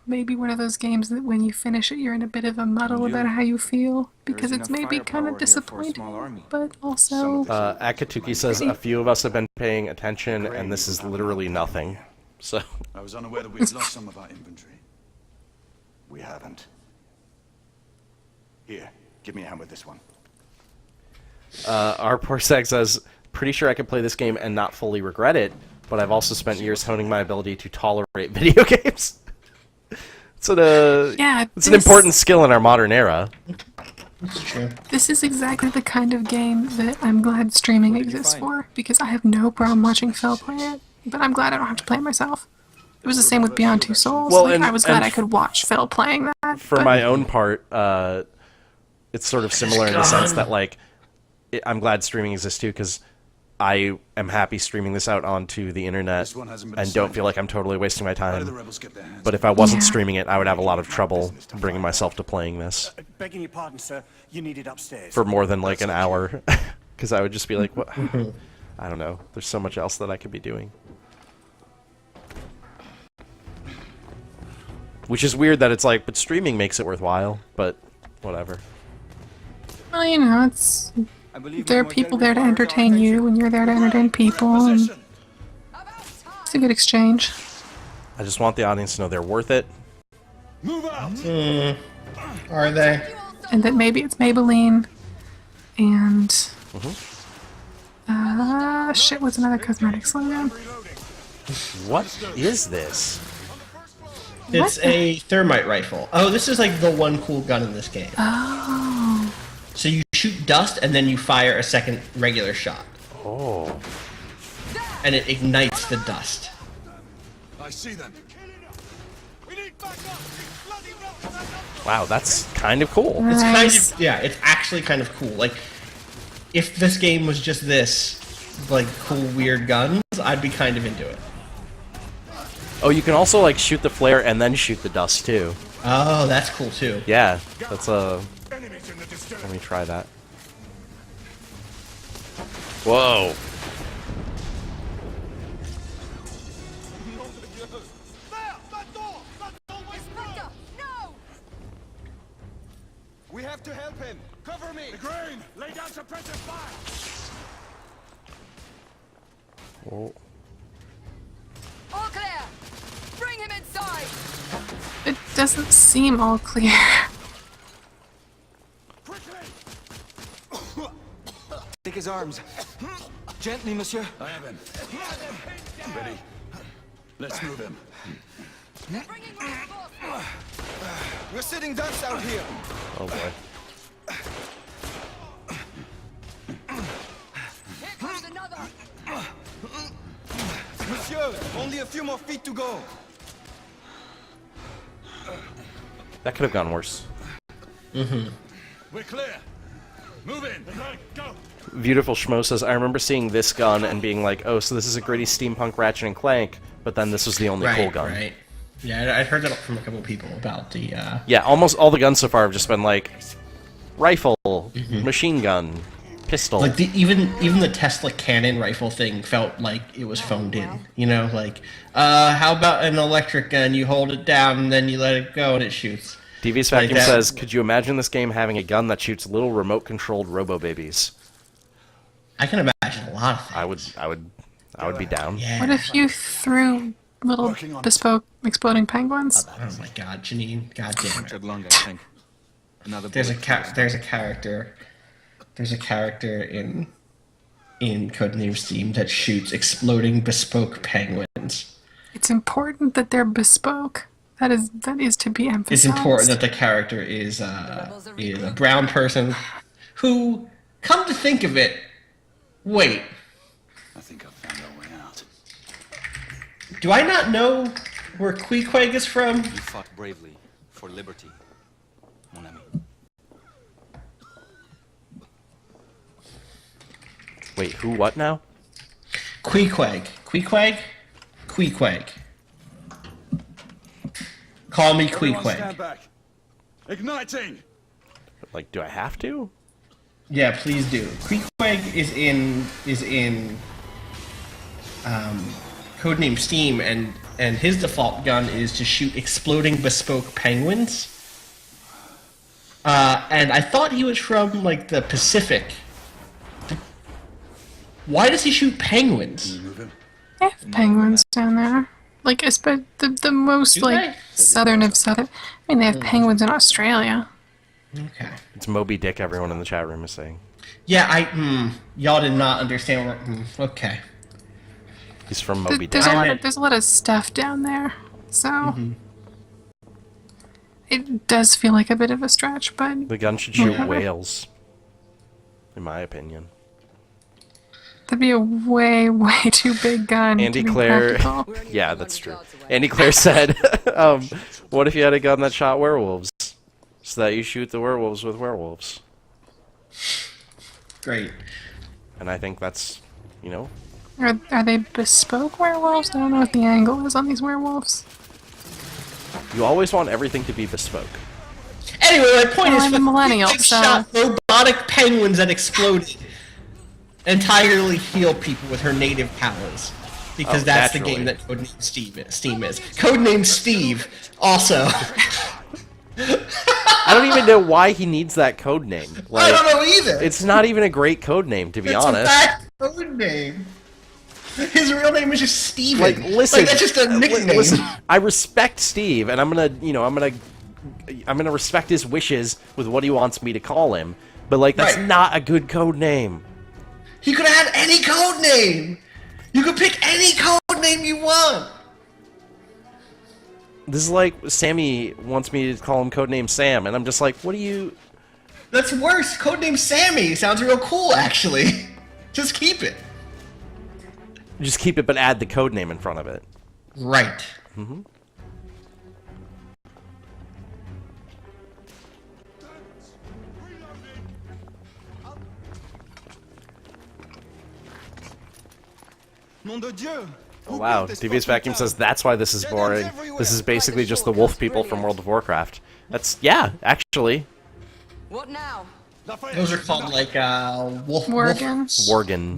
maybe one of those games that when you finish it, you're in a bit of a muddle about how you feel, because it's maybe kind of disappointing, but also... Akatuki says, a few of us have been paying attention, and this is literally nothing. So I was unaware that we'd lost some of our inventory. We haven't. Here, give me a hand with this one. Our poor Seg says, pretty sure I could play this game and not fully regret it, but I've also spent years honing my ability to tolerate video games. It's an important skill in our modern era. That's true. This is exactly the kind of game that I'm glad streaming exists for, because I have no problem watching Phil play it, but I'm glad I don't have to play it myself. It was the same with Beyond Two Souls. Well, I was glad I could watch Phil playing that. For my own part, it's sort of similar in the sense that, like, I'm glad streaming exists too, because I am happy streaming this out onto the internet and don't feel like I'm totally wasting my time. But if I wasn't streaming it, I would have a lot of trouble bringing myself to playing this. Begging your pardon, sir. You need it upstairs. For more than like an hour. Because I would just be like, what? I don't know. There's so much else that I could be doing. Which is weird that it's like, but streaming makes it worthwhile. But whatever. Well, you know, it's... There are people there to entertain you, and you're there to entertain people, and it's a good exchange. I just want the audience to know they're worth it. Move out. Are they? And that maybe it's Maybelline, and shit was another cosmetic slogan. What is this? It's a thermite rifle. Oh, this is like the one cool gun in this game. Oh. So you shoot dust and then you fire a second regular shot. Oh. And it ignites the dust. I see them. Wow, that's kind of cool. It's kind of, yeah, it's actually kind of cool. Like, if this game was just this, like, cool, weird guns, I'd be kind of into it. Oh, you can also, like, shoot the flare and then shoot the dust, too. Oh, that's cool, too. Yeah, that's a... Let me try that. Whoa. We have to help him. Cover me. The grain. Lay down suppressive fire. Oh. All clear. Bring him inside. It doesn't seem all clear. Take his arms. Gently, monsieur. I have him. Ready. Let's move him. We're sitting ducks out here. Oh boy. Here comes another. Monsieur, only a few more feet to go. That could have gone worse. We're clear. Move in. Go. Beautiful Schmo says, I remember seeing this gun and being like, oh, so this is a gritty steampunk Ratchet and Clank, but then this was the only cool gun. Right. Yeah, I'd heard that from a couple of people about the, Yeah, almost all the guns so far have just been like, rifle, machine gun, pistol. Like, even the Tesla cannon rifle thing felt like it was phoned in. You know, like, how about an electric gun? You hold it down and then you let it go and it shoots. DV's Like Vacuum that. says, could you imagine this game having a gun that shoots little remote-controlled robo-babies? I can imagine a lot of things. I would be down. Yeah. What if you threw little bespoke exploding penguins? Oh my god, Janine. God damn it. Long, I think. Another There's a bullet. there's a character in Codename Steam that shoots exploding bespoke penguins. It's important that they're bespoke. That is to be emphasized. It's important that the character is a brown person who, come to think of it, wait. I think I've found our way out. Do I not know where Queequeg is from? You fought bravely for liberty, mon ami. Wait, who, what now? Queequeg. Queequeg? Queequeg. Call me Everyone Queequeg. stand back. Igniting. Like, do I have to? Yeah, please do. Queequeg is in Codename Steam, and his default gun is to shoot exploding bespoke penguins. And I thought he was from like the Pacific. Why does he shoot penguins? They have penguins down there. Like, the most, Do like, they? southern of southern. I mean, they have penguins in Australia. Okay. It's Moby Dick, everyone in the chat room is saying. Yeah, y'all did not understand where. Okay. He's from Moby Dick. There's a lot of stuff down there, so it does feel like a bit of a stretch, but The gun should shoot whatever. whales, in my opinion. That'd be a way, way too big gun. Andy to be Clare, practical. yeah, that's true. Andy Clare said, what if you had a gun that shot werewolves? So that you shoot the werewolves with werewolves. Great. And I think that's you know? Are they bespoke werewolves? I don't know what the angle is on these werewolves. You always want everything to be bespoke. Anyway, my point is, I'm a millennial, big so shot robotic penguins that exploded entirely heal people with her native powers. Because that's naturally. the game that Codename Steam is. Codename Steve, also. I don't even know why he needs that code name. Like, I don't know either. It's not even a great code name, to be honest. It's a bad code name. His real name is just Steven. Like, listen, that's just a nickname. Listen, I respect Steve, and I'm gonna respect his wishes with what he wants me to call him. But like, that's not a good code name. He could have had any code name. You could pick any code name you want. This is like Sammy wants me to call him codename Sam, and I'm just like, what do you... That's worse. Codename Sammy sounds real cool, actually. Just keep it. Just keep it, but add the codename in front of it. Right. Mm-hmm. Nom de Dieu! Oh, wow, Devious Vacuum says that's why this is boring. This is basically just the wolf people from World of Warcraft. That's, yeah, actually. What now? Those are called like Worgans. Worgen.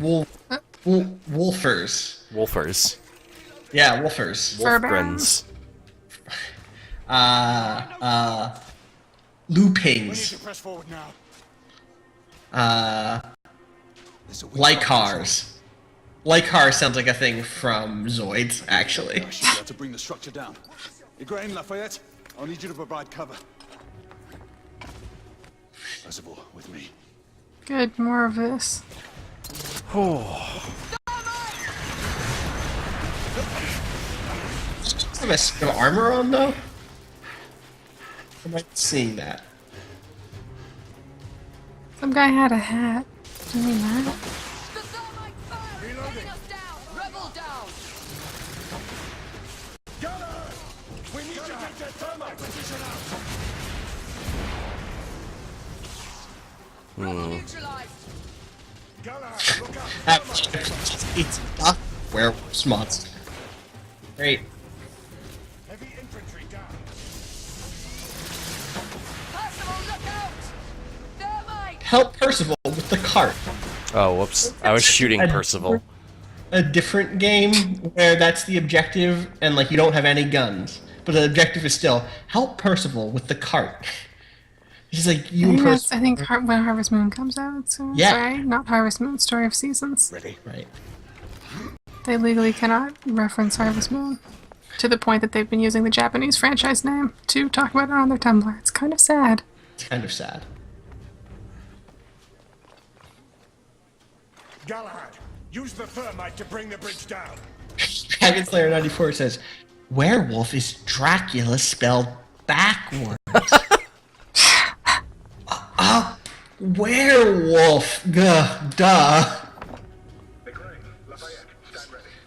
Wolfers. Wolfers. Yeah, wolfers. Wolfgrins. Loopings. Press forward now. Lykars. Lykar sounds like a thing from Zoids, actually. I should be able to bring the structure down. Igraine, Lafayette, I'll need you to provide cover. Percival, with me. Good, more of this. Have a suit of armor on, though? Am I seeing that? Some guy had a hat. Doing that. We need to get that thermite position It's a werewolf monster. Great. Heavy infantry down. Help Percival with the cart. Oh, whoops. I was shooting Percival. A different game where that's the objective and like you don't have any guns. But the objective is still help Percival with the cart. It's like you and Percival. I think when Harvest Moon comes out soon. Yeah. Right? Not Harvest Moon, Story of Seasons. Ready? Right. They legally cannot reference Harvest Moon. To the point that they've been using the Japanese franchise name to talk about it on their Tumblr. It's kind of sad. It's kind of sad. Galahad, use the thermite to bring the bridge down. Dragon Slayer 94 says, werewolf is Dracula spelled backwards. Werewolf. Duh.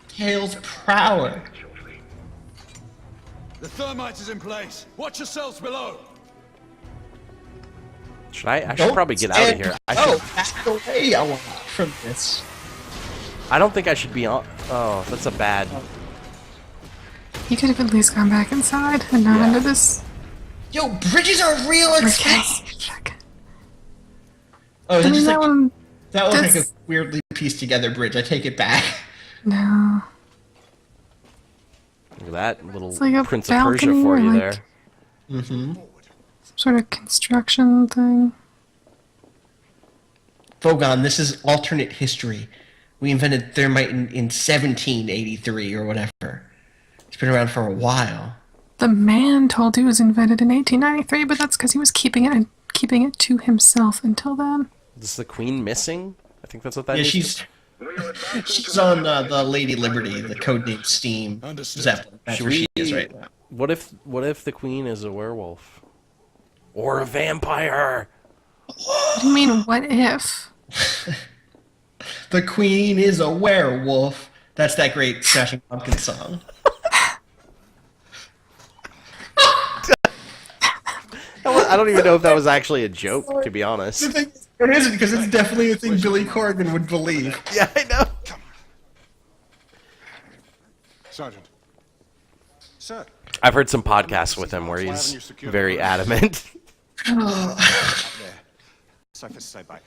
Tails Prower. The thermite is in place. Watch yourselves below. Should I should probably get out of here. Back away a lot from this. I don't think I should be on... Oh, that's a bad... You could have at least gone back inside and not into this. Yo, bridges are real expensive. Oh, is I it mean, just that like... one... That was like a weirdly pieced together bridge. I take it back. No. Look at that little It's like a Prince of Persia balcony for or you like- there. Mm-hmm. Some sort of construction thing. Vogon, this is alternate history. We invented thermite in 1783 or whatever. It's been around for a while. The man told he was invented in 1893, but that's because he was keeping it to himself until then. Is the Queen missing? I think that's what that Yeah, is. she's on the Lady Liberty, the codename Steam Zeppelin. That's where she is right now. What if the Queen is a werewolf? Or a vampire? What do you mean, what if? The Queen is a werewolf. That's that great Smashing Pumpkins song. I don't even know if that was actually a joke, to be honest. It isn't, because it's definitely a thing Billy Corgan would believe. Yeah, I know. Sergeant. Sir. I've heard some podcasts with him where he's very adamant. Up there. Cypher, stay back.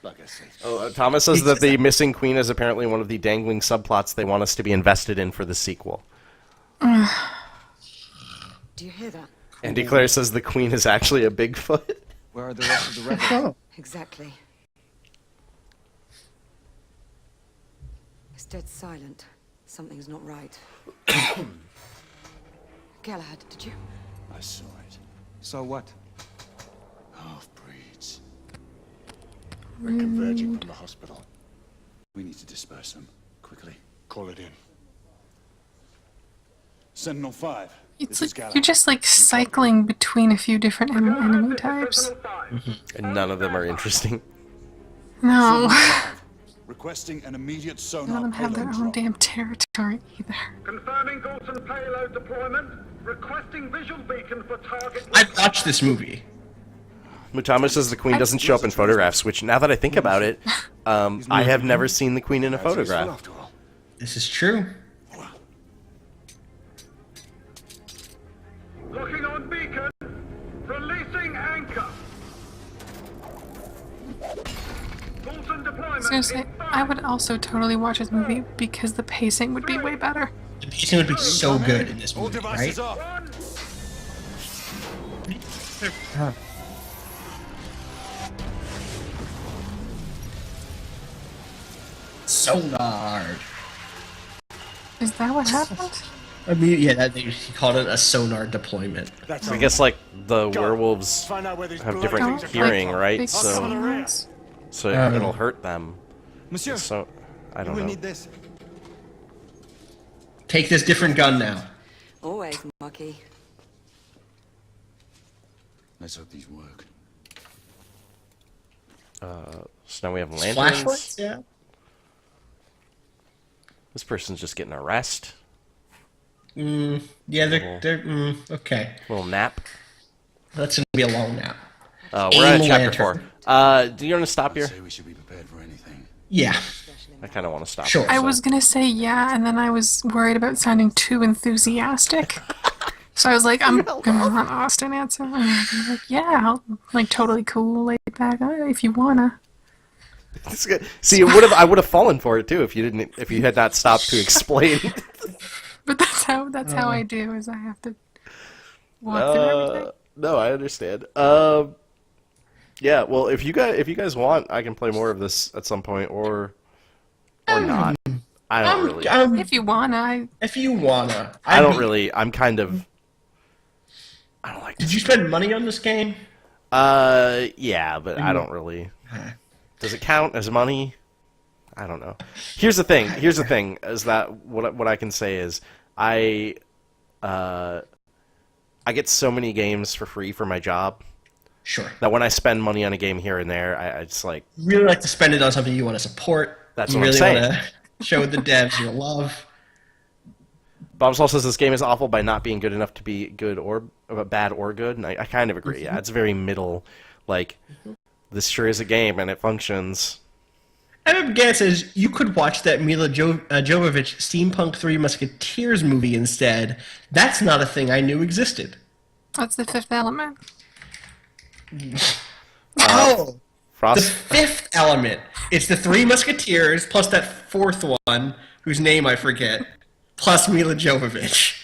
Like I said. Oh, Thomas says that the missing queen is apparently one of the dangling subplots they want us to be invested in for the sequel. Do you hear that? Andy Claire says the queen is actually a Bigfoot. Where are the rest of the rebels? Exactly. It's dead silent. Something's not right. Galahad, did you? I saw it. So what? Half-breeds. We're converging from the hospital. We need to disperse them. Quickly. Call it in. Sentinel 5. It's This is like Galahad. you're just like cycling between a few different enemy types. And none of them are interesting. No. Requesting an immediate None of sonar them have their payload own drop. damn territory either. Confirming Dalton payload deployment. Requesting visual beacon for target. I've watched this movie. Mutama says the queen doesn't show up in photographs, which, now that I think about it, I have never seen the queen in a photograph. This is true. Locking on beacon. Releasing anchor. Dalton deployment. Seriously, I would also totally watch this movie because the pacing would be way better. The pacing would be so good in this movie, right? Sonar. Is that what happened? I mean, yeah, he called it a sonar deployment. I guess, like, the werewolves have different hearing, right? So it'll hurt them. Monsieur, so, I don't know. need this. Take this different gun now. Always, Marky. Let's hope these work. So now we have lanterns. Flashlights? Yeah. This person's just getting a rest. Yeah, they're okay. Little nap. That's gonna be a long nap. We're at chapter 4. Do you want to stop here? Say we should be prepared for anything. Yeah. I kind of want to stop. Sure. Here, I so. was gonna say yeah, and then I was worried about sounding too enthusiastic. So I was like, I'm gonna let Austin answer. And I'll be like, yeah, I'll, like totally cool, laid back, if you wanna. See, I would have fallen for it too if you had not stopped to explain. But that's how I do. Is I have to walk through everything. No, I understand. Yeah, well, if you guys want, I can play more of this at some point, or not. I don't really. If you wanna, I don't really. I'm kind of. I don't like. Did you spend money on this game? Yeah, but I don't really. Does it count as money? I don't know. Here's the thing. Is that what I can say is I get so many games for free for my job. Sure. That when I spend money on a game here and there, I just like really like to spend it on something you want to support. That's you what really I'm saying. Want to show the devs your love. Bob Saul says this game is awful by not being good enough to be good or bad or good, and I kind of agree. Yeah, it's very middle. Like this sure is a game and it functions. Adam Gant says you could watch that Mila Jovovich Steampunk 3 Musketeers movie instead. That's not a thing I knew existed. That's the Fifth Element. Oh, Frost? The Fifth Element. It's the Three Musketeers plus that fourth one, whose name I forget, plus Mila Jovovich.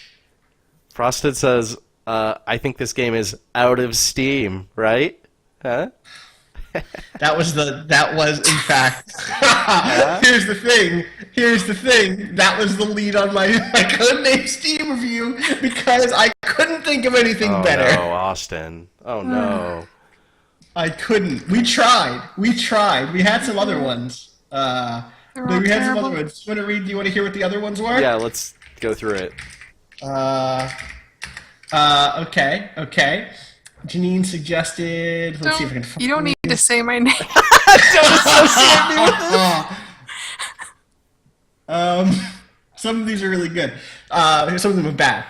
Frosted says, I think this game is out of Steam, right? Huh? That was in fact. Here's the thing. That was the lead on my codename Steam review because I couldn't think of anything better. Oh no, Austin. Oh no. I couldn't. We tried. We had some other ones. Do you want to hear what the other ones were? Yeah, let's go through it. Okay. Janine suggested. Let's see if I can find You don't need to say my name. Don't associate me with this. Some of these are really good. Some of them are bad.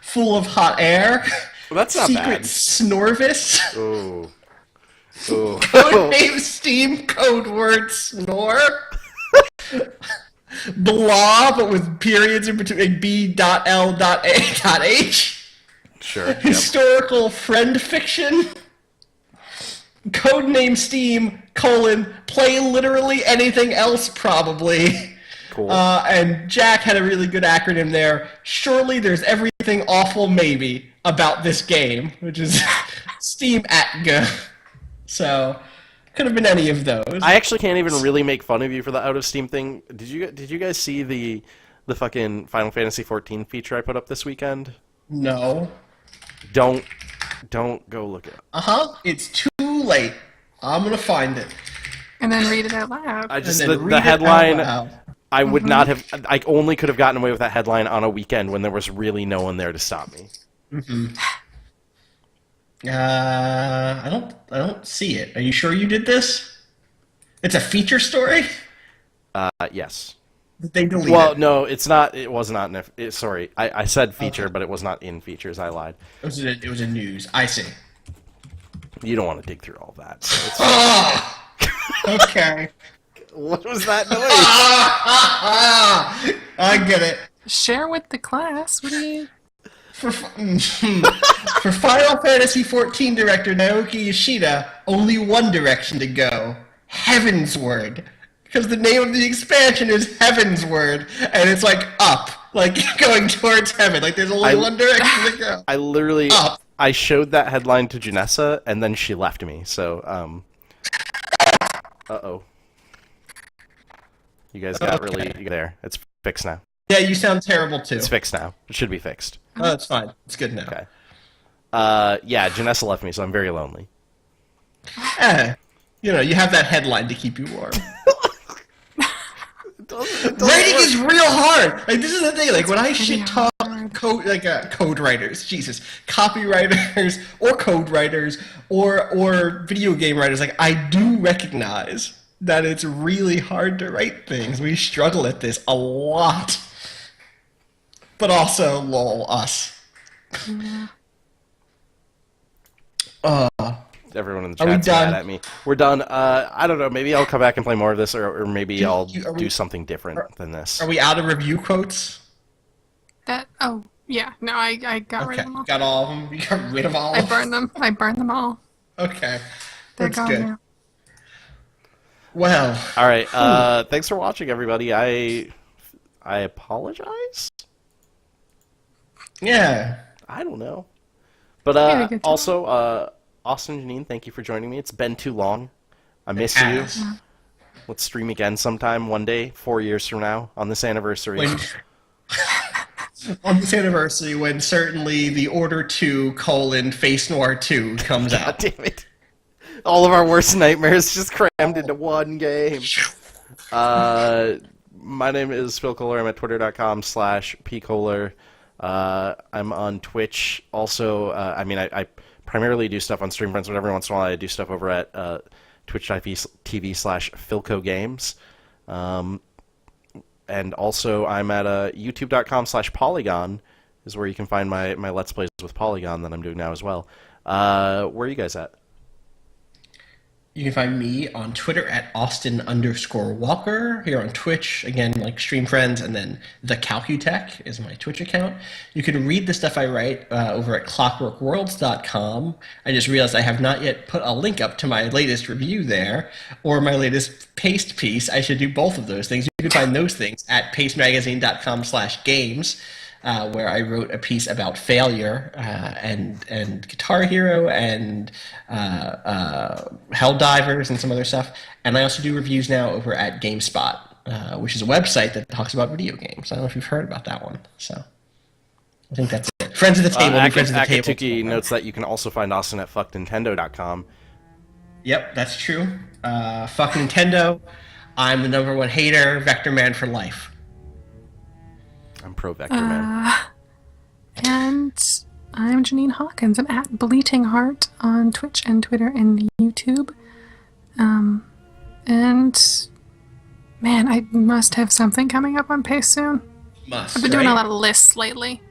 Full of hot air. Well, that's not Secret bad. Snorvis. Ooh. Codename Steam code word snore. Blah, but with periods in between, like B.L.A.H. Sure. Yep. Historical friend fiction. Codename Steam, play literally anything else, probably. Cool. And Jack had a really good acronym there. Surely there's everything awful maybe about this game, which is Steam ATGA. So, could have been any of those. I actually can't even really make fun of you for the out of Steam thing. Did you guys see the fucking Final Fantasy 14 feature I put up this weekend? No. Don't go look it up. It's too late. I'm gonna find it. And then read it out loud. I just the headline. I would not have. I only could have gotten away with that headline on a weekend when there was really no one there to stop me. I don't see it. Are you sure you did this? It's a feature story? Yes. Did they delete it? No, it's not. It was not. Sorry, I said feature, but it was not in features. I lied. It was a news. I see. You don't want to dig through all that. So it's okay. What was that noise? I get it. Share with the class. What do you... For Final Fantasy XIV director Naoki Yoshida, only one direction to go. Heavensward. Because the name of the expansion is Heavensward, and it's like up. Like going towards heaven. Like there's only one direction to go. I literally... Up. I showed that headline to Janessa, and then she left me, so, uh-oh. You guys got really there. It's fixed now. Yeah, you sound terrible, too. It's fixed now. It should be fixed. Oh, that's fine. It's good now. Okay. Yeah, Janessa left me, so I'm very lonely. You know, you have that headline to keep you warm. Writing is real hard. Like, this is the thing. Like, when I shit talk code writers, Jesus, copywriters or code writers or video game writers, like, I do recognize that it's really hard to write things. We struggle at this a lot. But also, lol, us. Everyone in the chat's mad at me. We're done. I don't know. Maybe I'll come back and play more of this, or maybe I'll do something different than this. Are we out of review quotes? Oh, yeah. No, I got rid of them all. Got all of them? You got rid of all I of them? burned them. I burned them all. Okay. They're That's gone good. now. Well. All right. Thanks for watching, everybody. I apologize? Yeah. I don't know. But also, Austin and Janine, thank you for joining me. It's been too long. I miss you. Let's stream again sometime one day, 4 years from now, on this anniversary. On this anniversary, when certainly the Order 2, Face Noir 2 comes out. God damn it. All of our worst nightmares just crammed into one game. My name is Phil Kohler. I'm at twitter.com/pkohler. I'm on Twitch. Also, I primarily do stuff on StreamFriends, but every once in a while I do stuff over at twitch.tv/philcogames. And also I'm at youtube.com/polygon is where you can find my Let's Plays with Polygon that I'm doing now as well. Where are you guys at? You can find me on Twitter at Austin_Walker, here on Twitch, again, like StreamFriends, and then The Calcutech is my Twitch account. You can read the stuff I write over at clockworkworlds.com. I just realized I have not yet put a link up to my latest review there, or my latest Paste piece. I should do both of those things. You can find those things at pastemagazine.com/games. Where I wrote a piece about failure and Guitar Hero and Helldivers and some other stuff. And I also do reviews now over at GameSpot, which is a website that talks about video games. I don't know if you've heard about that one. So I think that's it. Friends at the table. Friends at the table. Akatsuki notes that you can also find Austin at fucknintendo.com. Yep, that's true. Fuck Nintendo. I'm the #1 hater. Vector Man for life. I'm pro Vector Man. And I'm Janine Hawkins. I'm at Bleating Heart on Twitch and Twitter and YouTube. And man, I must have something coming up on Pace soon. I've been doing a lot of lists lately,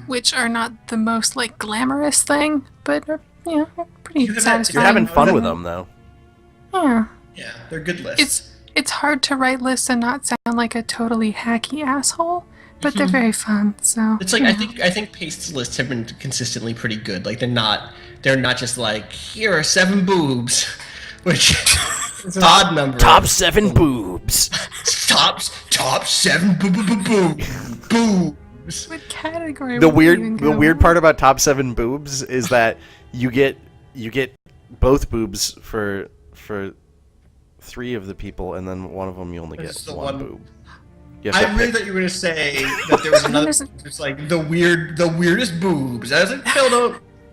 which are not the most like glamorous thing, but are, pretty satisfying. You're having fun with them though. Yeah. Yeah, they're good lists. It's hard to write lists and not sound like a totally hacky asshole, but they're very fun. So it's like I think Paste's lists have been consistently pretty good. Like they're not just like here are 7 boobs, which is an odd number. Top 7 boobs. Top 7 boobs. What category? The weird part about top 7 boobs is that you get both boobs for 3 of the people, and then one of them you only get one boob. I really thought you were going to say that there was another. It's like the weirdest boobs. I was like,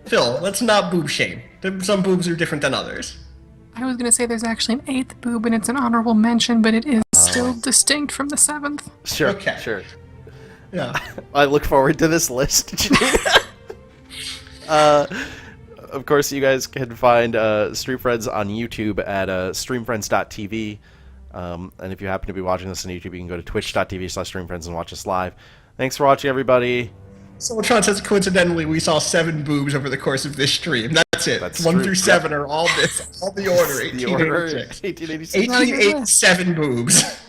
Phil, let's not boob shame. Some boobs are different than others. I was going to say there's actually an 8th boob, and it's an honorable mention, but it is still distinct from the 7th. Sure, okay. Sure. Yeah. I look forward to this list. Of course, you guys can find StreamFriends on YouTube at streamfriends.tv. And if you happen to be watching this on YouTube, you can go to twitch.tv/streamfriends and watch us live. Thanks for watching, everybody. Soltron says, coincidentally, we saw 7 boobs over the course of this stream. That's it. That's 1 true. through 7 are all the order. 1886. 1886. 1887 boobs.